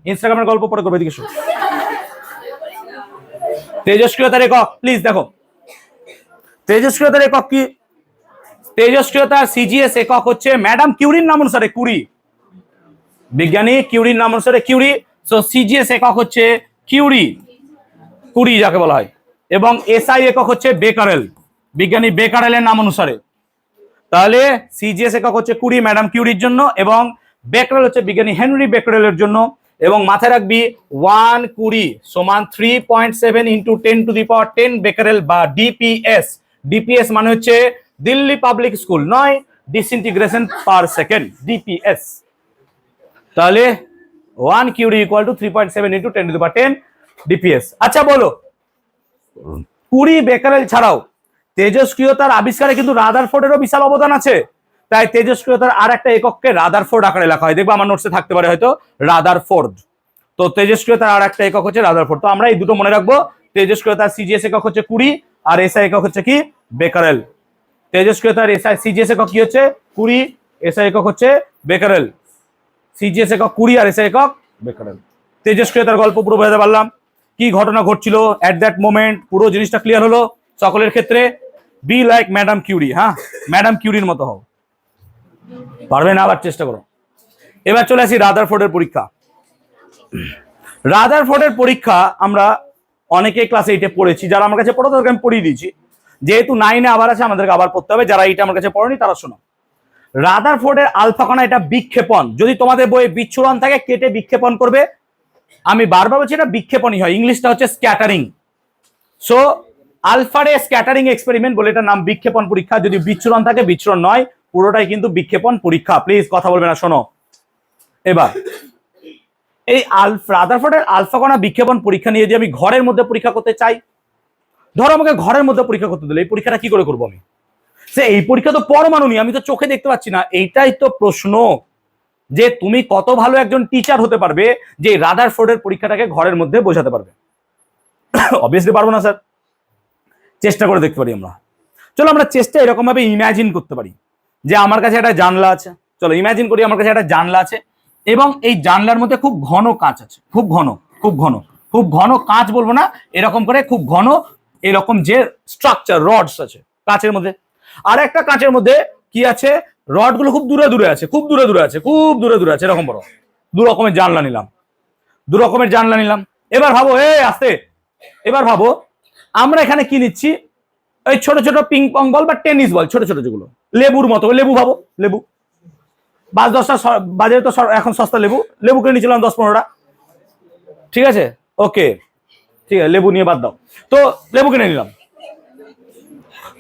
ইনস্টাগ্রামের গল্প পরে করবে, এদিকে শোনো। তেজস্ক্রিয়তার একক প্লিজ দেখো, তেজস্ক্রিয়তার একক কি? তেজস্ক্রিয়তার সিজিএস একক হচ্ছে ম্যাডাম কিউরির নাম অনুসারে কুড়ি, বিজ্ঞানী কিউরির নাম অনুসারে কিউরি, সো সিজিএস একক হচ্ছে কিউরি, কুড়ি যাকে বলা হয়, এবং এসআই একক হচ্ছে বেকারেল, বিজ্ঞানী বেকারেলের নাম অনুসারে। তাহলে সিজিএস একক হচ্ছে কুড়ি ম্যাডাম কিউরির জন্য, এবং বেকারেল হচ্ছে বিজ্ঞানী হেনরি বেকারেলের জন্য। এবং মাথায় রাখবি 1 কুড়ি সমান 3.7 ইন্টু 10⁻10 বেকারেল বা ডিপিএস। ডিপিএস মানে হচ্ছে দিল্লি পাবলিক স্কুল, নয় ডিসইন্টিগ্রেশন পার সেকেন্ড, ডিপিএস। তাহলে 1 curie equal to 3.7 into 10⁻10 DPS. আচ্ছা বলো, কুড়ি বেকারেল ছাড়াও তেজস্ক্রিয়তার আবিষ্কারে কিন্তু রাদারফোর্ডেরও বিশাল অবদান আছে। তাই তেজস্ক্রিয়তার আর একটা একককে রাদারফোর্ড আকারে লেখা হয়, দেখবো আমার নোটসে থাকতে পারে হয়তো রাদারফোর্ড। তো তেজস্ক্রিয়তার আর একটা একক হচ্ছে রাদারফোর্ড। তো আমরা এই দুটো মনে রাখবো, তেজস্ক্রিয়তার সিজিএস একক হচ্ছে কুড়ি, আর এসআই একক হচ্ছে কি? বেকারেল। তেজস্ক্রিয়তার এসআই সিজিএস একক কি হচ্ছে? কুড়ি, এসআই একক হচ্ছে বেকারেল। সিজিএস একক কুড়ি আর এসআই একক বেকারেল। তেজস্ক্রিয়তার গল্প পুরো বোঝাতে পারলাম, কি ঘটনা ঘটছিল অ্যাট দ্যাট মোমেন্ট, পুরো জিনিসটা ক্লিয়ার হলো সকলের ক্ষেত্রে। বি লাইক ম্যাডাম কিউরি, হ্যাঁ ম্যাডাম কিউরির মতো হও, পারবে না আবার চেষ্টা করো। এবার চলে আসি রাদারফোর্ডের পরীক্ষা। রাদারফোর্ডের পরীক্ষা আমরা অনেকে ক্লাস 8-এ পড়েছি, যারা আমার কাছে পড়ো তাদেরকে আমি পড়িয়ে দিয়েছি, যেহেতু 9-এ আবার আছে আমাদেরকে আবার পড়তে হবে, যারা এইটা আমার কাছে পড়েনি তারা শোনো। রাদারফোর্ডের আলফা কণা এটা বিক্ষেপণ, যদি তোমাদের বইয়ে বিচ্ছুরণ থাকে কেটে বিক্ষেপণ করবে, আমি বারবার বলছি এটা বিক্ষেপণই হয়, ইংলিশটা হচ্ছে স্ক্যাটারিং। সো আলফারে স্ক্যাটারিং এক্সপেরিমেন্ট বলে এটার নাম বিক্ষেপণ পরীক্ষা, যদি বিচ্ছুরণ থাকে, বিচ্ছুরণ নয়, পুরোটাই কিন্তু বিক্ষেপণ পরীক্ষা। প্লিজ কথা বলবে না, শোনো। এবার এই রাদারফোর্ডের আলফা কণা বিক্ষেপণ পরীক্ষা নিয়ে যদি আমি ঘরের মধ্যে পরীক্ষা করতে চাই, ধরো আমাকে ঘরের মধ্যে পরীক্ষা করতে দিলে এই পরীক্ষাটা কি করে করবো আমি? সে এই পরীক্ষা তো পরমাণু নিয়ে, আমি তো চোখে দেখতে পাচ্ছি না, এইটাই তো প্রশ্ন, যে তুমি কত ভালো একজন টিচার হতে পারবে যে রাদারফোর্ডের পরীক্ষাটাকে ঘরের মধ্যে বোঝাতে পারবে। অবভিয়াসলি পারবো না স্যার, চেষ্টা করে দেখতে পারি আমরা। চলো আমরা চেষ্টা এরকম ভাবে ইমাজিন করতে পারি যে আমার কাছে একটা জানলা আছে, চলো ইমাজিন করি আমার কাছে একটা জানলা আছে, এবং এই জানলার মধ্যে খুব ঘন কাঁচ আছে, খুব ঘন, খুব ঘন, খুব ঘন কাঁচ বলবো না, এরকম করে খুব ঘন এরকম যে স্ট্রাকচার রডস আছে কাঁচের মধ্যে। আর একটা কাঁচের মধ্যে কি আছে? রড গুলো খুব দূরে দূরে আছে, খুব দূরে দূরে আছে, খুব দূরে দূরে আছে, এরকম বড়। দু রকমের জানলা নিলাম, দু রকমের জানলা নিলাম। এবার ভাবো, আস্তে, এবার ভাবো আমরা এখানে কি নিচ্ছি? ওই ছোট ছোট পিং পং বল বা টেনিস বল, ছোট ছোট যেগুলো লেবুর মতো, লেবু ভাবো, লেবু 5-10টা বাজারে তো এখন সস্তা লেবু, লেবু কিনে নিয়েছিলাম 10-15টা, ঠিক আছে, ওকে ঠিক আছে, লেবু নিয়ে বাদ দাও, তো লেবু কিনে নিলাম।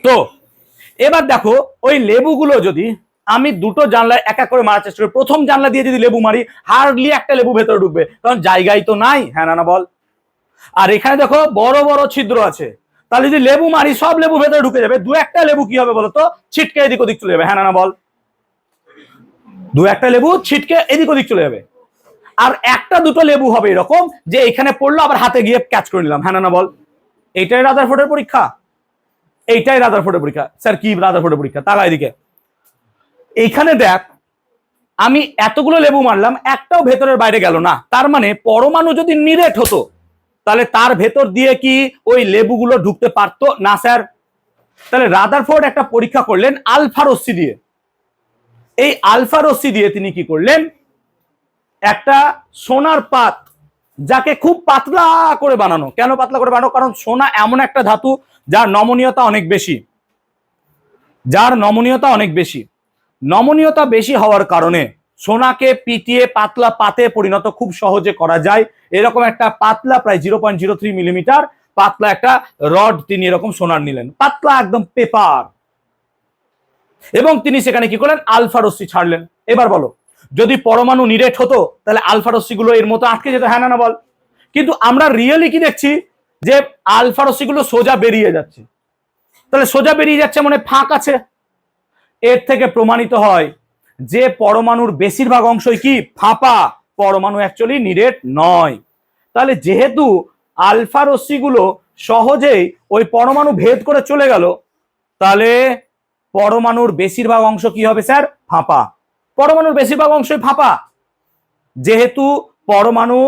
তো এবার দেখো ওই লেবুগুলো যদি আমি দুটো জানলায় এক এক করে মারার চেষ্টা করি, প্রথম জানলা দিয়ে যদি লেবু মারি, হার্ডলি একটা লেবু ভেতরে ঢুকবে, কারণ জায়গায় তো নাই, হ্যাঁ না বল। আর এখানে দেখো বড় বড় ছিদ্র আছে, তাহলে যদি লেবু মারি সব লেবু ভেতরে ঢুকে যাবে, দু একটা লেবু কি হবে বলতো? ছিটকে এদিক ওদিক চলে যাবে, হ্যাঁ না বল। দু একটা লেবু ছিটকে এদিক ওদিক চলে যাবে। আর একটা দুটো লেবু হবে এরকম যে এখানে পড়লো আবার হাতে গিয়ে ক্যাচ করে নিলাম, হ্যাঁ না বল। এইটাই রাদারফোর্ডের পরীক্ষা, এইটাই রাদারফোর্ডের পরীক্ষা। স্যার কি রাদারফোর্ডের পরীক্ষা? তারা এদিকে এইখানে দেখ, আমি এতগুলো লেবু মারলাম, একটাও ভেতরের বাইরে গেল না, তার মানে পরমাণু যদি নিরেট হতো তাহলে তার ভেতর দিয়ে কি ওই লেবুগুলো ঢুকতে পারতো না স্যার? তাহলে রাদারফোর্ড একটা পরীক্ষা করলেন আলফা রশ্মি দিয়ে। এই আলফা রশ্মি দিয়ে তিনি কি করলেন? একটা সোনার পাত, যাকে খুব পাতলা করে বানানো। কেন পাতলা করে বানানো? কারণ সোনা এমন একটা ধাতু যার নমনীয়তা অনেক বেশি, যার নমনীয়তা অনেক বেশি। নমনীয়তা বেশি হওয়ার কারণে সোনাকে পিটিয়ে পাতলা পাতে পরিণত খুব সহজে করা যায়। এরকম একটা পাতলা প্রায় 0.03 মিলিমিটার পাতলা একটা রড তিনি এরকম সোনার নিলেন, পাতলা একদম পেপার, এবং তিনি সেখানে কি করলেন? আলফা রশ্মি ছাড়লেন। এবার বলো, যদি পরমাণু নিরেট হতো তাহলে আলফা রশ্মিগুলো এর মতো আটকে যেত, হ্যাঁ না বল। কিন্তু আমরা রিয়েলি কি দেখছি? যে আলফা রশ্মিগুলো সোজা বেরিয়ে যাচ্ছে। তাহলে সোজা বেরিয়ে যাচ্ছে মানে ফাঁক আছে, এর থেকে প্রমাণিত হয় যে পরমাণুর বেশিরভাগ অংশই কি ফাঁপা, পরমাণু অ্যাকচুয়ালি নিরেট নয়। তাহলে যেহেতু আলফা রশ্মিগুলো সহজেই ওই পরমাণু ভেদ করে চলে গেল, তাহলে পরমাণুর বেশিরভাগ অংশ কি হবে স্যার? ফাঁপা। পরমাণুর বেশিরভাগ অংশই ফাঁপা, যেহেতু পরমাণু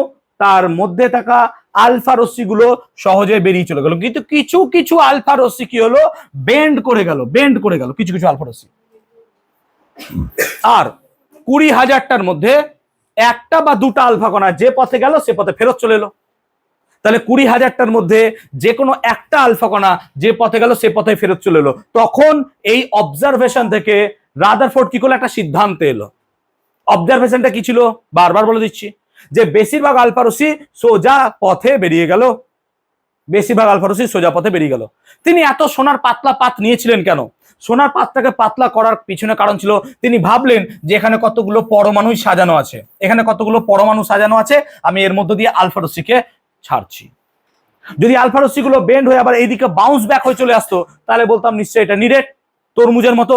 তার মধ্যে থাকা আলফা রশ্মিগুলো সহজে বেরিয়ে চলে গেল। কিন্তু কিছু কিছু আলফা রশ্মি কি হলো? বেন্ড করে গেল কিছু কিছু আলফা রশ্মি। আর 20,000টার মধ্যে একটা বা দুটা আলফা কণা যে পথে গেল সে পথে ফেরত চলে এলো। তাহলে 20,000টার মধ্যে যে কোনো একটা আলফা কণা যে পথে গেল সে পথে ফেরত চলে এলো। তখন এই অবজারভেশন থেকে রাদারফোর্ড কি করলো? একটা সিদ্ধান্ত এলো। অবজারভেশনটা কি ছিল? বারবার বলে দিচ্ছি যে বেশিরভাগ আলফা রশ্মি সোজা পথে বেরিয়ে গেল, বেশিরভাগ আলফা রশ্মি সোজা পথে বেরিয়ে গেল। তিনি এত সোনার পাতলা পাত নিয়েছিলেন কেন? সোনার পাতটাকে পাতলা করার পিছনে কারণ ছিল তিনি ভাবলেন যে এখানে কতগুলো পরমাণু সাজানো আছে, এখানে কতগুলো পরমাণু সাজানো আছে, আমি এর মধ্য দিয়ে আলফা রশ্মিকে ছাড়ছি। যদি আলফা রশ্মিগুলো বেন্ড হয়ে আবার এইদিকে বাউন্স ব্যাক হয়ে চলে আসতো, তাহলে বলতাম নিশ্চয়ই এটা নিরেট, তরমুজের মতো।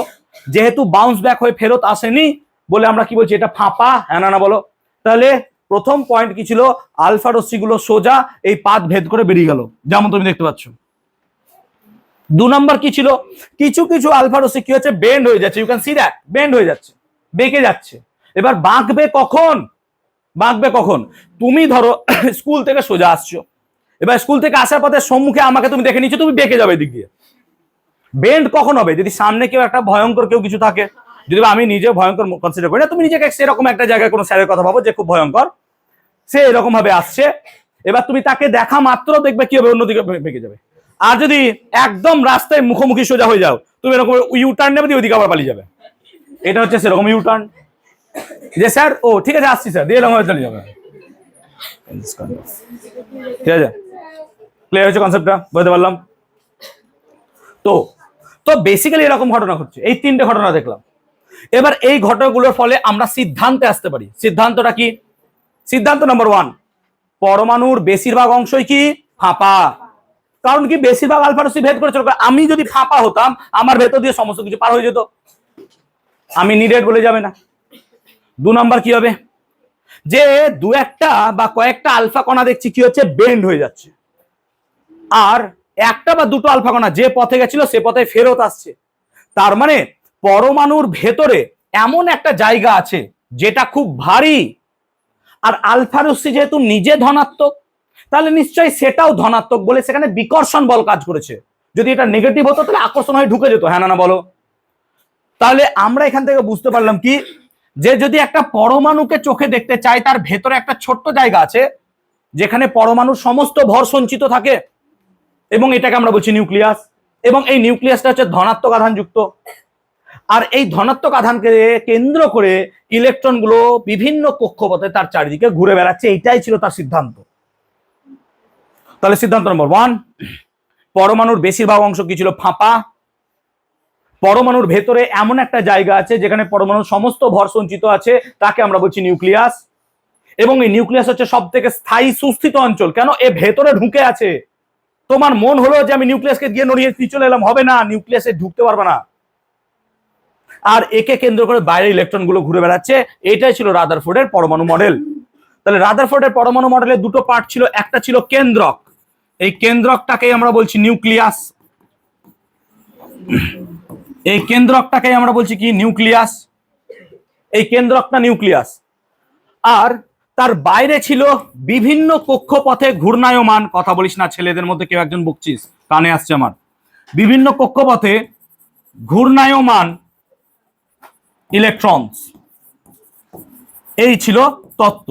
যেহেতু বাউন্স ব্যাক হয়ে ফেরত আসেনি বলে আমরা কি বলছি? এটা ফাঁপা। হ্যাঁ না বলো? তাহলে প্রথম পয়েন্ট কি ছিল? আলফা রশ্মিগুলো সোজা এই পাত ভেদ করে বেরিয়ে গেল, যেমন তুমি দেখতে পাচ্ছ। 2 নম্বর কি ছিল? কিছু কিছু আলফা রশ্মি কি হচ্ছে? বেন্ড হয়ে যাচ্ছে। You can see that, bend হয়ে যাচ্ছে, বেঁকে যাচ্ছে। এবার বাঁকবে কখন? বাঁকবে কখন? তুমি ধরো স্কুল থেকে সোজা আসছো, এবার স্কুল থেকে আসার পথে সম্মুখে আমাকে তুমি দেখে নিচ্ছ, তুমি বেঁকে যাবে দিক দিয়ে। বেন্ড কখন হবে? যদি সামনে কেউ একটা ভয়ঙ্কর কেউ কিছু থাকে। যদি আমি নিজে ভয়ঙ্কর কনসিডার করি না, তুমি নিজেকে সেরকম একটা জায়গায় কোনো স্যারের কথা ভাবো যে খুব ভয়ঙ্কর, সে এরকম ভাবে আসছে, এবার তুমি তাকে দেখা মাত্র দেখবে কি হবে? অন্যদিকে বেঁকে যাবে। আর যদি একদম রাস্তায় মুখোমুখি সোজা হয়ে যাও, তুমি এরকম ইউ টার্ন নেবে, দিয়ে ওইদিকে আবার পালিয়ে যাবে। এটা হচ্ছে সেরকম ইউ টার্ন, যে স্যার ও ঠিক আছে আসছি স্যার, দিয়ে এরকম চলে যাবে। ঠিক আছে, ক্লিয়ার হচ্ছে কনসেপ্টটা? বুঝতে পারলাম তো? তো বেসিক্যালি এরকম ঘটনা ঘটছে। এই 3টে ঘটনা দেখলাম। এবার এই ঘটনাগুলোর ফলে আমরা সিদ্ধান্তে আসতে পারি। সিদ্ধান্তটা কি? সিদ্ধান্ত নাম্বার 1, পরমাণুর বেশিরভাগ অংশই কি? ফাঁপা। কারণ কি? বেশিরভাগ আলফা রশ্মি ভেদ করে চলে। আমি যদি ফাঁপা হতাম, আমার ভেতর দিয়ে সমস্ত কিছু পার হয়ে যেত, আমি নিডেড বলে যাবে না। 2 নম্বর কি হবে? যে দু একটা বা কয়েকটা আলফা কণা দেখছি কি হচ্ছে? বেন্ড হয়ে যাচ্ছে। আর একটা বা দুটো আলফা কণা যে পথে গেছিল সে পথে ফেরত আসছে। তার মানে পরমাণুর ভেতরে এমন একটা জায়গা আছে যেটা খুব ভারী। আর আলফা রশ্মি যেহেতু নিজে ধনাত্মক, তাহলে নিশ্চয়ই সেটাও ধনাত্মক বলে সেখানে বিকর্ষণ বল কাজ করেছে। যদি এটা নেগেটিভ হতো তাহলে আকর্ষণ হয়ে ঢুকে যেত। হ্যাঁ না বলো? তাহলে আমরা এখান থেকে বুঝতে পারলাম কি, যে যদি একটা পরমাণুকে চোখে দেখতে চাই, তার ভেতরে একটা ছোট্ট জায়গা আছে যেখানে পরমাণুর সমস্ত ভর সঞ্চিত থাকে, এবং এটাকে আমরা বলছি নিউক্লিয়াস। এবং এই নিউক্লিয়াসটা হচ্ছে ধনাত্মক আধান যুক্ত। আর এই ধনাত্মক আধানকে কেন্দ্র করে ইলেকট্রনগুলো বিভিন্ন কক্ষপথে তার চারিদিকে ঘুরে বেড়াচ্ছে। এইটাই ছিল তার সিদ্ধান্ত। তাহলে সিদ্ধান্ত নম্বর 1, পরমাণুর বেশিরভাগ অংশ কি ছিল? ফাঁপা। পরমাণুর ভেতরে এমন একটা জায়গা আছে যেখানে পরমাণুর সমস্ত ভর সঞ্চিত আছে, তাকে আমরা বলছি নিউক্লিয়াস। এবং এই নিউক্লিয়াস হচ্ছে সব থেকে স্থায়ী সুস্থিত অঞ্চল। কেন? এ ভেতরে ঢুকে আছে। তোমার মন হলো যে আমি নিউক্লিয়াসকে গিয়ে নড়িয়ে চলে এলাম, হবে না, নিউক্লিয়াসে ঢুকতে পারবে না। আর একে কেন্দ্র করে বাইরে ইলেকট্রন গুলো ঘুরে বেড়াচ্ছে। এটাই ছিল রাদারফোর্ডের পরমাণু মডেল। তাহলে রাদারফোর্ডের পরমাণু মডেলের দুটো পার্ট ছিল, একটা ছিল কেন্দ্রক, এই কেন্দ্রকটাকে আমরা বলছি নিউক্লিয়াস। এই কেন্দ্রকটাকে আমরা বলছি কি? নিউক্লিয়াস। এই কেন্দ্রকটা নিউক্লিয়াস। আর তার বাইরে ছিল বিভিন্ন কক্ষপথে ঘূর্ণায়মান, কথা বলিস না, ছেলেদের মধ্যে কেউ একজন বকছিস, কানে আসছে আমার, বিভিন্ন কক্ষপথে ঘূর্ণায়মান ইলেকট্রনস। এই ছিল তত্ত্ব।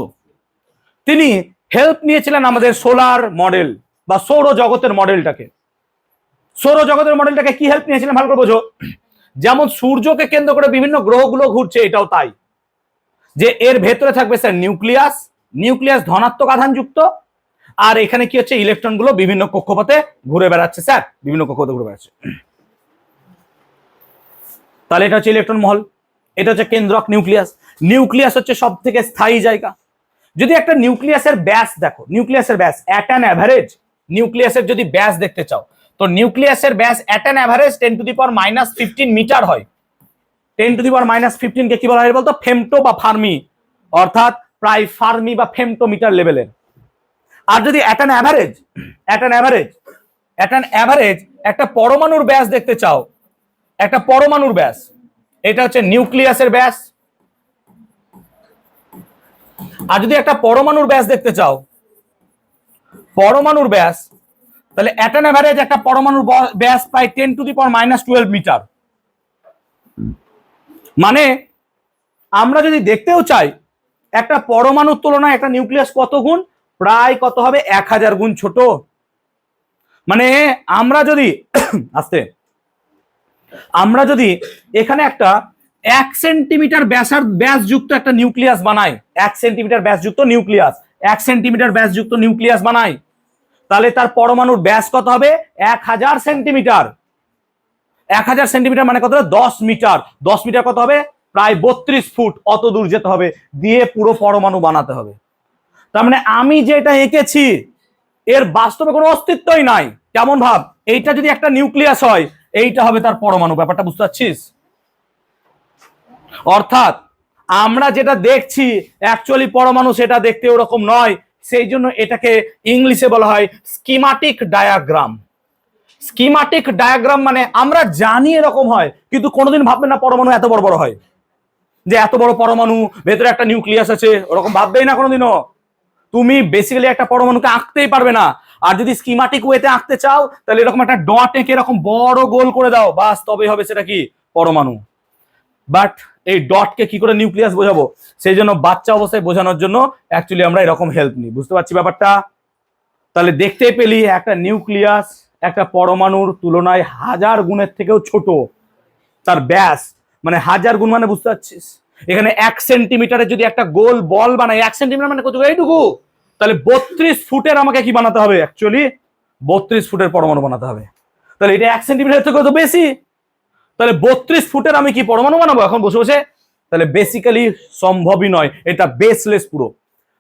তিনি হেল্প নিয়েছিলেন আমাদের সোলার মডেল বা সৌরজগতের মডেলটাকে। সৌরজগতের মডেলটাকে কি হেল্প নিয়েছিলেন ভালো করে বোঝো। যেমন সূর্যকে কেন্দ্র করে বিভিন্ন গ্রহগুলো ঘুরছে, এটাও তাই, যে এর ভেতরে থাকবে স্যার নিউক্লিয়াস। নিউক্লিয়াস ধনাত্মক আধান যুক্ত। আর এখানে কি হচ্ছে? ইলেকট্রনগুলো বিভিন্ন কক্ষপথে ঘুরে বেড়াচ্ছে স্যার, বিভিন্ন কক্ষপথে ঘুরে বেড়াচ্ছে। তাহলে এটা হচ্ছে ইলেকট্রন মহল, এটা হচ্ছে কেন্দ্রক নিউক্লিয়াস। নিউক্লিয়াস হচ্ছে সব থেকে স্থায়ী জায়গা। যদি একটা নিউক্লিয়াসের ব্যাস দেখো, নিউক্লিয়াসের ব্যাস অ্যাট অ্যান অ্যাভারেজ, নিউক্লিয়াসের যদি ব্যাস দেখতে চাও, তো নিউক্লিয়াসের ব্যাস অ্যাট অ্যান অ্যাভারেজ 10⁻⁻15 মিটার হয়। 10⁻15 কে কি বলা হয় বলতো? ফেমটো বা ফার্মি, অর্থাৎ প্রায় ফার্মি বা ফেমটোমিটার লেভেলের। আর যদি অ্যাট অ্যান অ্যাভারেজ একটা পরমাণুর ব্যাস দেখতে চাও, একটা পরমাণুর ব্যাস, এটা হচ্ছে নিউক্লিয়াসের ব্যাস। আর যদি একটা পরমাণুর ব্যাস দেখতে চাও, পরমাণুর ব্যাস, তাহলে অ্যাট অ্যান অ্যাভারেজ একটা পরমাণুর ব্যাস প্রায় 10⁻12 মিটার। মানে আমরা যদি দেখতেও চাই একটা পরমাণুর তুলনায় একটা নিউক্লিয়াস কত গুণ, প্রায় কত হবে, 1000 গুণ ছোট। মানে আমরা যদি আমরা যদি এখানে একটা 1 সেন্টিমিটার ব্যাসযুক্ত একটা নিউক্লিয়াস বানাই, 1 সেন্টিমিটার ব্যাসযুক্ত নিউক্লিয়াস, 1 সেন্টিমিটার ব্যাসযুক্ত নিউক্লিয়াস বানাই, তাহলে তার পরমাণুর ব্যাস কত হবে? 1000 সেন্টিমিটার। 1000 সেন্টিমিটার মানে কত হবে? 10 মিটার। 10 মিটার কত হবে? প্রায় 32 ফুট। অত দূর যেতে হবে, দিয়ে পুরো পরমাণু বানাতে হবে। তার মানে আমি যেটা এঁকেছি এর বাস্তবে কোনো অস্তিত্বই নাই। কেমন ভাব, এইটা যদি একটা নিউক্লিয়াস হয়, এইটা হবে তার পরমাণু। ব্যাপারটা বুঝতে পারছিস? অর্থাৎ আমরা যেটা দেখছি অ্যাকচুয়ালি পরমাণু সেটা দেখতে ওরকম নয়। সেই জন্য এটাকে ইংলিশে বলা হয় স্কিমাটিক ডায়াগ্রাম। স্কিমাটিক ডায়াগ্রাম মানে আমরা জানি এরকম হয়, কিন্তু কোনোদিন ভাববেন না পরমাণু এত বড় বড় হয়, যে এত বড় পরমাণু, ভেতরে একটা নিউক্লিয়াস আছে, ওরকম ভাববেই না কোনোদিনও। তুমি বেসিক্যালি একটা পরমাণুকে আঁকতেই পারবে না। আর যদি স্কিমাটিক ওয়েতে আঁকতে চাও, তাহলে এরকম একটা ডট এঁকে এরকম বড় গোল করে দাও, বাস, তবে হবে সেটা কি? পরমাণু। বাট এই ডটকে কি করে নিউক্লিয়াস বোঝাবো? সেই জন্য বাচ্চা অবস্থায় বোঝানোর জন্য অ্যাকচুয়ালি আমরা এরকম হেল্প নিই। বুঝতে পারছি ব্যাপারটা? তাহলে দেখতে পেলি একটা নিউক্লিয়াস একটা পরমাণুর তুলনায় 1000 গুণের থেকেও ছোট তার ব্যাস, মানে 1000 গুণ, মানে বুঝতে পারছিস? এখানে 1 সেন্টিমিটারে যদি একটা গোল বল বানাই, 1 সেন্টিমিটার মানে কত? এইটুকু। তাহলে 32 ফুটের আমাকে কি বানাতে হবে? অ্যাকচুয়ালি 32 ফুটের পরমাণু বানাতে হবে। তাহলে এটা 1 সেন্টিমিটার থেকে তো বেশি। তাহলে 32 ফুটের আমি কি পরমাণু বানাবো এখন বসে বসে? তাহলে বেসিক্যালি সম্ভবই নয়, এটা বেসলেস পুরো।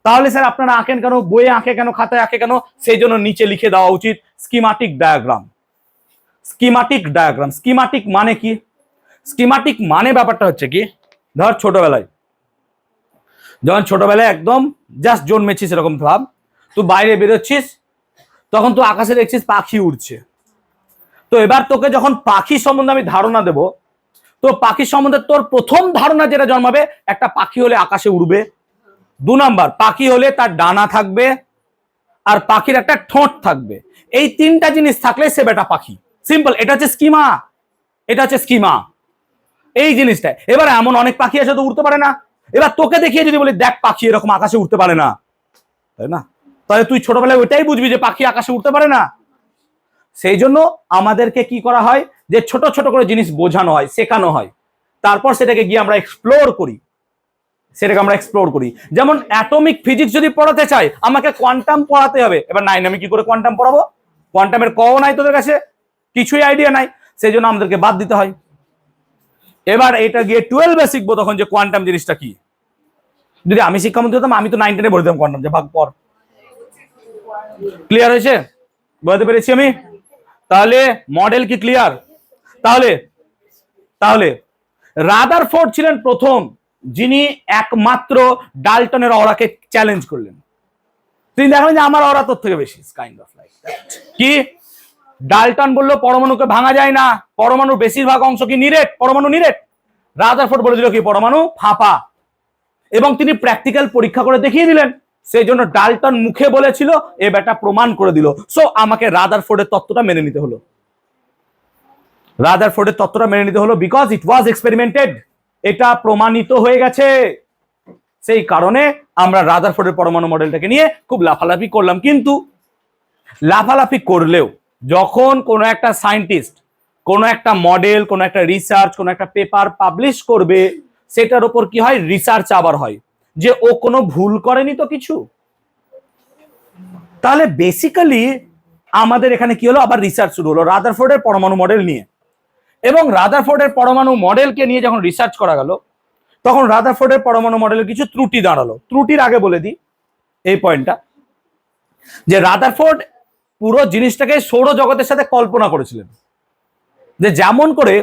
তাহলে স্যার আপনারা আঁকেন কেন, বইয়ে আঁকে কেন, খাতায় আঁকে কেন? সেই জন্য নিচে লিখে দেওয়া উচিত স্কিমাটিক ডায়াগ্রাম। স্কিমাটিক ডায়াগ্রাম, স্কিমাটিক মানে কি? স্কিমাটিক মানে ব্যাপারটা হচ্ছে কি, ধর যখন ছোটবেলায় একদম জাস্ট জন্মেছিস এরকম ভাব, তুই বাইরে বেরোচ্ছিস, তখন তুই আকাশে দেখছিস পাখি উড়ছে। তো এবার তোকে যখন পাখি সম্বন্ধে আমি ধারণা দেব, তো পাখি সম্বন্ধে তোর প্রথম ধারণা যেটা জন্মাবে, একটা পাখি হলে আকাশে উড়বে। 2 নাম্বার, পাখি হলে তার ডানা থাকবে, আর পাখির একটা ঠোঁট থাকবে। এই 3টা জিনিস থাকলে সে বেটা পাখি। সিম্পল, এটা হচ্ছে স্কিমা, এটা হচ্ছে স্কিমা, এই জিনিসটা। এবার এমন অনেক পাখি আছে তো উড়তে পারে না। এবার তোকে দেখিয়ে যদি বলি দেখ পাখি এরকম আকাশে উঠতে পারে না, তাই না? তাহলে তুই ছোটবেলায় ওইটাই বুঝবি যে পাখি আকাশে উঠতে পারে না। সেই জন্য আমাদেরকে কি করা হয়, যে ছোট ছোট করে জিনিস বোঝানো হয়, শেখানো হয়, তারপর সেটাকে গিয়ে আমরা এক্সপ্লোর করি। যেমন অ্যাটমিক ফিজিক্স যদি পড়াতে চাই, আমাকে কোয়ান্টাম পড়াতে হবে। এবার 9 আমি কি করে কোয়ান্টাম পড়াবো? কোয়ান্টামের কও নাই তোদের কাছে, কিছুই আইডিয়া নাই, সেই জন্য আমাদেরকে বাদ দিতে হয়। এবার এটা গিয়ে 12-এ শিখবো তখন যে কোয়ান্টাম জিনিসটা কি। যদি আমি শিক্ষামন্ত্রী হতাম, আমি তো 9-10-এ বলে দিতাম কোয়ান্টাম, যে ভাগ পর। ক্লিয়ার হয়েছে? বলতে পেরেছি আমি? তাহলে মডেল কি ক্লিয়ার? তাহলে রাদারফোর্ড ছিলেন প্রথম যিনি একমাত্র ডাল্টনের অরাকে চ্যালেঞ্জ করলেন। তিনি দেখলেন যে আমার অরা তোর থেকে বেশি, কাইন্ড অফ লাইক দ্যাট। কি? ডাল্টন বলল পরমাণুকে ভাঙা যায় না, পরমাণুর বেশিরভাগ অংশ কি নিরেট, পরমাণু নিরেট। রাদারফোর্ড বলেছিল কি পরমাণু ফাঁপা, এবং তিনি প্র্যাকটিক্যাল পরীক্ষা করে দেখিয়ে দিলেন। সেই জন্য ডাল্টন মুখে বলেছিল, এ বেটা প্রমাণ করে দিল। সো আমাকে রাদারফোর্ডের তত্ত্বটা মেনে নিতে হলো। রাদারফোর্ডের তত্ত্বটা মেনে নিতে হলো বিকজ ইট ওয়াজ এক্সপেরিমেন্টেড, এটা প্রমাণিত হয়ে গেছে। সেই কারণে আমরা রাদারফোর্ডের পরমাণু মডেলটাকে নিয়ে খুব লাফালাফি করলাম। কিন্তু লাফালাফি করলেও যখন কোনো একটা সায়েন্টিস্ট কোনো একটা মডেল, কোনো একটা রিসার্চ, কোনো একটা পেপার পাবলিশ করবে, সেটার উপর কি হয়, রিসার্চ আবার হয় যে ও কোনো ভুল করেনি তো কিছু। তাহলে বেসিক্যালি আমাদের এখানে কি হলো, আবার রিসার্চ শুরু হলো রাদারফোর্ডের পরমাণু মডেল নিয়ে। এবং রাদারফোর্ডের পরমাণু মডেলকে নিয়ে যখন রিসার্চ করা গেল, তখন রাদারফোর্ডের পরমাণু মডেলের কিছু ত্রুটি দাঁড়ালো। ত্রুটির আগে বলে দিই এই পয়েন্টটা, যে রাদারফোর্ড পুরো জিনিসটাকে সৌরজগতের সাথে কল্পনা করেছিলেন, যে যেমন করে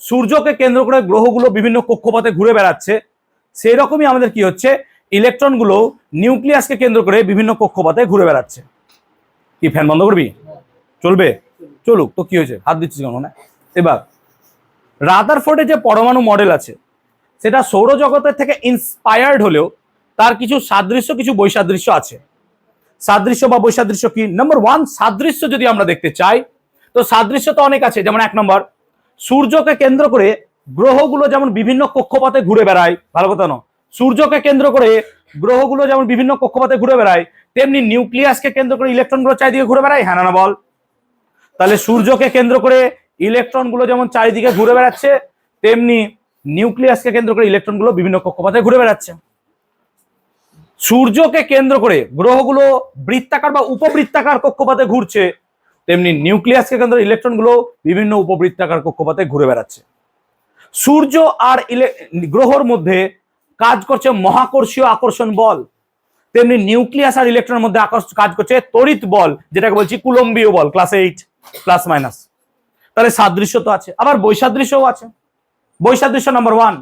সূর্যকে কেন্দ্র করে গ্রহগুলো বিভিন্ন কক্ষপথে ঘুরে বেড়াচ্ছে, সেই রকমই আমাদের কি হচ্ছে, ইলেকট্রনগুলো নিউক্লিয়াসকে কেন্দ্র করে বিভিন্ন কক্ষপথে ঘুরে বেড়াচ্ছে। কি ফ্যান বন্ধ করবি? চলবে, চলুক। তো কি হয়েছে, হাত দিচ্ছিস কেন? না, এবার রাদারফোর্ডের যে পরমাণু মডেল আছে সেটা সৌরজগতের থেকে ইন্সপায়ার্ড হলেও তার কিছু সাদৃশ্য, কিছু বৈসাদৃশ্য আছে। সাদৃশ্য বা বৈসাদৃশ্য কি? নাম্বার ওয়ান, সাদৃশ্য যদি আমরা দেখতে চাই তো সাদৃশ্য তো অনেক আছে। যেমন 1 নম্বর, সূর্যকে কেন্দ্র করে গ্রহগুলো যেমন বিভিন্ন কক্ষপথে ঘুরে বেড়ায়, ভালো কথা না, সূর্যকে কেন্দ্র করে গ্রহগুলো যেমন বিভিন্ন কক্ষপথে ঘুরে বেড়ায়, তেমনি নিউক্লিয়াসকে কেন্দ্র করে ইলেকট্রনগুলো চারিদিকে ঘুরে বেড়ায়, হ্যাঁ না বল? তাহলে সূর্যকে কেন্দ্র করে ইলেকট্রনগুলো যেমন চারিদিকে ঘুরে বেড়াচ্ছে, তেমনি নিউক্লিয়াসকে কেন্দ্র করে ইলেকট্রনগুলো বিভিন্ন কক্ষপথে ঘুরে বেড়াচ্ছে। সূর্যকে কেন্দ্র করে গ্রহগুলো বৃত্তাকার বা উপবৃত্তাকার কক্ষপথে ঘুরছে, তেমনি নিউক্লিয়াসকে কেন্দ্র করে ইলেকট্রনগুলো বিভিন্ন উপবৃত্তাকার কক্ষপথে ঘুরে বেড়াচ্ছে। সূর্য আর গ্রহর মধ্যে কাজ করছে মহাকর্ষীয় আকর্ষণ বল, তেমনি নিউক্লিয়াস আর ইলেকট্রনের মধ্যে কাজ করছে তড়িৎ বল, যেটাকে বলছি কুলম্বীয় বল, ক্লাস 8 প্লাস মাইনাস। তাহলে সাদৃশ্য তো আছে, আবার বৈসাদৃশ্যও আছে। বৈসাদৃশ্য নাম্বার 1,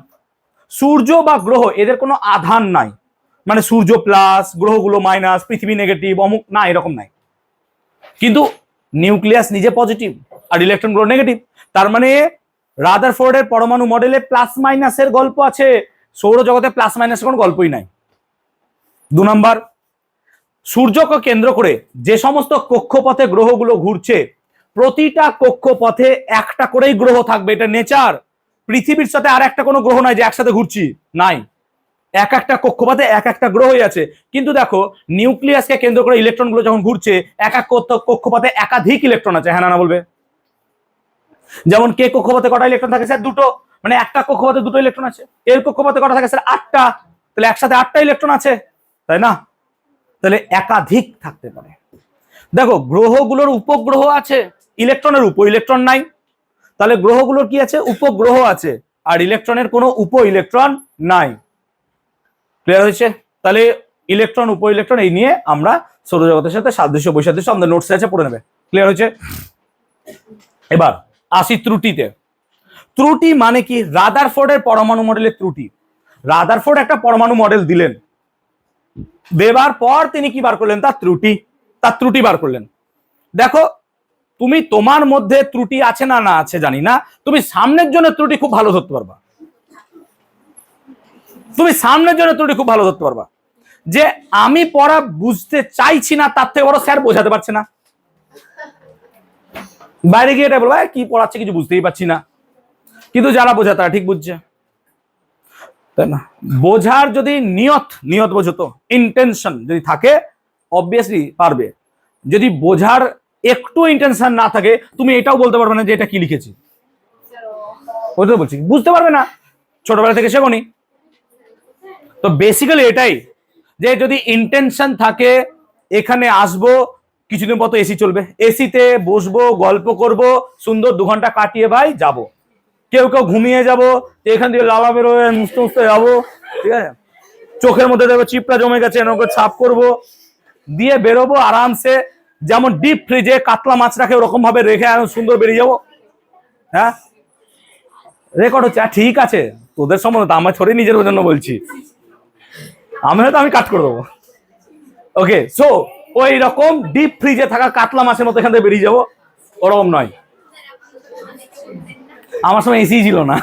সূর্য বা গ্রহ এদের কোনো আধান নাই, মানে সূর্য প্লাস, গ্রহগুলো মাইনাস, পৃথিবী নেগেটিভ, অমুক না, এরকম নাই। কিন্তু নিউক্লিয়াস নিজে পজিটিভ আর ইলেকট্রনগুলো নেগেটিভ। তার মানে রাদারফোর্ডের পরমাণু মডেলে প্লাস মাইনাসের গল্প আছে, সৌরজগতে প্লাস মাইনাসের কোনো গল্পই নাই। 2 নম্বর, সূর্যকে কেন্দ্র করে যে সমস্ত কক্ষপথে গ্রহগুলো ঘুরছে, প্রতিটা কক্ষপথে একটা করেই গ্রহ থাকবে, এটা নেচার। পৃথিবীর সাথে আর একটা কোনো গ্রহ নাই যে একসাথে ঘুরছি, নাই। এক একটা কক্ষপথে এক একটা গ্রহই আছে। কিন্তু দেখো, নিউক্লিয়াসকে কেন্দ্র করে ইলেকট্রনগুলো যখন ঘুরছে, এক এক কক্ষপথে একাধিক ইলেকট্রন আছে, হ্যাঁ না বলবে? যেমন কে কক্ষপথে কটা ইলেকট্রন থাকে স্যার? 2টো, মানে একটা কক্ষপথে 2টো ইলেকট্রন আছে। এর কক্ষপথে কটা থাকে স্যার? 8টা, তাহলে একসাথে 8টা ইলেকট্রন আছে, তাই না? তাহলে একাধিক থাকতে পারে। দেখো, গ্রহগুলোর উপগ্রহ আছে, ইলেকট্রনের উপ ইলেকট্রন নাই। তাহলে গ্রহগুলোর কি আছে? উপগ্রহ আছে, আর ইলেকট্রনের কোনো উপ ইলেকট্রন নাই। ক্লিয়ার হয়েছে? তাহলে ইলেকট্রন, উপ ইলেকট্রন, এই নিয়ে আমরা সৌরজগতের সাথে সাদৃশ্য বৈসাদৃশ্য আমাদের নোটসে আছে, পড়ে নেবে। ক্লিয়ার হয়েছে? এবার আসি ত্রুটিতে। ত্রুটি মানে কি? রাদারফোর্ডের পরমাণু মডেলের ত্রুটি। রাদারফোর্ড একটা পরমাণু মডেল দিলেন, দেবার পর তিনি কি বার করলেন? তার ত্রুটি বার করলেন। দেখো, তুমি তোমার মধ্যে ত্রুটি আছে না না আছে জানি না, তুমি সামনের জন্য ত্রুটি খুব ভালো ধরতে পারবা। তুমি সামনের জন্য ত্রুটি খুব ভালো ধরতে পারবা, যে আমি পড়া বুঝতে চাইছি না, তার থেকে বড় স্যার বোঝাতে পারছে না। বাইরে গিয়ে এটা বলবো, কি পড়াচ্ছে কিছু বুঝতেই পারছি না। কিন্তু যারা বোঝা তারা ঠিক বুঝছে, তাই না? বোঝার যদি নিয়ত বোঝো তো, ইন্টেনশন যদি থাকে, অবভিয়াসলি পারবে। যদি বোঝার একটু ইন্টেনশন না থাকে, তুমি এটাও বলতে পারবে না যে এটা কি লিখেছি। ওটা বলছি, বুঝতে পারবে না, ছোটবেলা থেকে শেখনি। তো বেসিক্যালি এটাই, যে যদি ইন্টেনশন থাকে, এখানে আসবো, কিছুদিন পর তো এসি চলবে, এসিতে বসবো, গল্প করব, সুন্দর 2 ঘন্টা কাটিয়ে ভাই যাব। কেউ কেউ ঘুমিয়ে যাবো, এখান থেকে লালা বেরোবে, মুছতে মুছতে যাবো, ঠিক আছে? চোখের মধ্যে দেখবো চিপটা জমে গেছে, এরকম সাফ করবো, দিয়ে বেরোবো আরামসে। যেমন ডিপ ফ্রিজে কাতলা মাছ রাখে ওরকম ভাবে রেখে সুন্দর বেরিয়ে যাবো। হ্যাঁ, রেকর্ড হচ্ছে, ঠিক আছে, তোদের সম্বন্ধে, আমার ছড়ে নিজের জন্য বলছি, আমি হয়তো আমি কাট করে দেবো। ওকে, সো ওই রকম ডিপ ফ্রিজে থাকা কাতলা মাছের মতো এখান থেকে বেরিয়ে যাবো, ওরকম নয়। আমার সময় এসি ছিল না,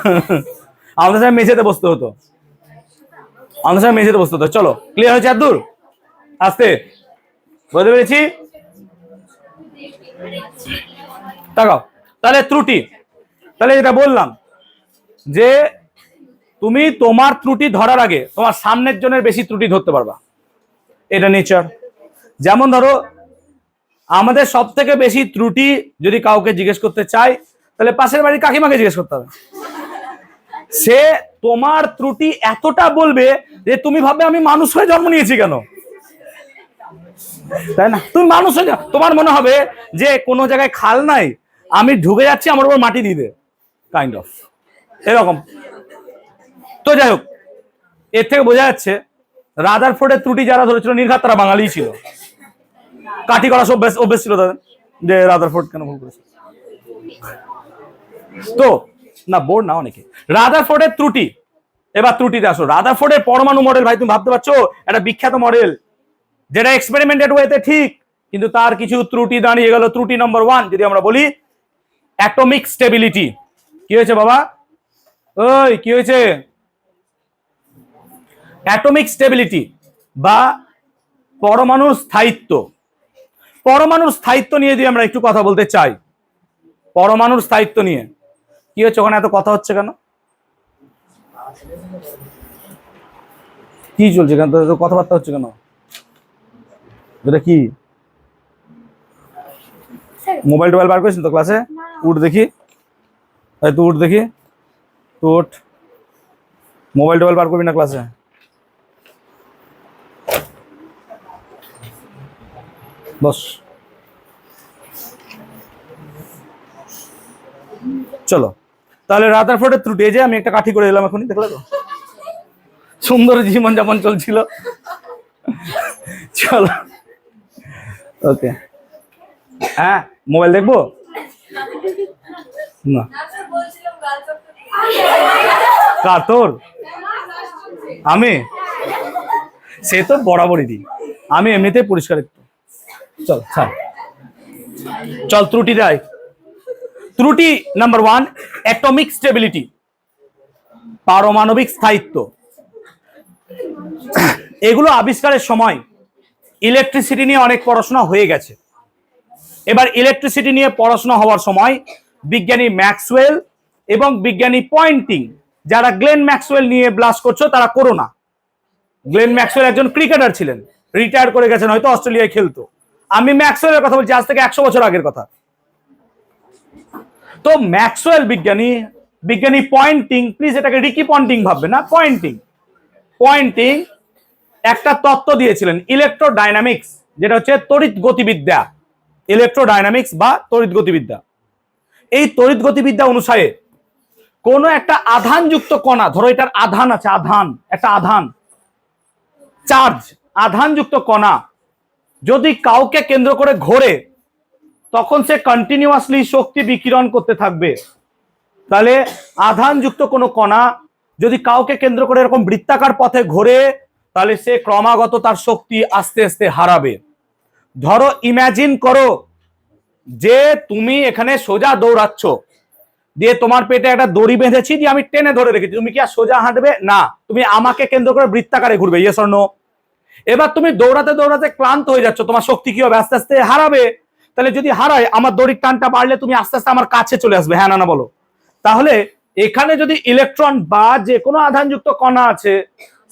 আমাদের সময় মেঝেতে বসতে হতো, চলো, ক্লিয়ার হয়েছে? আর দূর আসতে বুঝতে পেরেছি? তাকাও, তাহলে ত্রুটি, তাহলে যেটা বললাম যে তুমি তোমার ত্রুটি ধরার আগে তোমার সামনের জনের বেশি ত্রুটি ধরতে পারবা, এটা নেচার। যেমন ধরো, আমাদের সব থেকে বেশি ত্রুটি যদি কাউকে জিজ্ঞেস করতে চাই, তাহলে পাশের বাড়ির কাকিমাকে জিজ্ঞেস করতে হবে। সে তোমার ত্রুটি এতটা বলবে যে তুমি ভাববে আমি মানুষ হয়ে জন্ম নিয়েছি কেন, তাই না? তুমি মানুষ হয়ে, তোমার মনে হবে যে কোনো জায়গায় খাল নাই, আমি ঢুকে যাচ্ছি, আমার উপর মাটি দিয়ে দে, কাইন্ড অফ এরকম। তো যাই হোক, এর থেকে বোঝা যাচ্ছে রাদারফোর্ডের ত্রুটি যারা ধরেছিল নির্ঘাত, তারা বাঙালি ছিল, কাঠি করা সব অভ্যেস ছিল তাদের, যে রাদারফোর্ড কেন ভুল করেছে। তো না বোর্ড না অনেকে। রাদারফোর্ডের ত্রুটি, এবার ত্রুটিতে আসো। রাদারফোর্ডের পরমাণু মডেল ভাই তুমি ভাবতে পারছো, একটা বিখ্যাত মডেল যেটা এক্সপেরিমেন্টেড ওয়েতে ঠিক, কিন্তু তার কিছু ত্রুটি দাঁড়িয়ে গেল। ত্রুটি নম্বর 1 যদি আমরা বলি, অ্যাটমিক স্টেবিলিটি। কি হয়েছে বাবা? ওই কি হয়েছে? অ্যাটমিক স্টেবিলিটি বা পরমাণুর স্থায়িত্ব। পরমাণুর স্থায়িত্ব নিয়ে যদি আমরা একটু কথা বলতে চাই, পরমাণুর স্থায়িত্ব নিয়ে কি হচ্ছে? ওখানে এত কথা হচ্ছে কেন? কি চলছে কেন? কথাবার্তা হচ্ছে কেন? এটা কি মোবাইল টোবাইল বার করেছেন তো ক্লাসে? উঠ দেখি, তুই উঠ দেখি, তুই উঠ। মোবাইল টোবাইল বার করবি না ক্লাসে। বস। চলো তাহলে রাদারফোর্ডের ত্রুটি, এই যে আমি একটা কাঠি করে এলাম এখনই, দেখলে তো সুন্দর জীবনযাপন চলছিল। চলো ওকে, হ্যাঁ মোবাইল দেখবো না? কার? তোর? আমি সে তো বরাবরই দিই, আমি এমনিতে পরিষ্কার একটু। চল ছাড়, চল ত্রুটি দেয়। ত্রুটি নাম্বার 1, অ্যাটমিক স্টেবিলিটি, পারমাণবিক স্থায়িত্ব। এগুলো আবিষ্কারের সময় ইলেকট্রিসিটি নিয়ে অনেক পড়াশোনা হয়ে গেছে। এবার ইলেকট্রিসিটি নিয়ে পড়াশোনা হওয়ার সময় বিজ্ঞানী ম্যাক্সওয়েল এবং বিজ্ঞানী পয়েন্টিং, যারা গ্লেন ম্যাক্সওয়েল নিয়ে ব্লাস করছো তারা করো না। গ্লেন ম্যাক্সওয়েল একজন ক্রিকেটার ছিলেন, রিটায়ার করে গেছেন, হয়তো অস্ট্রেলিয়ায় খেলতো। আমি ম্যাক্সওয়েলের কথা বলছি, আজ থেকে 100 বছর আগের কথা। তো ম্যাক্সওয়েল বিজ্ঞানী পয়েন্টিং, প্লিজ এটাকে রিকি পয়েন্টিং ভাববে না, পয়েন্টিং একটা তত্ত্ব দিয়েছিলেন ইলেকট্রোডাইনামিক্স, যেটা হচ্ছে তড়িৎ গতিবিদ্যা। ইলেকট্রোডাইনামিক্স বা তড়িৎ গতিবিদ্যা। এই তড়িৎ গতিবিদ্যা অনুসারে কোন একটা আধানযুক্ত কণা, ধরো এটার আধান আছে, একটা আধান চার্জ, আধানযুক্ত কণা যদি কাউকে কেন্দ্র করে ঘোরে, তখন সে কন্টিনিউয়াসলি শক্তি বিকিরণ করতে থাকবে। তাহলে আধানযুক্ত কোনো কণা যদি কাউকে কেন্দ্র করে এরকম বৃত্তাকার পথে ঘোরে, তাহলে সে ক্রমাগত তার শক্তি আস্তে আস্তে হারাবে। ধরো ইমাজিন করো যে তুমি এখানে সোজা দৌড়াচ্ছ, দিয়ে তোমার পেটে একটা দড়ি বেঁধেছি, দিয়ে আমি টেনে ধরে রেখেছি, তুমি কি আর সোজা হাঁটবে? না, তুমি আমাকে কেন্দ্র করে বৃত্তাকারে ঘুরবে। Yes or no? এবার তুমি দৌড়াতে দৌড়াতে ক্লান্ত হয়ে যাচ্ছ, তোমার শক্তি কি হবে? আস্তে আস্তে হারাবে। তাহলে যদি হারায়, আমার দড়ির টানটা বাড়লে তুমি আস্তে আস্তে আমার কাছে চলে আসবে। হ্যাঁ না বলো? তাহলে এখানে যদি ইলেকট্রন বা যে কোনো আধানযুক্ত কণা আছে,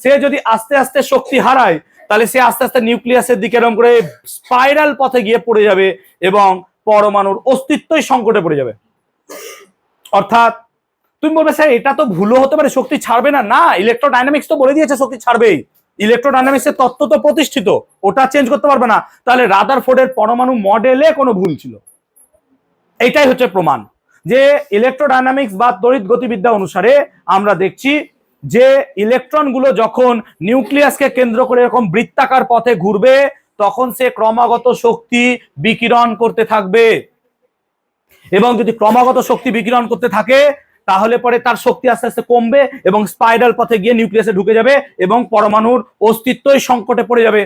সে যদি আস্তে আস্তে শক্তি হারায়, তাহলে সে আস্তে আস্তে নিউক্লিয়াসের দিকে এরকম করে স্পাইরাল পথে গিয়ে পড়ে যাবে এবং পরমাণুর অস্তিত্বই সংকটে পড়ে যাবে। অর্থাৎ তুমি বলবে স্যার এটা তো ভুলও হতে পারে, শক্তি ছাড়বে না। না, ইলেকট্রোডাইনামিক্স তো বলে দিয়েছে শক্তি ছাড়বেই। ইলেকট্রোডাইনামিক্সের তত্ত্ব তো প্রতিষ্ঠিত, ওটা চেঞ্জ করতে পারবে না। তাহলে রাদারফোর্ডের পরমাণু মডেলে কোনো ভুল ছিল, এইটাই হচ্ছে প্রমাণ যে ইলেকট্রোডাইনামিক্স বা তড়িৎ গতিবিদ্যা অনুসারে আমরা দেখছি যে ইলেকট্রনগুলো যখন নিউক্লিয়াসকে কেন্দ্র করে এরকম বৃত্তাকার পথে ঘুরবে, তখন সে ক্রমাগত শক্তি বিকিরণ করতে থাকবে। এবং যদি ক্রমাগত শক্তি বিকিরণ করতে থাকে, তাহলে পরে তার শক্তি আস্তে আস্তে কমবে এবং স্পাইরাল পথে গিয়ে নিউক্লিয়াসে ঢুকে যাবে এবং পরমাণুর অস্তিত্বই সংকটে পড়ে যাবে।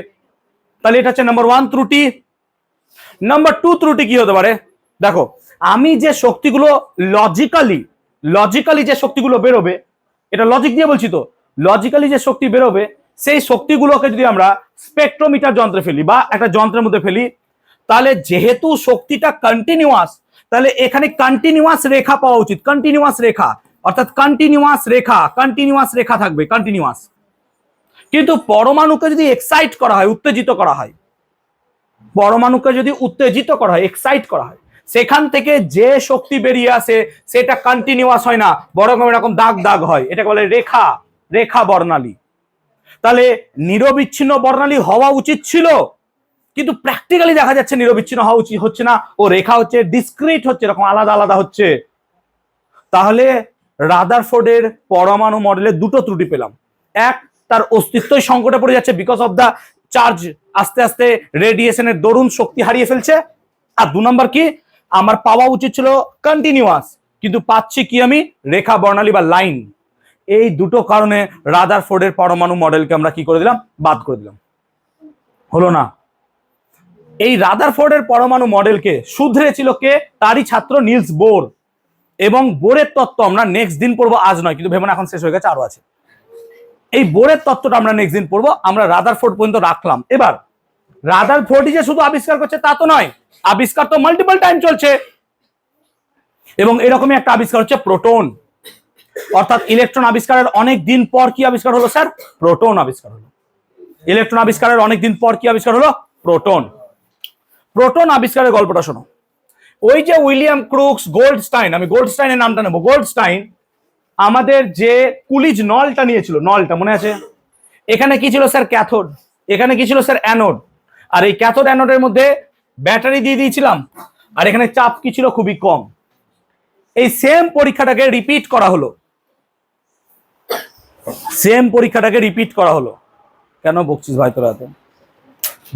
তাহলে এটা হচ্ছে নাম্বার 1 ত্রুটি। নাম্বার 2 ত্রুটি কি হতে পারে? দেখো, আমি যে শক্তিগুলো লজিক্যালি যে শক্তিগুলো বেরোবে, এটা লজিক দিয়ে বলছি তো, লজিক্যালি যে শক্তি বেরোবে, সেই শক্তিগুলোকে যদি আমরা স্পেকট্রোমিটার যন্ত্রে ফেলি বা একটা যন্ত্রের মধ্যে ফেলি, তাহলে যেহেতু শক্তিটা কন্টিনিউয়াস, তাহলে এখানে কন্টিনিউয়াস রেখা পাওয়া উচিত। কন্টিনিউয়াস রেখা, অর্থাৎ কন্টিনিউয়াস রেখা থাকবে, কন্টিনিউয়াস। কিন্তু পরমাণুকে যদি এক্সাইট করা হয়, উত্তেজিত করা হয়, এক্সাইট করা হয়, সেখান থেকে যে শক্তি বেরিয়ে আসে সেটা কন্টিনিউয়াস হয় না, বরং এরকম দাগ দাগ হয়। এটাকে বলে রেখা বর্ণালী। তাহলে নিরবিচ্ছিন্ন বর্ণালী হওয়া উচিত ছিল, কিন্তু প্র্যাকটিক্যালি দেখা যাচ্ছে নিরবিচ্ছিন্ন হওয়া উচিত হচ্ছে না, ও রেখা হচ্ছে ডিসক্রিট হচ্ছে, এরকম আলাদা আলাদা হচ্ছে। তাহলে রাদারফোর্ডের পরমাণু মডেলে দুটো ত্রুটি পেলাম। এক, তার অস্তিত্বই সংকটে পড়ে যাচ্ছে বিকজ অফ দা চার্জ, আস্তে আস্তে রেডিয়েশনের দরুন শক্তি হারিয়ে ফেলছে। আর 2 নম্বর কি, আমার পাওয়া উচিত ছিল কন্টিনিউয়াস, কিন্তু পাচ্ছি কি আমি রেখা বর্ণালী বা লাইন। এই দুটো কারণে রাদারফোর্ডের পরমাণু মডেলকে আমরা কি করে দিলাম, বাদ করে দিলাম। হলো না? এই রাদারফোর্ডের পরমাণু মডেলকে শুধরেছিল কে? তারই ছাত্র নিলস বোর। এবং বোরের তত্ত্ব আমরা নেক্সট দিন পড়বো, আজ নয়, কিন্তু ভেবো না এখন শেষ হয়ে গেছে, আরো আছে। এই বোরের তত্ত্বটা আমরা নেক্সট দিন পড়বো, আমরা রাদারফোর্ড পর্যন্ত রাখলাম। এবার রাদারফোর্ডই যে শুধু আবিষ্কার করছে তা তো নয়, আবিষ্কার তো মাল্টিপল টাইম চলছে। এবং এরকমই একটা আবিষ্কার হচ্ছে প্রোটন, অর্থাৎ ইলেকট্রন আবিষ্কারের অনেক দিন পর কি আবিষ্কার হলো স্যার? প্রোটন আবিষ্কার হলো। ইলেকট্রন আবিষ্কারের অনেক দিন পর কি আবিষ্কার হলো? প্রোটন। প্রোটন আবিষ্কারের গল্পটা শোনো। ওই যে উইলিয়াম ক্রুক্স গোল্ডস্টাইন, আমি গোল্ডস্টাইনের নামটা নেবো, গোল্ডস্টাইন আমাদের যে কুলিজ নলটা নিয়েছিল, নলটা মনে আছে? এখানে কি ছিল স্যার? ক্যাথোড। এখানে কি ছিল স্যার? অ্যানোড। আর এই ক্যাথোড অ্যানোডের মধ্যে ব্যাটারি দিয়ে দিয়েছিলাম, আর এখানে চাপ কি ছিল? খুবই কম। এই সেম পরীক্ষাটাকে রিপিট করা হলো, সেম পরীক্ষাটাকে রিপিট করা হলো। কেন বকছিস ভাই তোরা? এত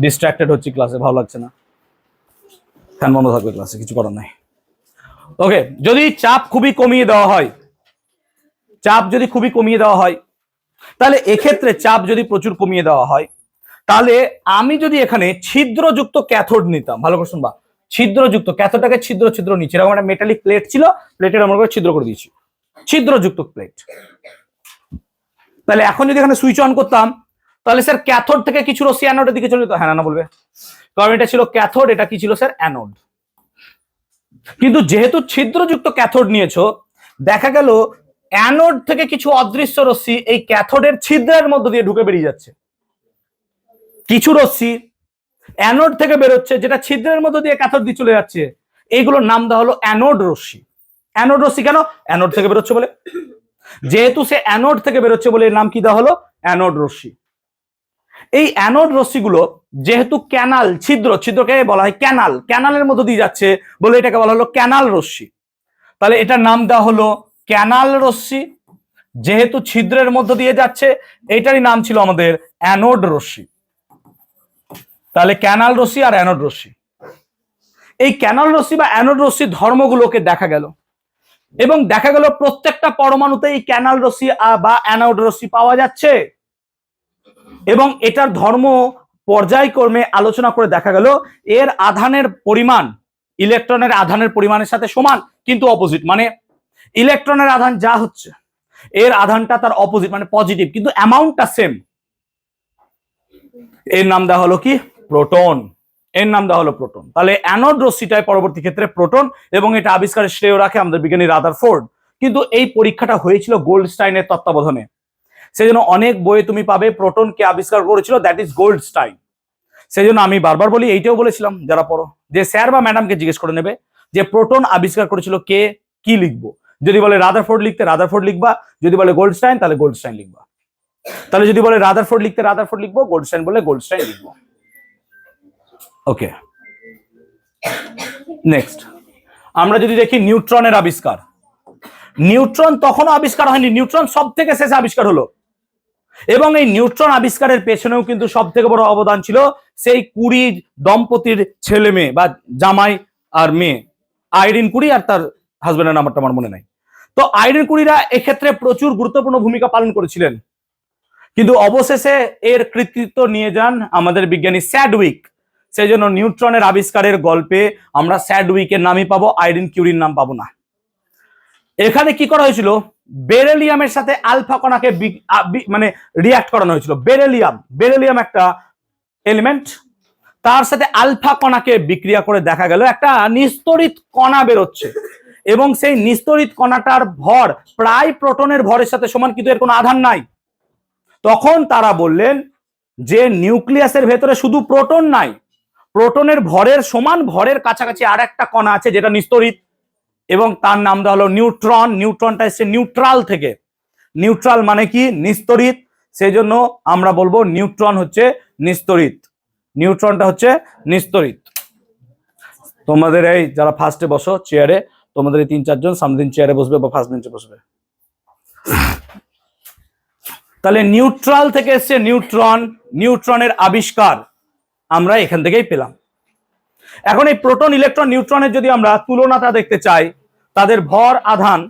ডিস্ট্রাক্টেড হচ্ছি ক্লাসে, ভালো লাগছে না। ফ্যান বন্ধ থাকবে ক্লাসে, কিছু করার নাই। ওকে, যদি চাপ খুবই কমিয়ে দেওয়া হয়, চাপ যদি খুবই কমিয়ে দেওয়া হয়, তাহলে এক্ষেত্রে চাপ যদি প্রচুর কমিয়ে দেওয়া হয়, তাহলে আমি যদি এখানে ছিদ্রযুক্ত ক্যাথোড নিতাম, ভালো করে শুনবা, ছিদ্রযুক্ত ক্যাথোডটাকে ছিদ্র ছিদ্র নিচ্ছি, এরকম একটা মেটালিক প্লেট ছিল, প্লেটের আমরা করে ছিদ্র করে দিয়েছি, ছিদ্রযুক্ত প্লেট। তাহলে এখন যদি এখানে সুইচ অন করতাম, তাহলে স্যার ক্যাথোড থেকে কিছু রশ্মি অ্যানোডের দিকে চলে যেত। হ্যাঁ না বলবে, কারণ এটা ছিল ক্যাথোড, এটা কি ছিল স্যার? অ্যানোড। কিন্তু যেহেতু ছিদ্রযুক্ত ক্যাথোড নিয়েছো, দেখা গেল অ্যানোড থেকে কিছু অদৃশ্য রশ্মি এই ক্যাথোডের ছিদ্রের মধ্য দিয়ে ঢুকে বেরিয়ে যাচ্ছে। কিছু রশ্মি অ্যানোড থেকে বেরোচ্ছে, যেটা ছিদ্রের মধ্য দিয়ে ক্যাথোড দিয়ে চলে যাচ্ছে। এইগুলোর নাম দেওয়া হলো অ্যানোড রশ্মি। অ্যানোড রশ্মি কেন? অ্যানোড থেকে বেরোচ্ছে বলে। যেহেতু সে অ্যানোড থেকে বেরোচ্ছে বলে এর নাম কি দেওয়া হলো? অ্যানোড রশ্মি। এই অ্যানোড রশ্মিগুলো যেহেতু ক্যানাল, ছিদ্র, ছিদ্রকে বলা হয় ক্যানাল, ক্যানালের মধ্য দিয়ে যাচ্ছে বলে এটাকে বলা হলো ক্যানাল রশ্মি। তাহলে এটার নাম দেওয়া হলো ক্যানাল রশ্মি। যেহেতু ছিদ্রের মধ্য দিয়ে যাচ্ছে, এটারই নাম ছিল আমাদের অ্যানোড রশ্মি। তাহলে ক্যানাল রশ্মি আর অ্যানোড রশ্মি, এই ক্যানাল রশ্মি বা অ্যানোড রশ্মির ধর্মগুলোকে দেখা গেল, এবং দেখা গেল প্রত্যেকটা পরমাণুতে এই ক্যানাল রশ্মি বা অ্যানোড রশ্মি পাওয়া যাচ্ছে। এবং এটার ধর্ম পর্যায়ক্রমে আলোচনা করে দেখা গেল এর আধানের পরিমাণ ইলেকট্রনের আধানের পরিমাণের সাথে সমান, কিন্তু অপোজিট। মানে ইলেকট্রনের আধান যা হচ্ছে, এর আধানটা তার অপোজিট, মানে পজিটিভ, কিন্তু অ্যামাউন্টটা সেম। এর নাম দেওয়া হলো কি? প্রোটন। এর নাম দেওয়া হলো প্রোটন। তাহলে অ্যানোড রশ্মিটায় পরবর্তী ক্ষেত্রে প্রোটন, এবং এটা আবিষ্কারের শ্রেয় রাখে আমাদের বিজ্ঞানী রাদারফোর্ড। কিন্তু এই পরীক্ষাটা হয়েছিল গোল্ডস্টাইনের তত্ত্বাবধানে, সেজন্য অনেক বইয়ে তুমি পাবে প্রোটনকে আবিষ্কার করেছিল দ্যাট ইজ গোল্ডস্টাইন। সেই জন্য আমি বারবার বলি, এইটাও বলেছিলাম যারা পড়ো, যে স্যার বা ম্যাডামকে জিজ্ঞেস করে নেবে যে প্রোটন আবিষ্কার করেছিল কে, কি লিখবো। যদি বলে রাদারফোর্ড লিখতে রাদারফোর্ড লিখবা, যদি বলে গোল্ডস্টাইন তাহলে গোল্ডস্টাইন লিখবা। তাহলে যদি বলে রাদারফোর্ড লিখতে রাদারফোর্ড লিখবো, গোল্ডস্টাইন বলে গোল্ডস্টাইন লিখবো। ওকে, নেক্সট আমরা যদি দেখি নিউট্রনের আবিষ্কার। নিউট্রন তখনও আবিষ্কার হয়নি, নিউট্রন সব থেকে শেষে আবিষ্কার হলো। এবং এই নিউট্রন আবিষ্কারের পেছনেও কিন্তু সব থেকে বড় অবদান ছিল সেই কুরি দম্পতির ছেলে মেয়ে বা জামাই আর মেয়ে, আইরিন কুরি আর তার হাজবেন্ডের নামটা আমার মনে নাই। তো আইরিন কুরিরা এক্ষেত্রে প্রচুর গুরুত্বপূর্ণ ভূমিকা পালন করেছিলেন, কিন্তু অবশেষে এর কৃতিত্ব নিয়ে যান আমাদের বিজ্ঞানী স্যাডউইক। সেই জন্য নিউট্রনের আবিষ্কারের গল্পে আমরা স্যাডউইকের নামই পাবো, আইরিন কিউরির নাম পাবো না। এখানে কি করা হয়েছিল? বেরিলিয়ামের সাথে আলফা কণাকে মানে রিয়াক্ট করানো হয়েছিল। বেরিলিয়াম একটা এলিমেন্ট, তার সাথে আলফা কণাকে বিক্রিয়া করে দেখা গেল একটা নিস্তড়িত কণা বেরোচ্ছে, এবং সেই নিস্তড়িত কণাটার ভর প্রায় প্রোটনের ভরের সাথে সমান, কিন্তু এর কোনো আধান নাই। তখন তারা বললেন যে নিউক্লিয়াসের ভেতরে শুধু প্রোটন নাই, প্রোটনের ভরের সমান ভরের কাছাকাছি আর একটা কণা আছে যেটা নিস্তড়িত, এবং তার নাম দেওয়া হলো নিউট্রন। নিউট্রনটা এসছে নিউট্রাল থেকে। নিউট্রাল মানে কি? নিস্তড়িত। সেই জন্য আমরা বলবো নিউট্রন হচ্ছে নিস্তড়িত, নিউট্রনটা হচ্ছে নিস্তড়িত। তোমাদের এই যারা ফার্স্টে বসো চেয়ারে, তোমাদের এই 3-4 জন সামনে দিন চেয়ারে বসবে বা ফার্স্ট বেঞ্চে বসবে। তাহলে নিউট্রাল থেকে এসছে নিউট্রন, নিউট্রনের আবিষ্কার আমরা এখান থেকেই পেলাম। এখন এই প্রোটন, ইলেকট্রন, নিউট্রনের যদি আমরা তুলনাটা দেখতে চাই, তাদের ভর আধান,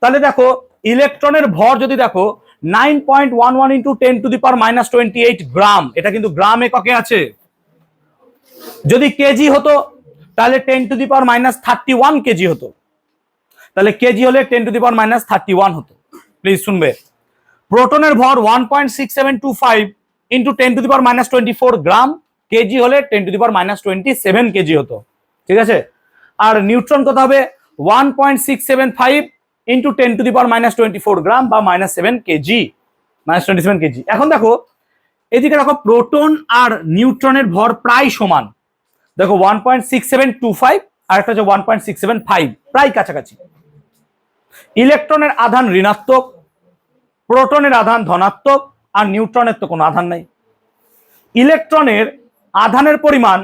তাহলে দেখো ইলেকট্রনের ভর যদি দেখো 9.11 ইন্টু 10⁻⁻28 গ্রাম, এটা কিন্তু গ্রাম এককে আছে। যদি কেজি হতো তাহলে 10⁻31 কেজি হতো, তাহলে কেজি হলে 10⁻31 হতো। প্লিজ শুনবে, প্রোটনের ভর 1.6725 ইন্টু 10⁻24 গ্রাম, কেজি হলে 10⁻27 কেজি হতো, ঠিক আছে। আর নিউট্রন কত হবে 1.675 ইন্টু 10⁻24 গ্রাম বা -7 কেজি, -27 কেজি। এখন দেখো এদিকে দেখো প্রোটন আর নিউট্রনের ভর প্রায় সমান, দেখো 1.6725 আর একটা হচ্ছে 1.675, প্রায় কাছাকাছি। ইলেকট্রনের আধান ঋণাত্মক, প্রোটনের আধান ধনাত্মক, আর নিউট্রনের তো কোনো আধান নাই। ইলেকট্রনের আধানের পরিমাণ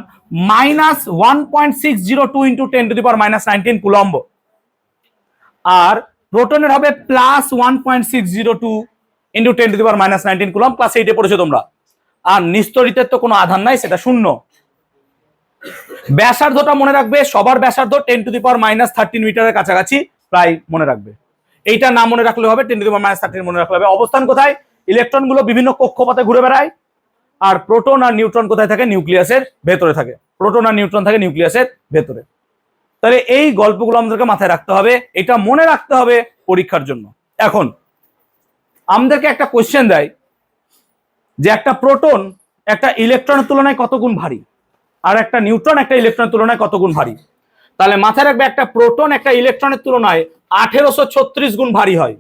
-1.602 ইন্টু 10⁻⁻19 কুলম্ব, আর প্রোটনের হবে +1.602 ইন্টু 10⁻⁻19 কুলম্ব। ক্লাস 8-এ পড়েছো তোমরা। আর নিস্তড়িতের তো কোনো আধান নাই, সেটা শূন্য। ব্যাসার্ধটা মনে রাখবে, সবার ব্যাসার্ধ 10⁻13 মিটারের কাছাকাছি প্রায় মনে রাখবে। এইটা না মনে রাখলে হবে, 10⁻13 মনে রাখলে হবে। অবস্থান কোথায়? ইলেকট্রন গুলো বিভিন্ন কক্ষপথে ঘুরে বেড়ায়, আর প্রোটন আর নিউট্রন কোথায় থাকে? নিউক্লিয়াসের ভেতরে থাকে। প্রোটন আর নিউট্রন থাকে নিউক্লিয়াসের ভেতরে। তাহলে এই গল্পগুলো আমাদেরকে মাথায় রাখতে হবে, এটা মনে রাখতে হবে পরীক্ষার জন্য। এখন আমাদেরকে একটা কোশ্চেন দেয় যে একটা প্রোটন একটা ইলেকট্রনের তুলনায় কত গুণ ভারী, আর একটা নিউট্রন একটা ইলেকট্রনের তুলনায় কত গুণ ভারী। তাহলে মাথায় রাখবে একটা প্রোটন একটা ইলেকট্রনের তুলনায় 1836 গুণ ভারী হয়।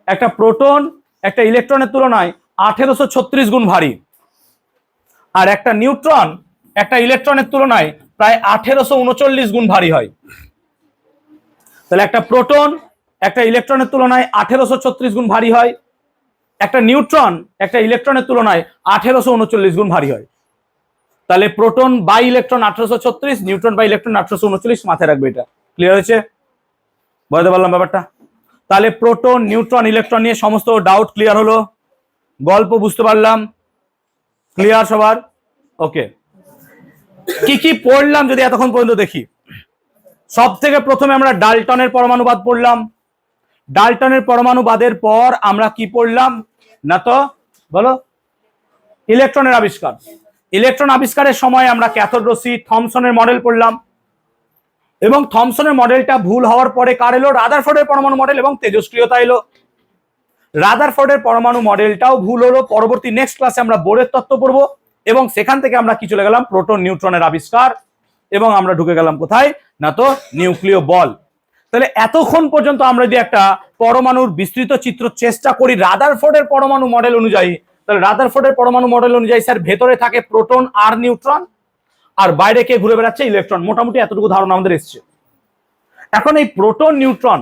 একটা প্রোটন একটা ইলেকট্রনের তুলনায় 1836 গুণ ভারী, আর একটা নিউট্রন একটা ইলেকট্রনের তুলনায় প্রায় 1839 গুণ ভারী হয়। তাহলে একটা প্রোটন একটা ইলেকট্রনের তুলনায় 1836 গুণ ভারী হয়, একটা নিউট্রন একটা ইলেকট্রনের তুলনায় 1839 গুণ ভারী হয়। তাহলে proton by electron 1836, neutron by electron 1839, মাথায় রাখবে। এটা ক্লিয়ার হয়েছে? বুঝতে পারলাম ব্যাপারটা? তাহলে প্রোটন নিউট্রন ইলেকট্রন নিয়ে সমস্ত ডাউট ক্লিয়ার হলো, গল্প বুঝতে পারলাম, ক্লিয়ার সবার? ওকে, কি কি পড়লাম যদি এতক্ষণ পর্যন্ত দেখি। সব থেকে প্রথমে আমরা ডাল্টনের পরমাণুবাদ পড়লাম। ডাল্টনের পরমাণুবাদের পর আমরা কি পড়লাম না তো বলো? ইলেকট্রনের আবিষ্কার। ইলেকট্রন আবিষ্কারের সময় আমরা ক্যাথোড রশ্মি, থমসনের মডেল পড়লাম, এবং থমসনের মডেলটা ভুল হওয়ার পরে কার এলো? রাদারফোর্ডের পরমাণু মডেল, এবং তেজস্ক্রিয়তা এলো। রাদারফোর্ডের পরমাণু মডেলটাও ভুল হলো। পরবর্তী নেক্সট ক্লাসে আমরা বোরের তত্ত্ব পড়বো, এবং সেখান থেকে আমরা কি চলে গেলাম? প্রোটন নিউট্রনের আবিষ্কার, এবং আমরা ঢুকে গেলাম কোথায় না তো? নিউক্লিয় বল। তাহলে এতক্ষণ পর্যন্ত আমরা যদি একটা পরমাণুর বিস্তৃত চিত্র চেষ্টা করি রাদারফোর্ডের পরমাণু মডেল অনুযায়ী, তাহলে রাদারফোর্ডের পরমাণু মডেল অনুযায়ী স্যার ভেতরে থাকে প্রোটন আর নিউট্রন, আর বাইরে কে ঘুরে বেড়াচ্ছে? ইলেকট্রন। মোটামুটি এতটুকু ধারণা আমাদের এসছে। এখন এই প্রোটন নিউট্রন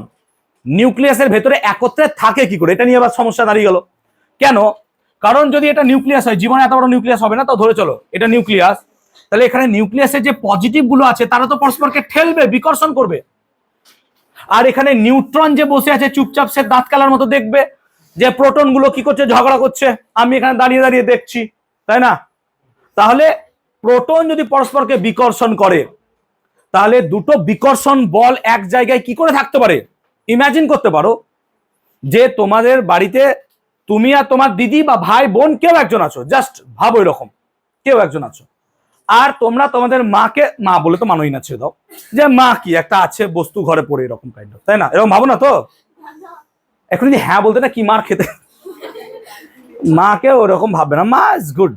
নিউক্লিয়াসের ভেতরে একত্রে থাকে কি করে, এটা নিয়ে আবার সমস্যা দাঁড়িয়ে গেল। কেন? কারণ যদি এটা নিউক্লিয়াস হয়, জীবনে এত বড় নিউক্লিয়াস হবে না, তো ধরে চলো এটা নিউক্লিয়াস, তাহলে এখানে নিউক্লিয়াসের যে পজিটিভ গুলো আছে তারা তো পরস্পরকে ঠেলবে, বিকর্ষণ করবে। আর এখানে নিউট্রন যে বসে আছে চুপচাপ, সে দাঁত কালার মতো দেখবে যে প্রোটন গুলো কি করছে, ঝগড়া করছে, আমি এখানে দাঁড়িয়ে দাঁড়িয়ে দেখছি, তাই না? তাহলে প্রোটন যদি পরস্পরকে বিকর্ষণ করে, তাহলে দুটো বিকর্ষণ বল এক জায়গায় কি করে থাকতে পারে? ইমাজিন করতে পারো যে তোমাদের বাড়িতে তুমি আর তোমার দিদি বা ভাই বোন কেউ একজন আছো, জাস্ট ভাবো এরকম কেউ একজন আছো, আর তোমরা তোমাদের মাকে, মা বলে তো মানোই না, ছেড়ে দাও, যে মা কি একটা আছে বস্তু ঘরে পড়ে, এরকম কাইন্ড অফ, তাই না? এরকম ভাবো না তো? এখন যদি হ্যাঁ বলতে না, কি মার খেতে, মাকে ওরকম ভাববে না। মা ইজ গুড,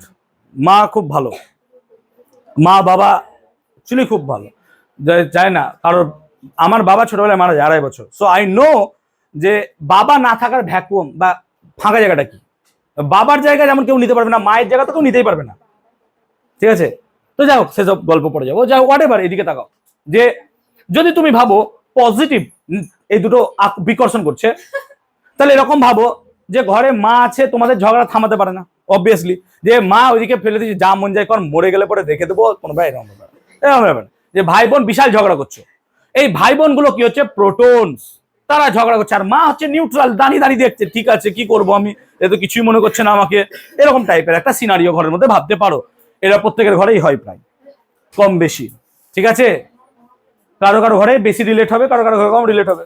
মা খুব ভালো, মা বাবা অ্যাকচুয়ালি খুব ভালো, যায় না কারোর। আমার বাবা ছোটবেলায় মারা যায় 2.5 বছর, সো আই নো যে বাবা না থাকার ভ্যাকুয়াম বা ফাঁকা জায়গাটা কি। বাবার জায়গা যেমন কেউ নিতে পারবে না, মায়ের জায়গা তো কেউ নিতেই পারবে না, ঠিক আছে? তো যাই হোক, সেসব গল্প পড়ে যাবো, যাই হোক, হোয়াট এভার। এদিকে তাকাও, যে যদি তুমি ভাবো পজিটিভ এই দুটো বিকর্ষণ করছে, তাহলে এরকম ভাবো যে ঘরে মা আছে, তোমাদের ঝগড়া থামাতে পারে না অবভিয়াসলি, যে মা ওইদিকে ফেলে দিয়েছে, যা মন যায় কর, মরে গেলে পরে দেখে দেবো, কোনো ভাই এরকম ব্যাপার। যে ভাই বোন বিশাল ঝগড়া করছে, এই ভাই বোন গুলো কি হচ্ছে? প্রোটনস, তারা ঝগড়া করছে, আর মা হচ্ছে নিউট্রাল, দাঁড়িয়ে দাঁড়িয়ে দেখছে, ঠিক আছে কি করব আমি, এ তো কিছুই মনে করছে না আমাকে। এরকম টাইপের একটা সিনারিও ঘরের মধ্যে ভাবতে পারো। এরা প্রত্যেকের ঘরেই হয় প্রায় কম বেশি, ঠিক আছে? কারো কারো ঘরে বেশি রিলেট হবে, কারো কারো ঘরে কম রিলেট হবে।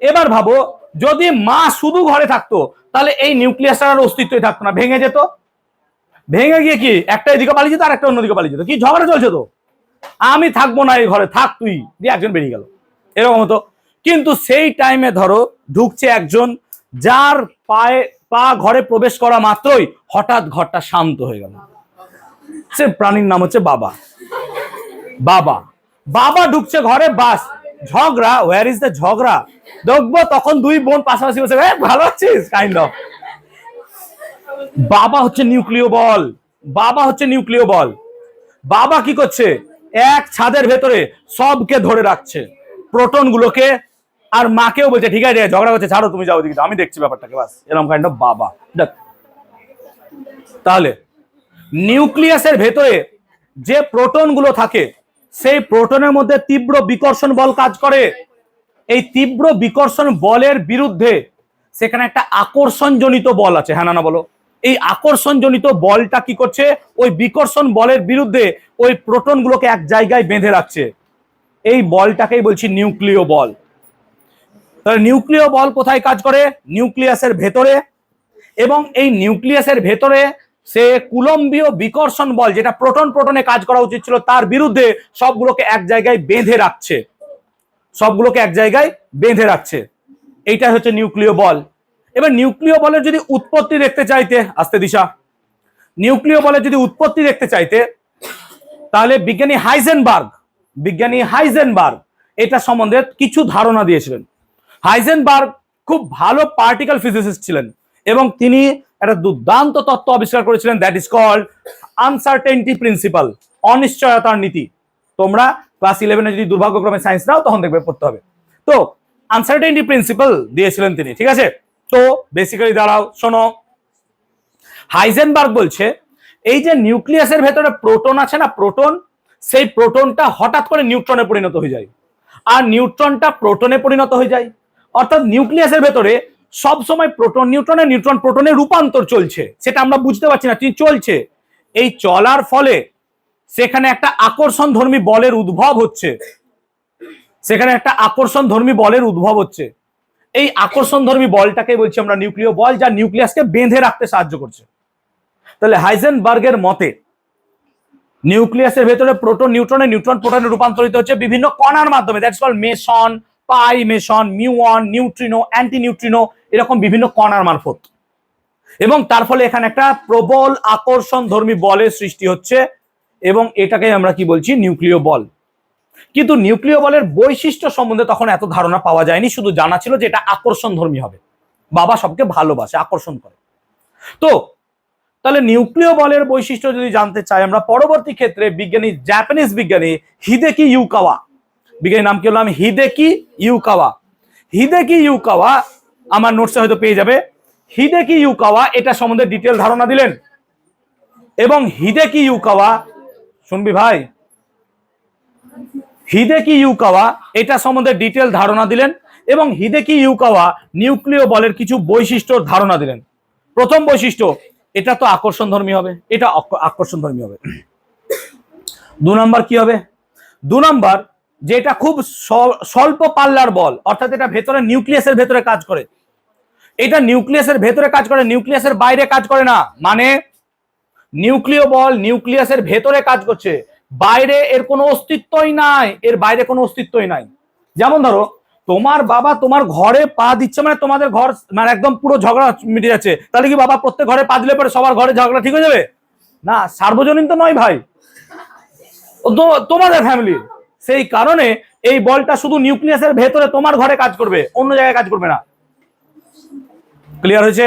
এবার ভাবো যদি মা শুধু ঘরে থাকতো তাহলে এই নিউক্লিয়াসটার অস্তিত্বই থাকতো না, ভেঙে যেত। ভেঙে গিয়ে কি একটা এদিকে পালিয়ে যেত আর একটা অন্যদিকে পালিয়ে যেত, কি ঝগড়া চলছে তো, আমি থাকবো না এই ঘরে, থাক তুই, দিয়ে একজন বেরিয়ে গেল, এরকম হতো। কিন্তু সেই টাইমে ধরো ঢুকছে একজন, যার পা ঘরে প্রবেশ করা মাত্রই হঠাৎ ঘরটা শান্ত হয়ে গেল। সে প্রাণীর নাম হচ্ছে বাবা। বাবা বাবা ঢুকছে ঘরে, বাস ঝগড়া, ওয়ার ইজ দ্য ঝগড়া, দেখবো তখন দুই বোন পাশাপাশি বসে, ভালো আছিস কাইন্ড অফ। বাবা হচ্ছে নিউক্লিয় বল, বাবা হচ্ছে নিউক্লিয় বল। বাবা কি করছে, এক ছাদের ভেতরে সবকে ধরে রাখছে, প্রোটন গুলোকে, আর মাকেও বলছে ঠিক আছে ঝগড়া করছে ছাড়ো তুমি যাও দিকে, আমি দেখছি ব্যাপারটাকে, বাস এরকম কাইন্ড অফ বাবা। তাহলে নিউক্লিয়াসের ভেতরে যে প্রোটন গুলো থাকে সেই প্রোটনের মধ্যে তীব্র বিকর্ষণ বল কাজ করে। এই তীব্র বিকর্ষণ বলের বিরুদ্ধে সেখানে একটা আকর্ষণজনিত বল আছে, হ্যাঁ না বলো। এই আকর্ষণজনিত বলটা কি করছে, ওই বিকর্ষণ বলের বিরুদ্ধে ওই প্রোটন গুলোকে এক জায়গায় বেঁধে রাখছে। এই বলটাকেই বলছি নিউক্লিয় বল। তাহলে নিউক্লিয় বল কোথায় কাজ করে, নিউক্লিয়াসের ভেতরে। এবং এই নিউক্লিয়াসের ভেতরে সে কুলম্বীয় বিকর্ষণ বল, যেটা প্রোটন প্রোটনে কাজ করা উচিত ছিল, তার বিরুদ্ধে সবগুলোকে এক জায়গায় বেঁধে রাখছে, সবগুলোকে এক জায়গায় বেঁধে রাখছে। এইটা হচ্ছে নিউক্লিয় বল। এবার নিউক্লিয় বলের যদি উৎপত্তি দেখতে চাইতে, আস্তে দিশা, নিউক্লিয় বলের যদি উৎপত্তি দেখতে চাইতে তাহলে বিজ্ঞানী হাইজেনবার্গ এটা সম্বন্ধে কিছু ধারণা দিয়েছিলেন। হাইজেনবার্গ খুব ভালো পার্টিকেল ফিজিসিস্ট ছিলেন এবং তিনি একটা দুর্দান্ত তত্ত্ব আবিষ্কার করেছিলেন, that is called uncertainty principle, অনিশ্চয়তার নীতি। তোমরা ক্লাস 11-এ যদি দুর্ভাগ্যক্রমে সায়েন্স নাও তখন দেখবে পড়তে হবে। তো আনসার্টেনটি প্রিন্সিপাল দিয়েছিলেন তিনি, ঠিক আছে। তো বেসিক্যালি দাঁড়াও শোনো, হাইজেনবার্গ বলছে এই যে নিউক্লিয়াসের ভেতরে প্রোটন আছে না, প্রোটন, সেই প্রোটনটা হঠাৎ করে নিউট্রনে পরিণত হয়ে যায় আর নিউট্রনটা প্রোটনে পরিণত হয়ে যায়। অর্থাৎ নিউক্লিয়াসের ভেতরে সব সময় প্রোটন নিউট্রনে, নিউট্রন প্রোটনে রূপান্তর চলছে, সেটা আমরা বুঝতে পারছি না, কিন্তু চলছে। এই চলার ফলে সেখানে একটা আকর্ষণ ধর্মী বলের উদ্ভব হচ্ছে, সেখানে একটা আকর্ষণ ধর্মী বলের উদ্ভব হচ্ছে। এই আকর্ষণ ধর্মী বলটাকে বলছি আমরা নিউক্লিয় বল, যা নিউক্লিয়াসকে বেঁধে রাখতে সাহায্য করছে। তাহলে হাইজেনবার্গের মতে নিউক্লিয়াসের ভেতরে প্রোটন নিউট্রনে, নিউট্রন প্রোটনে রূপান্তরিত হচ্ছে বিভিন্ন কণার মাধ্যমে, that's called meson, pi meson, muon, neutrino, anti neutrino, এরকম বিভিন্ন কণার মারফত। এবং তার ফলে এখানে একটা প্রবল আকর্ষণ ধর্মী বলের সৃষ্টি হচ্ছে এবং এটাকে আমরা কি বলছি, নিউক্লিয় বল। কিন্তু নিউক্লিয় বলের বৈশিষ্ট্য সম্বন্ধে তখন এত ধারণা পাওয়া যায়নি, শুধু জানা ছিল যে এটা আকর্ষণ ধর্মী হবে, বাবা সবকে ভালোবাসে, আকর্ষণ করে। তো তাহলে নিউক্লিয় বলের বৈশিষ্ট্য যদি জানতে চাই আমরা, পরবর্তী ক্ষেত্রে জাপানিজ বিজ্ঞানী হিদেকি ইউকাওয়া, বিজ্ঞানীর নাম কি হলো, হিদেকি ইউকাওয়া, আমার নোটসে হয়তো পেয়ে যাবে। হিদেকি ইউকাওয়া এটা সম্বন্ধে ডিটেল ধারণা দিলেন এবং হিদেকি ইউকাওয়া, শুনবি ভাই, হিদেকি ইউকাওয়া এটা সম্বন্ধে ডিটেল ধারণা দিলেন এবং হিদেকি ইউকাওয়া নিউক্লিয় বলের কিছু বৈশিষ্ট্যর ধারণা দিলেন। প্রথম বৈশিষ্ট্য, এটা তো আকর্ষণ ধর্মী হবে, এটা আকর্ষণ ধর্মী হবে। 2 নম্বর কি হবে, 2 নম্বর যে এটা খুব স্বল্প পাল্লার বল, অর্থাৎ এটা ভেতরে নিউক্লিয়াসের ভেতরে কাজ করে, এটা নিউক্লিয়াসের ভেতরে কাজ করে, নিউক্লিয়াসের বাইরে কাজ করে না। মানে নিউক্লিয় বল নিউক্লিয়াসের ভেতরে কাজ করছে, বাইরে এর কোনো অস্তিত্বই নাই, এর বাইরে কোনো অস্তিত্বই নাই। যেমন ধরো তোমার বাবা তোমার ঘরে পা দিচ্ছে, মানে তোমাদের ঘর মানে একদম পুরো ঝগড়া মিটে যাচ্ছে, তাহলে কি বাবা প্রত্যেক ঘরে পা দিলে পরে সবার ঘরে ঝগড়া ঠিক হয়ে যাবে? না, সার্বজনীন তো নয় ভাই, তোমাদের ফ্যামিলি। সেই কারণে এই বলটা শুধু নিউক্লিয়াসের ভেতরে তোমার ঘরে কাজ করবে, অন্য জায়গায় কাজ করবে না। ক্লিয়ার হয়েছে?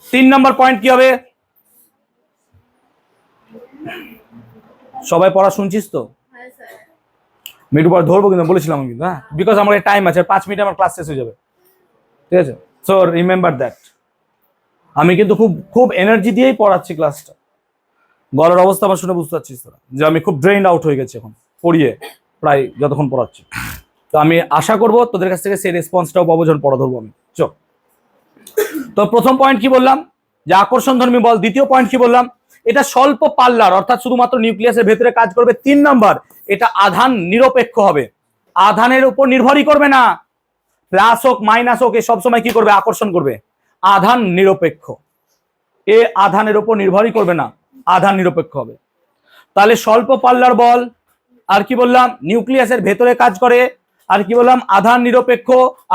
3 নম্বর পয়েন্ট কি হবে, সবাই পড়া শুনছিস তো? আমি একটু পর ধরবো কিন্তু বলেছিলাম কিন্তু, হ্যাঁ, বিকজ আমার টাইম আছে, 5 মিনিটে আমার ক্লাস শেষ হয়ে যাবে, ঠিক আছে? So remember that. আমি কিন্তু খুব এনার্জি দিয়েই পড়াচ্ছি ক্লাসটা। গলার অবস্থা আমার শুনে বুঝতে পারছিস তোরা যে আমি খুব ড্রেইন আউট হয়ে গেছি এখন পড়িয়ে, প্রায় যতক্ষণ পড়াচ্ছি। তো আমি আশা করবো তোদের কাছ থেকে সেই রেসপন্সটাও পাবো যখন পড়া ধরবো আমি। তো প্রথম পয়েন্ট কি বললাম, যে আকর্ষণ ধর্মী বল। দ্বিতীয় পয়েন্ট কি বললাম, এটা স্বল্প পাল্লার, অর্থাৎ শুধুমাত্র নিউক্লিয়াসের ভেতরে কাজ করবে। 3 নাম্বার, এটা আধান নিরপেক্ষ হবে, আধানের উপর নির্ভরই করবে না, প্লাস হোক মাইনাস হোক এ সবসময় কি করবে, আকর্ষণ করবে। আধান নিরপেক্ষ, এ আধানের উপর নির্ভরই করবে না, আধান নিরপেক্ষ হবে। তাহলে স্বল্প পাল্লার বল, আর কি বললাম, নিউক্লিয়াসের ভেতরে কাজ করে, আর কি বললাম, আধান নিরপেক্ষ,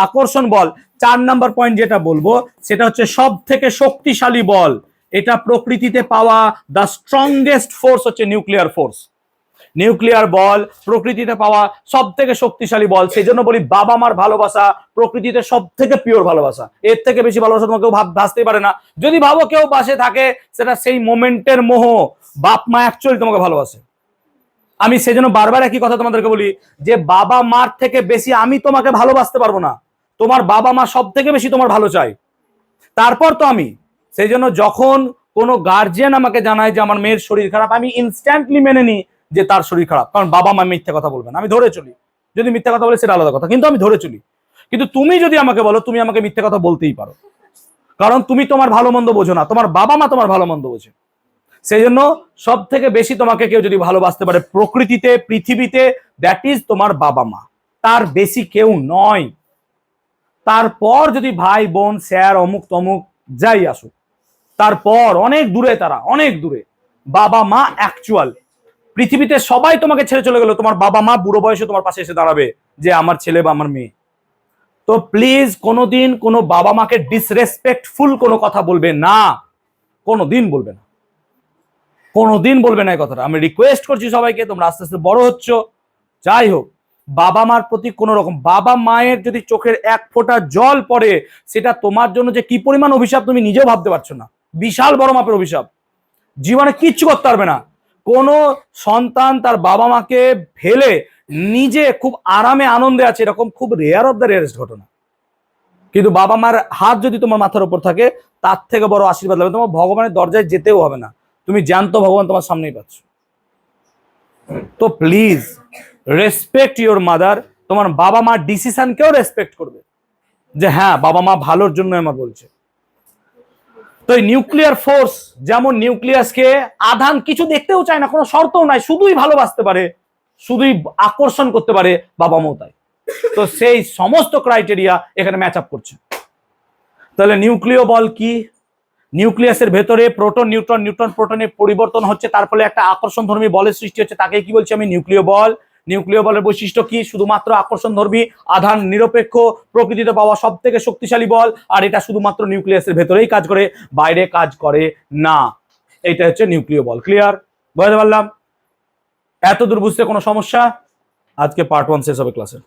আকর্ষণ বল। 4 নাম্বার পয়েন্ট যেটা বলবো সেটা হচ্ছে সব থেকে শক্তিশালী বল, এটা প্রকৃতিতে পাওয়া দ্য স্ট্রংগেস্ট ফোর্স হচ্ছে নিউক্লিয়ার ফোর্স। নিউক্লিয়ার বল প্রকৃতিতে পাওয়া সব থেকে শক্তিশালী বল। সেই জন্য বলি বাবা মার ভালোবাসা প্রকৃতিতে সব থেকে পিওর ভালোবাসা, এর থেকে বেশি ভালোবাসা তোমাকে কেউ ভাসতেই পারে না। যদি ভাবো কেউ পাশে থাকে, সেটা সেই মোমেন্টের মোহ, বাপ মা অ্যাকচুয়ালি তোমাকে ভালোবাসে। আমি সেই জন্য বারবার একই কথা তোমাদেরকে বলি যে বাবা মার থেকে বেশি আমি তোমাকে ভালোবাসতে পারবো না, তোমার বাবা মা সব থেকে বেশি তোমার ভালো চাই, তারপর তো আমি। সেই জন্য যখন কোনো গার্জিয়ান আমাকে জানায় যে আমার মেয়ের শরীর খারাপ, আমি ইনস্ট্যান্টলি মেনে নিই যে তার শরীর খারাপ, কারণ বাবা মা মিথ্যা কথা বলবেন, আমি ধরে চলি। যদি মিথ্যা কথা বলে সেটা আলাদা কথা, কিন্তু আমি ধরে চলি। কিন্তু তুমি যদি আমাকে বলো, তুমি আমাকে মিথ্যা কথা বলতেই পারো, কারণ তুমি তোমার ভালো মন্দ বোঝো না, তোমার বাবা মা তোমার ভালো মন্দ বোঝে। সেই জন্য সব থেকে বেশি তোমাকে কেউ যদি ভালোবাসতে পারে প্রকৃতিতে, পৃথিবীতে, দ্যাট ইজ তোমার বাবা মা, তার বেশি কেউ নয়। তারপর যদি ভাই বোন স্যার অমুক তমুক যাই আসুক, তারপর অনেক দূরে, তারা অনেক দূরে। বাবা মা অ্যাকচুয়াল। পৃথিবীতে সবাই তোমাকে ছেড়ে চলে গেল, তোমার বাবা মা বুড়ো বয়সে তোমার পাশে এসে দাঁড়াবে যে আমার ছেলে বা আমার মেয়ে। তো প্লিজ কোনোদিন কোনো বাবা মাকে ডিসরেসপেক্টফুল কোনো কথা বলবে না, কোনোদিন বলবে না, কোনোদিন বলবে না এই কথাটা। আমি রিকোয়েস্ট করছি সবাইকে, তোমরা আস্তে আস্তে বড় হচ্ছ, যাই হোক, বাবা মার প্রতি কোন রকম, বাবা মায়ের যদি চোখের এক ফোঁটা জল পড়ে, সেটা তোমার জন্য যে কি পরিমাণ অভিশাপ তুমি নিজেও ভাবতে পারছো না, বিশাল বড় মাপের অভিশাপ, জীবনে কিচ্ছু করতে পারবে না। কোন সন্তান তার বাবা মাকে ফেলে নিজে খুব আরামে আনন্দে আছে, এরকম খুব রেয়ার অফ দ্য রেয়ারেস্ট ঘটনা। কিন্তু বাবা মার হাত যদি তোমার মাথার উপর থাকে, তার থেকে বড় আশীর্বাদ লাগবে, তোমার ভগবানের দরজায় যেতেও হবে না, তুমি জানতো ভগবান তোমার সামনেই পাচ্ছ। তো প্লিজ রেসপেক্ট ইউর মাদার, তোমার বাবা মার ডিসিশনকেও রেসপেক্ট করবে, যে হ্যাঁ বাবা মা ভালোর জন্য আমার বলছে। তো এই নিউক্লিয়ার ফোর্স, যেমন নিউক্লিয়াসকে আধান কিছু দেখতেও চায় না, কোনো শর্তও নাই, শুধুই ভালোবাসতে পারে, শুধুই আকর্ষণ করতে পারে, বাবা মাও তাই। তো সেই সমস্ত ক্রাইটেরিয়া এখানে ম্যাচ আপ করছে। তাহলে নিউক্লিয় বল কি? নিউক্লিয়াসের ভেতরে প্রোটন নিউট্রন, নিউট্রন প্রোটনের পরিবর্তন হচ্ছে, তার ফলে একটা আকর্ষণধর্মী বলের সৃষ্টি হচ্ছে, তাকে কি বলছি আমি? নিউক্লিয় বল। নিউক্লিয় বলের বৈশিষ্ট্য কি? শুধুমাত্র আকর্ষণধর্মী, আধান নিরপেক্ষ, প্রকৃতিতে পাওয়া সব থেকে শক্তিশালী বল, আর এটা শুধুমাত্র নিউক্লিয়াসের ভেতরেই কাজ করে, বাইরে কাজ করে না। এইটা হচ্ছে নিউক্লিয় বল। ক্লিয়ার? বুঝতে পারলাম? এত দূর বুঝতে কোনো সমস্যা? আজকে পার্ট 1 শেষ হবে ক্লাসের।